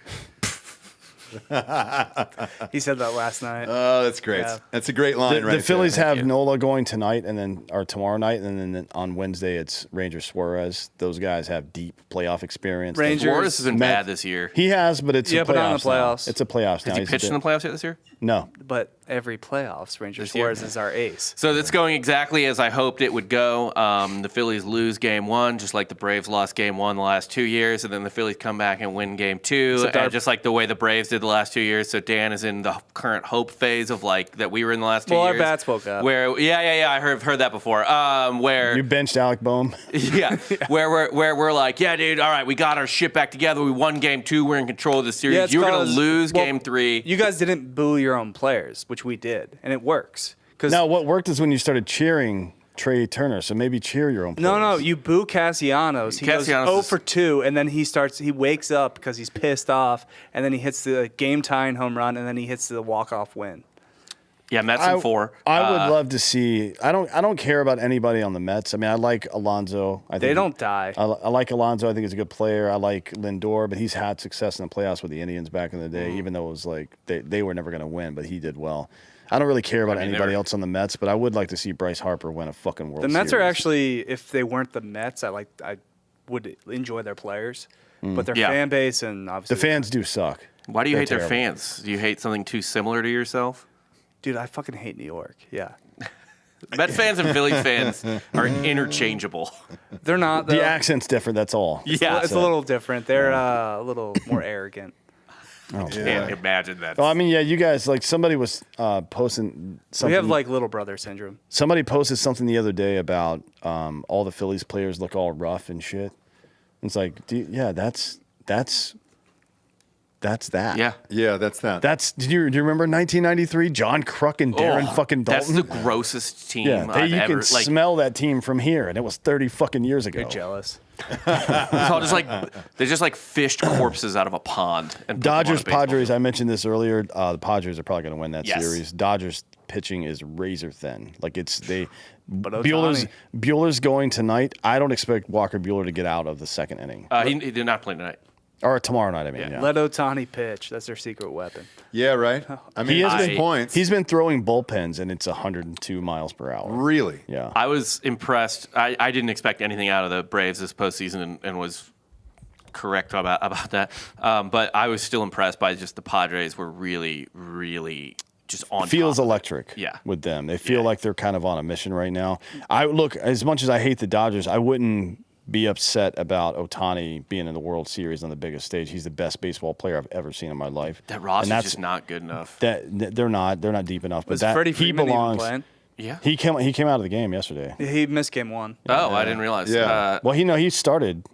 Speaker 4: He said that last night.
Speaker 1: Oh, that's great.
Speaker 4: Yeah.
Speaker 1: That's a great line right
Speaker 3: The Phillies
Speaker 1: there.
Speaker 3: have
Speaker 5: you.
Speaker 3: Nola going tonight or tomorrow night, and then on Wednesday it's Ranger Suarez. Those guys have deep playoff experience.
Speaker 4: Rangers-
Speaker 5: Flores has been
Speaker 3: Met-
Speaker 5: bad this year.
Speaker 3: He has, but it's
Speaker 4: Yeah,
Speaker 3: a
Speaker 4: but not in the
Speaker 3: playoffs now.
Speaker 4: playoffs.
Speaker 3: It's a playoffs now.
Speaker 5: Has he
Speaker 3: He's a
Speaker 5: pitched in the
Speaker 3: bit-
Speaker 5: playoffs yet this year?
Speaker 3: No.
Speaker 4: But every playoffs, Ranger
Speaker 5: This year?
Speaker 4: Suarez is our ace.
Speaker 5: So that's going exactly as I hoped it would go. The Phillies lose game 1, just like the Braves lost game 1 the last 2 years, and then the Phillies come back and win game 2,
Speaker 4: So
Speaker 5: and just like the way the Braves did the last 2 years. So Dan is in the current hope phase of like that we were in the last 2
Speaker 4: Well,
Speaker 5: years.
Speaker 4: our bats woke up.
Speaker 5: Where I heard that before. Where
Speaker 3: You benched Alec Boehm.
Speaker 5: yeah, where we're like, yeah, dude, all right, we got our shit back together. We won game 2. We're in control of the series.
Speaker 4: Yeah, it's
Speaker 5: you were gonna
Speaker 4: 'cause-
Speaker 5: lose
Speaker 4: well,
Speaker 5: game 3.
Speaker 4: You guys didn't boo your own players, which we did, and it works. Because
Speaker 3: No, what worked is when you started cheering Trey Turner. So maybe cheer your own players.
Speaker 4: no, you boo Castellanos. He goes
Speaker 5: Castellanos
Speaker 4: 0
Speaker 5: is-
Speaker 4: for 2, and then he wakes up because he's pissed off, and then he hits the game-tying home run, and then he hits the walk-off win.
Speaker 5: Yeah, Mets in 4.
Speaker 3: I would love to see. I don't care about anybody on the Mets. I mean, I like Alonso. I think
Speaker 4: They don't die.
Speaker 3: I like Alonso. I think he's a good player. I like Lindor, but he's had success in the playoffs with the Indians back in the day. Even though it was like they were never going to win, but he did well. I don't really care about anybody else on the Mets, but I would like to see Bryce Harper win a fucking World
Speaker 4: The
Speaker 3: Series.
Speaker 4: Mets are actually, if they weren't the Mets, I would enjoy their players, but their
Speaker 5: Yeah.
Speaker 4: fan base and obviously
Speaker 3: the fans do suck.
Speaker 5: Why do you
Speaker 3: They're
Speaker 5: hate their
Speaker 3: terrible.
Speaker 5: fans? Do you hate something too similar to yourself?
Speaker 4: Dude, I fucking hate New York. Yeah,
Speaker 5: Met fans and Phillies fans are interchangeable.
Speaker 4: they're not.
Speaker 3: The
Speaker 4: though.
Speaker 3: accent's different. That's all.
Speaker 5: Yeah,
Speaker 4: It's a little different. They're a little more arrogant.
Speaker 5: can't imagine that.
Speaker 3: Well, I mean, yeah, you guys like somebody was posting something.
Speaker 4: We have like little brother syndrome.
Speaker 3: Somebody posted something the other day about all the Phillies players look all rough and shit. It's like, that's That's that.
Speaker 5: Yeah.
Speaker 1: Yeah, that's that.
Speaker 3: Do you remember 1993? John Kruk and Darren fucking Dalton.
Speaker 5: That's the grossest team
Speaker 3: Yeah,
Speaker 5: I've
Speaker 3: you
Speaker 5: ever.
Speaker 3: can smell that team from here, and it was 30 fucking years ago.
Speaker 4: You're jealous.
Speaker 5: It's all just like they just like fished corpses out of a pond. And put them on a
Speaker 3: Dodgers,
Speaker 5: baseball
Speaker 3: Padres.
Speaker 5: field.
Speaker 3: I mentioned this earlier. The Padres are probably going to win that
Speaker 5: Yes.
Speaker 3: series. Dodgers pitching is razor thin. Like it's they.
Speaker 4: But
Speaker 3: Bueller's going tonight. I don't expect Walker Bueller to get out of the second inning
Speaker 5: He did not play tonight.
Speaker 3: or tomorrow night. I mean, yeah.
Speaker 4: Let Ohtani pitch. That's their secret weapon.
Speaker 1: Yeah, right. I mean,
Speaker 3: He has
Speaker 1: his
Speaker 3: been
Speaker 1: points.
Speaker 3: He's been throwing bullpens, and it's 102 miles per hour.
Speaker 1: really.
Speaker 3: Yeah.
Speaker 5: I was impressed. I didn't expect anything out of the Braves this postseason and was correct about that. But I was still impressed by just the Padres were really, really just on
Speaker 3: Feels
Speaker 5: top of it.
Speaker 3: electric.
Speaker 5: Yeah.
Speaker 3: With them, they feel like they're kind of on a mission right now. I look as much as I hate the Dodgers, I wouldn't be upset about Ohtani being in the World Series on the biggest stage. He's the best baseball player I've ever seen in my life.
Speaker 5: That
Speaker 3: And
Speaker 5: roster's
Speaker 3: that's-
Speaker 5: just not good enough.
Speaker 3: They're not deep enough.
Speaker 4: Was
Speaker 3: but that
Speaker 4: Freddie
Speaker 3: he
Speaker 4: Freeman even
Speaker 3: belongs.
Speaker 4: playing?
Speaker 5: Yeah.
Speaker 3: He came out of the game yesterday.
Speaker 4: He missed game 1.
Speaker 5: Oh, I didn't realize.
Speaker 1: Yeah.
Speaker 3: Well, he started.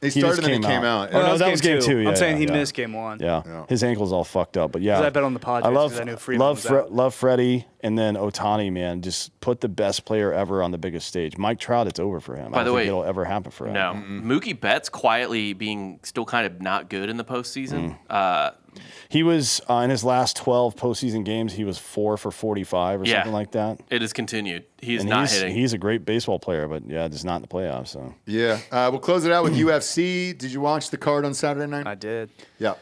Speaker 1: He
Speaker 3: just
Speaker 1: started and then he came out.
Speaker 3: Oh, no, that was game 2. Yeah,
Speaker 4: I'm saying he
Speaker 3: yeah.
Speaker 4: missed game 1.
Speaker 3: Yeah. His ankle's all fucked up, but yeah.
Speaker 4: 'Cause I bet on the Padres
Speaker 3: I
Speaker 4: 'cause I knew Freeman was out.
Speaker 3: love Freddie, and then Ohtani, man, just put the best player ever on the biggest stage. Mike Trout, it's over for him.
Speaker 5: By
Speaker 3: I
Speaker 5: the
Speaker 3: don't
Speaker 5: way,
Speaker 3: think it'll ever happen for him.
Speaker 5: No. Mookie Betts quietly being still kind of not good in the postseason.
Speaker 3: He was in his last 12 postseason games. He was 4 for 45 or
Speaker 5: Yeah.
Speaker 3: something like that.
Speaker 5: It has continued. He's
Speaker 3: And
Speaker 5: not hitting.
Speaker 3: he's a great baseball player, but yeah, just not in the playoffs. So
Speaker 1: Yeah. We'll close it out with UFC. Did you watch the card on Saturday night?
Speaker 4: I did.
Speaker 1: Yeah.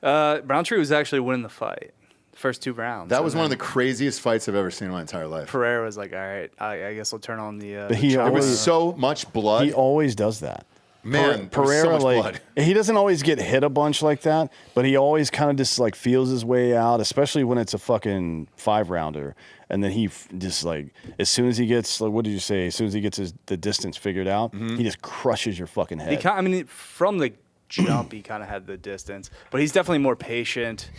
Speaker 4: Roundtree was actually winning the fight. First 2 rounds.
Speaker 1: That
Speaker 4: And
Speaker 1: was one of the
Speaker 4: then
Speaker 1: craziest fights I've ever seen in my entire life.
Speaker 4: Pereira was like, all right, I guess I'll turn on the.
Speaker 3: But
Speaker 4: the
Speaker 3: he
Speaker 4: chopper.
Speaker 1: There was
Speaker 3: always-
Speaker 1: so much blood.
Speaker 3: he always does that.
Speaker 1: Man, there was
Speaker 3: Pereira,
Speaker 1: so much
Speaker 3: like
Speaker 1: blood.
Speaker 3: he doesn't always get hit a bunch like that, but he always kind of just like feels his way out, especially when it's a fucking 5-rounder. And then he just like as soon as he gets like what did you say? As soon as he gets the distance figured out, he just crushes your fucking head.
Speaker 4: From the jump, he kind of had the distance, but he's definitely more patient.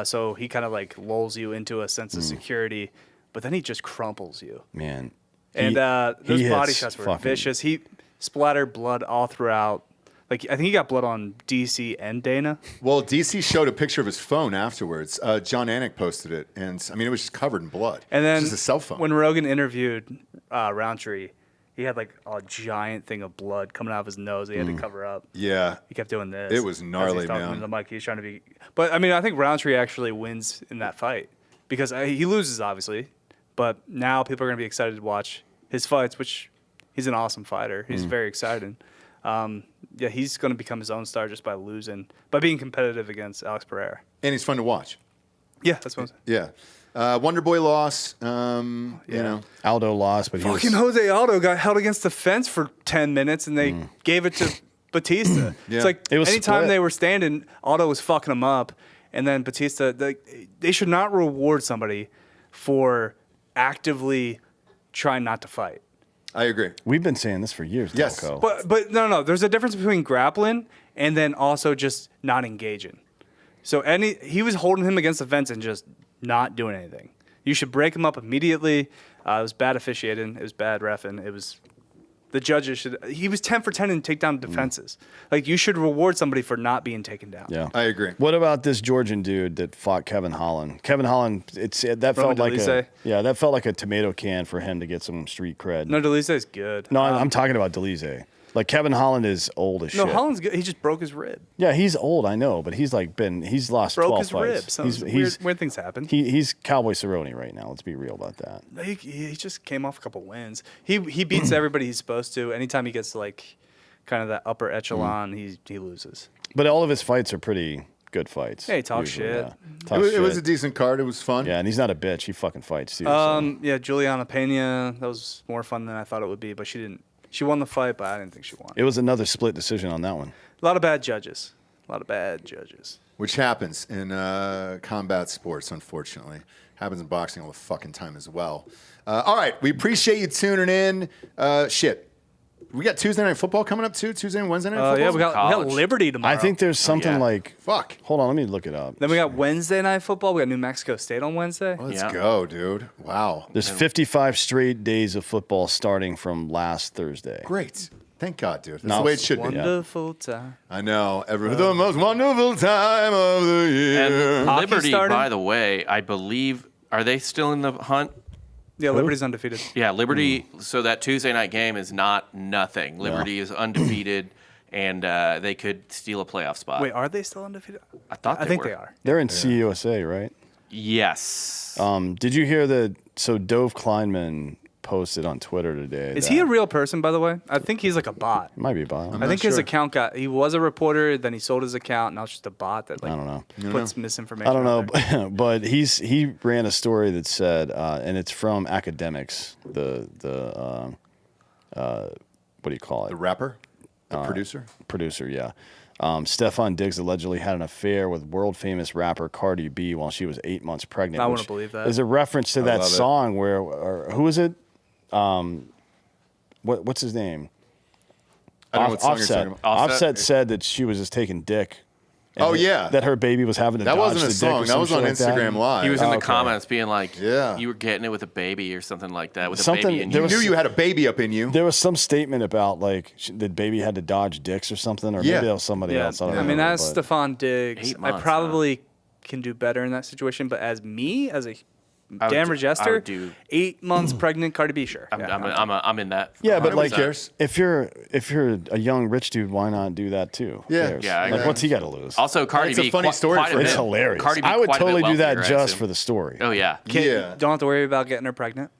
Speaker 4: So he kind of like lulls you into a sense of security, but then he just crumples you.
Speaker 3: Man,
Speaker 4: And
Speaker 3: he
Speaker 4: those body
Speaker 3: hits
Speaker 4: shots were
Speaker 3: fucking-
Speaker 4: vicious. He splattered blood all throughout. Like I think he got blood on DC and Dana.
Speaker 1: Well, DC showed a picture of his phone afterwards. John Anik posted it, and I mean, it was just covered in blood.
Speaker 4: And then
Speaker 1: it was just a cell phone.
Speaker 4: when Rogan interviewed Roundtree, he had like a giant thing of blood coming out of his nose that he had to cover up.
Speaker 1: yeah,
Speaker 4: He kept doing this.
Speaker 1: It was
Speaker 4: as
Speaker 1: gnarly,
Speaker 4: he's talking
Speaker 1: man.
Speaker 4: into the mic. He's trying to be, but I mean, I think Roundtree actually wins in that fight because he loses obviously, but now people are gonna be excited to watch his fights, which he's an awesome fighter. He's very exciting. Yeah, he's gonna become his own star just by being competitive against Alex Pereira.
Speaker 1: and he's fun to watch.
Speaker 4: Yeah, that's what I'm saying.
Speaker 1: Yeah, Wonder Boy loss. You know,
Speaker 3: Aldo lost, but he
Speaker 4: Fucking
Speaker 3: was,
Speaker 4: Jose Aldo got held against the fence for 10 minutes and they gave it to Batista.
Speaker 1: Yeah.
Speaker 4: It's like
Speaker 3: It was
Speaker 4: anytime
Speaker 3: split.
Speaker 4: they were standing, Aldo was fucking him up. And then Batista, they should not reward somebody for actively trying not to fight.
Speaker 1: I agree.
Speaker 3: we've been saying this for years.
Speaker 1: Yes.
Speaker 3: Delco.
Speaker 4: But no. There's a difference between grappling and then also just not engaging. So he was holding him against the fence and just not doing anything. You should break him up immediately. It was bad officiating. It was bad reffing. It was the judges should. He was 10 for 10 in takedown defenses. Like you should reward somebody for not being taken down.
Speaker 3: Yeah,
Speaker 1: I agree.
Speaker 3: What about this Georgian dude that fought Kevin Holland? Kevin Holland, that felt like
Speaker 4: Delise?
Speaker 3: that felt like a tomato can for him to get some street cred.
Speaker 4: No, Delise is good.
Speaker 3: No, I'm talking about Delise. Like Kevin Holland is old as
Speaker 4: No,
Speaker 3: shit.
Speaker 4: Holland's good. He just broke his rib.
Speaker 3: Yeah, he's old, I know, but he's lost
Speaker 4: Broke
Speaker 3: 12
Speaker 4: his
Speaker 3: fights.
Speaker 4: rib. So weird things happen.
Speaker 3: He's Cowboy Cerrone right now. Let's be real about that.
Speaker 4: He just came off a couple wins. He beats everybody he's supposed to. Anytime he gets to like kind of that upper echelon, he loses.
Speaker 3: But all of his fights are pretty good fights.
Speaker 4: Hey, talk
Speaker 3: usually,
Speaker 4: shit.
Speaker 3: yeah.
Speaker 1: It
Speaker 3: Talk
Speaker 1: was, it was a
Speaker 3: shit.
Speaker 1: decent card. It was fun.
Speaker 3: Yeah, and he's not a bitch. He fucking fights too. so.
Speaker 4: Yeah, Juliana Pena, that was more fun than I thought it would be, but she didn't. She won the fight, but I didn't think she won.
Speaker 3: It was another split decision on that one.
Speaker 4: A lot of bad judges.
Speaker 1: Which happens in combat sports, unfortunately. Happens in boxing all the fucking time as well. All right, we appreciate you tuning in. We got Tuesday Night Football coming up too. Tuesday and Wednesday Night Football.
Speaker 4: Yeah, we got
Speaker 5: College.
Speaker 4: Liberty tomorrow.
Speaker 3: I think there's something
Speaker 5: yeah.
Speaker 3: like.
Speaker 1: Fuck.
Speaker 3: Hold on, let me look it up.
Speaker 4: Then we got Wednesday Night Football. We got New Mexico State on Wednesday.
Speaker 1: Let's
Speaker 5: Yeah.
Speaker 1: go, dude. Wow.
Speaker 3: There's 55 straight days of football starting from last Thursday.
Speaker 1: Great. Thank God, dude. That's the way it should be.
Speaker 4: Wonderful time.
Speaker 1: I know. The most wonderful time of the year.
Speaker 5: And
Speaker 4: Hockey
Speaker 5: Liberty,
Speaker 4: started?
Speaker 5: by the way, I believe, are they still in the hunt?
Speaker 4: Yeah, Liberty's undefeated.
Speaker 5: Yeah, Liberty. So that Tuesday night game is not nothing. Liberty is undefeated, and they could steal a playoff spot.
Speaker 4: Wait, are they still undefeated?
Speaker 5: I thought
Speaker 4: I think
Speaker 5: were.
Speaker 4: they are.
Speaker 3: They're in CUSA, right?
Speaker 5: Yes.
Speaker 3: Did you hear that? So Dove Kleinman posted on Twitter today.
Speaker 4: Is he a real person, by the way? I think he's like a bot.
Speaker 3: Might be a bot.
Speaker 4: I think his
Speaker 1: sure.
Speaker 4: account he was a reporter, then he sold his account, now it's just a bot that like
Speaker 3: I don't know.
Speaker 4: puts misinformation.
Speaker 3: I don't
Speaker 4: out there.
Speaker 3: know, but he ran a story that said, and it's from Academics, the what do you call it?
Speaker 1: The rapper? The producer?
Speaker 3: Producer, yeah. Stefan Diggs allegedly had an affair with world famous rapper Cardi B while she was 8 months pregnant.
Speaker 4: I wouldn't
Speaker 3: which
Speaker 4: believe that.
Speaker 3: is a reference to that
Speaker 1: love it.
Speaker 3: song where, or who is it? What's his name?
Speaker 1: I don't know what song you're talking about.
Speaker 3: Offset said that she was just taking dick. and
Speaker 1: Oh,
Speaker 3: that-
Speaker 1: yeah.
Speaker 3: that her baby was having to
Speaker 1: That
Speaker 3: dodge
Speaker 1: wasn't a
Speaker 3: the dick or
Speaker 1: song. That
Speaker 3: some
Speaker 1: was
Speaker 3: shit
Speaker 1: on
Speaker 3: like that.
Speaker 1: Instagram Live.
Speaker 5: He was in the
Speaker 3: okay.
Speaker 5: comments being like,
Speaker 1: Yeah.
Speaker 5: you were getting it with a baby or something like that, with
Speaker 3: Something-
Speaker 5: a baby in
Speaker 3: there
Speaker 5: you.
Speaker 3: was-
Speaker 1: You knew you had a baby up in you.
Speaker 3: There was some statement about like the baby had to dodge dicks or something, or
Speaker 1: Yeah.
Speaker 3: maybe that was somebody
Speaker 4: Yeah,
Speaker 3: else. I don't
Speaker 4: I mean
Speaker 3: remember,
Speaker 4: that's
Speaker 3: but-
Speaker 4: Stephon Diggs.
Speaker 5: 8
Speaker 4: I
Speaker 5: months,
Speaker 4: probably can do better in that situation, but as me, as a
Speaker 5: I would
Speaker 4: Dan
Speaker 5: do- I
Speaker 4: Regester,
Speaker 5: would do-
Speaker 4: 8 months pregnant, Cardi B, sure.
Speaker 5: I'm in that.
Speaker 3: Yeah, but like
Speaker 5: 100%.
Speaker 3: if you're a young rich dude, why not do that too? Who
Speaker 1: Yeah.
Speaker 3: cares?
Speaker 5: Yeah, I
Speaker 3: Like
Speaker 5: agree.
Speaker 3: what's he got to lose?
Speaker 5: Also, Cardi
Speaker 1: It's a
Speaker 5: B,
Speaker 1: funny story
Speaker 5: quite
Speaker 1: for
Speaker 5: a
Speaker 3: It's
Speaker 1: him.
Speaker 5: bit-
Speaker 3: hilarious.
Speaker 5: Cardi B
Speaker 3: I would
Speaker 5: quite a bit
Speaker 3: totally do that
Speaker 5: wealthier, I
Speaker 3: just
Speaker 5: assume.
Speaker 3: for the story.
Speaker 5: Oh yeah,
Speaker 1: Yeah.
Speaker 4: Don't have to worry about getting her pregnant.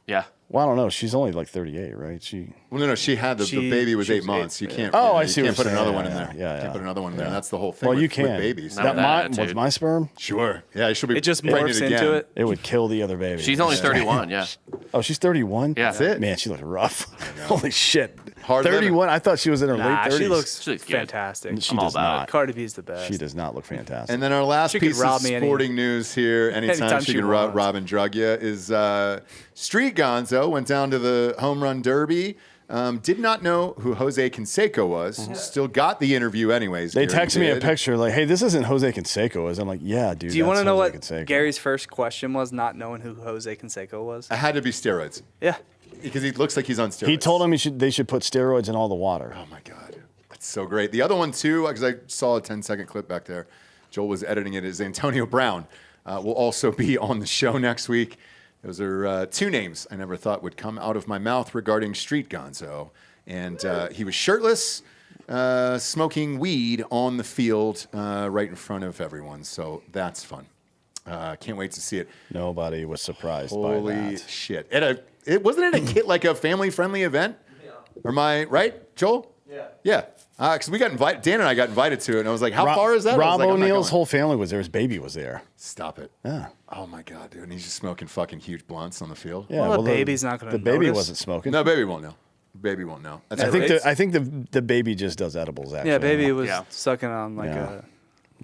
Speaker 5: yeah.
Speaker 3: Well, I don't know. She's only like 38, right?
Speaker 1: Well, no, she had the baby was
Speaker 4: she
Speaker 1: 8
Speaker 4: was
Speaker 1: months. You
Speaker 4: eight,
Speaker 1: can't.
Speaker 3: Oh,
Speaker 1: you
Speaker 3: I see
Speaker 1: can't
Speaker 3: what
Speaker 1: put
Speaker 3: you're
Speaker 1: another
Speaker 3: saying.
Speaker 1: one in
Speaker 3: Yeah,
Speaker 1: there.
Speaker 3: yeah,
Speaker 1: Can't
Speaker 3: yeah.
Speaker 1: put another one in there. That's the whole thing.
Speaker 3: Well,
Speaker 1: with,
Speaker 3: you can.
Speaker 1: with babies.
Speaker 5: Not
Speaker 3: That
Speaker 5: with that
Speaker 3: was
Speaker 5: attitude.
Speaker 3: my sperm.
Speaker 1: Sure. Yeah, she'll be.
Speaker 4: It just
Speaker 1: pregnant
Speaker 4: morphs
Speaker 1: again.
Speaker 4: into it.
Speaker 3: It would kill the other baby.
Speaker 5: She's only 31. Yeah.
Speaker 3: Oh, she's 31.
Speaker 5: Yeah. That's
Speaker 1: it.
Speaker 3: Man, she looks rough. Holy shit.
Speaker 1: Hard
Speaker 3: 31. I thought she was in her
Speaker 4: Nah,
Speaker 3: late 30s.
Speaker 4: she looks
Speaker 5: She looks good.
Speaker 4: fantastic.
Speaker 3: She
Speaker 5: I'm all
Speaker 3: does
Speaker 5: about
Speaker 3: not.
Speaker 4: Cardi B's the best.
Speaker 3: She does not look fantastic.
Speaker 1: And then our last
Speaker 4: She could
Speaker 1: piece of
Speaker 4: rob me
Speaker 1: sporting news here, anytime she can rob and drug you, is Street Gonzo went down to the home run derby. Did not know who Jose Canseco was. Still got the interview anyways.
Speaker 3: they
Speaker 1: Gary
Speaker 3: text me a
Speaker 1: did.
Speaker 3: picture like, "Hey, this isn't Jose Canseco." Is I'm like, "Yeah, dude."
Speaker 4: Do you want to
Speaker 3: that's
Speaker 4: know
Speaker 3: Jose
Speaker 4: what
Speaker 3: Canseco."
Speaker 4: Gary's first question was, not knowing who Jose Canseco was?
Speaker 1: It had to be steroids
Speaker 4: Yeah.
Speaker 1: because he looks like he's on steroids.
Speaker 3: He told him they should put steroids in all the water.
Speaker 1: Oh my God, that's so great. The other one too, because I saw a 10-second clip back there. Joel was editing it. Is Antonio Brown will also be on the show next week. Those are two names I never thought would come out of my mouth regarding Street Gonzo. And he was shirtless, smoking weed on the field right in front of everyone. So that's fun. Can't wait to see it.
Speaker 3: Nobody was surprised by
Speaker 1: Holy
Speaker 3: that.
Speaker 1: shit! It wasn't it a kid like a family-friendly event? Yeah. Or am I right, Joel? Yeah. Yeah. Because we got invited. Dan and I got invited to it, and I was like, "How far is that?" I was
Speaker 3: Rob
Speaker 1: like, "I'm not
Speaker 3: O'Neill's
Speaker 1: going."
Speaker 3: whole family was there. His baby was there.
Speaker 1: Stop it.
Speaker 3: Yeah.
Speaker 1: Oh my God, dude! And he's just smoking fucking huge blunts on the field.
Speaker 3: Yeah.
Speaker 4: Well, the baby's not gonna
Speaker 3: The baby
Speaker 4: notice.
Speaker 3: wasn't smoking.
Speaker 1: No, baby won't know. Baby won't know. That's
Speaker 3: I think
Speaker 1: great.
Speaker 3: I think the baby just does edibles. Actually.
Speaker 4: Yeah, baby was
Speaker 5: Yeah.
Speaker 4: sucking on like
Speaker 3: Yeah.
Speaker 4: a.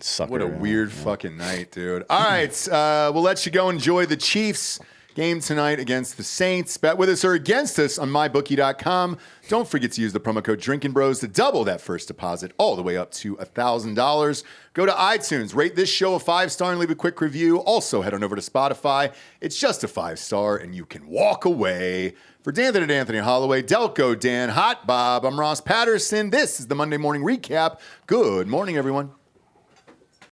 Speaker 3: Sucker,
Speaker 1: What a
Speaker 3: yeah.
Speaker 1: weird fucking night, dude. All right, we'll let you go enjoy the Chiefs game tonight against the Saints. Bet with us or against us on mybookie.com. Don't forget to use the promo code Drinkin Bros to double that first deposit all the way up to $1,000. Go to iTunes, rate this show a 5-star and leave a quick review. Also, head on over to Spotify. It's just a 5-star and you can walk away. For Dan and Anthony Holloway, Delco Dan, Hot Bob, I'm Ross Patterson. This is the Monday Morning Recap. Good morning, everyone.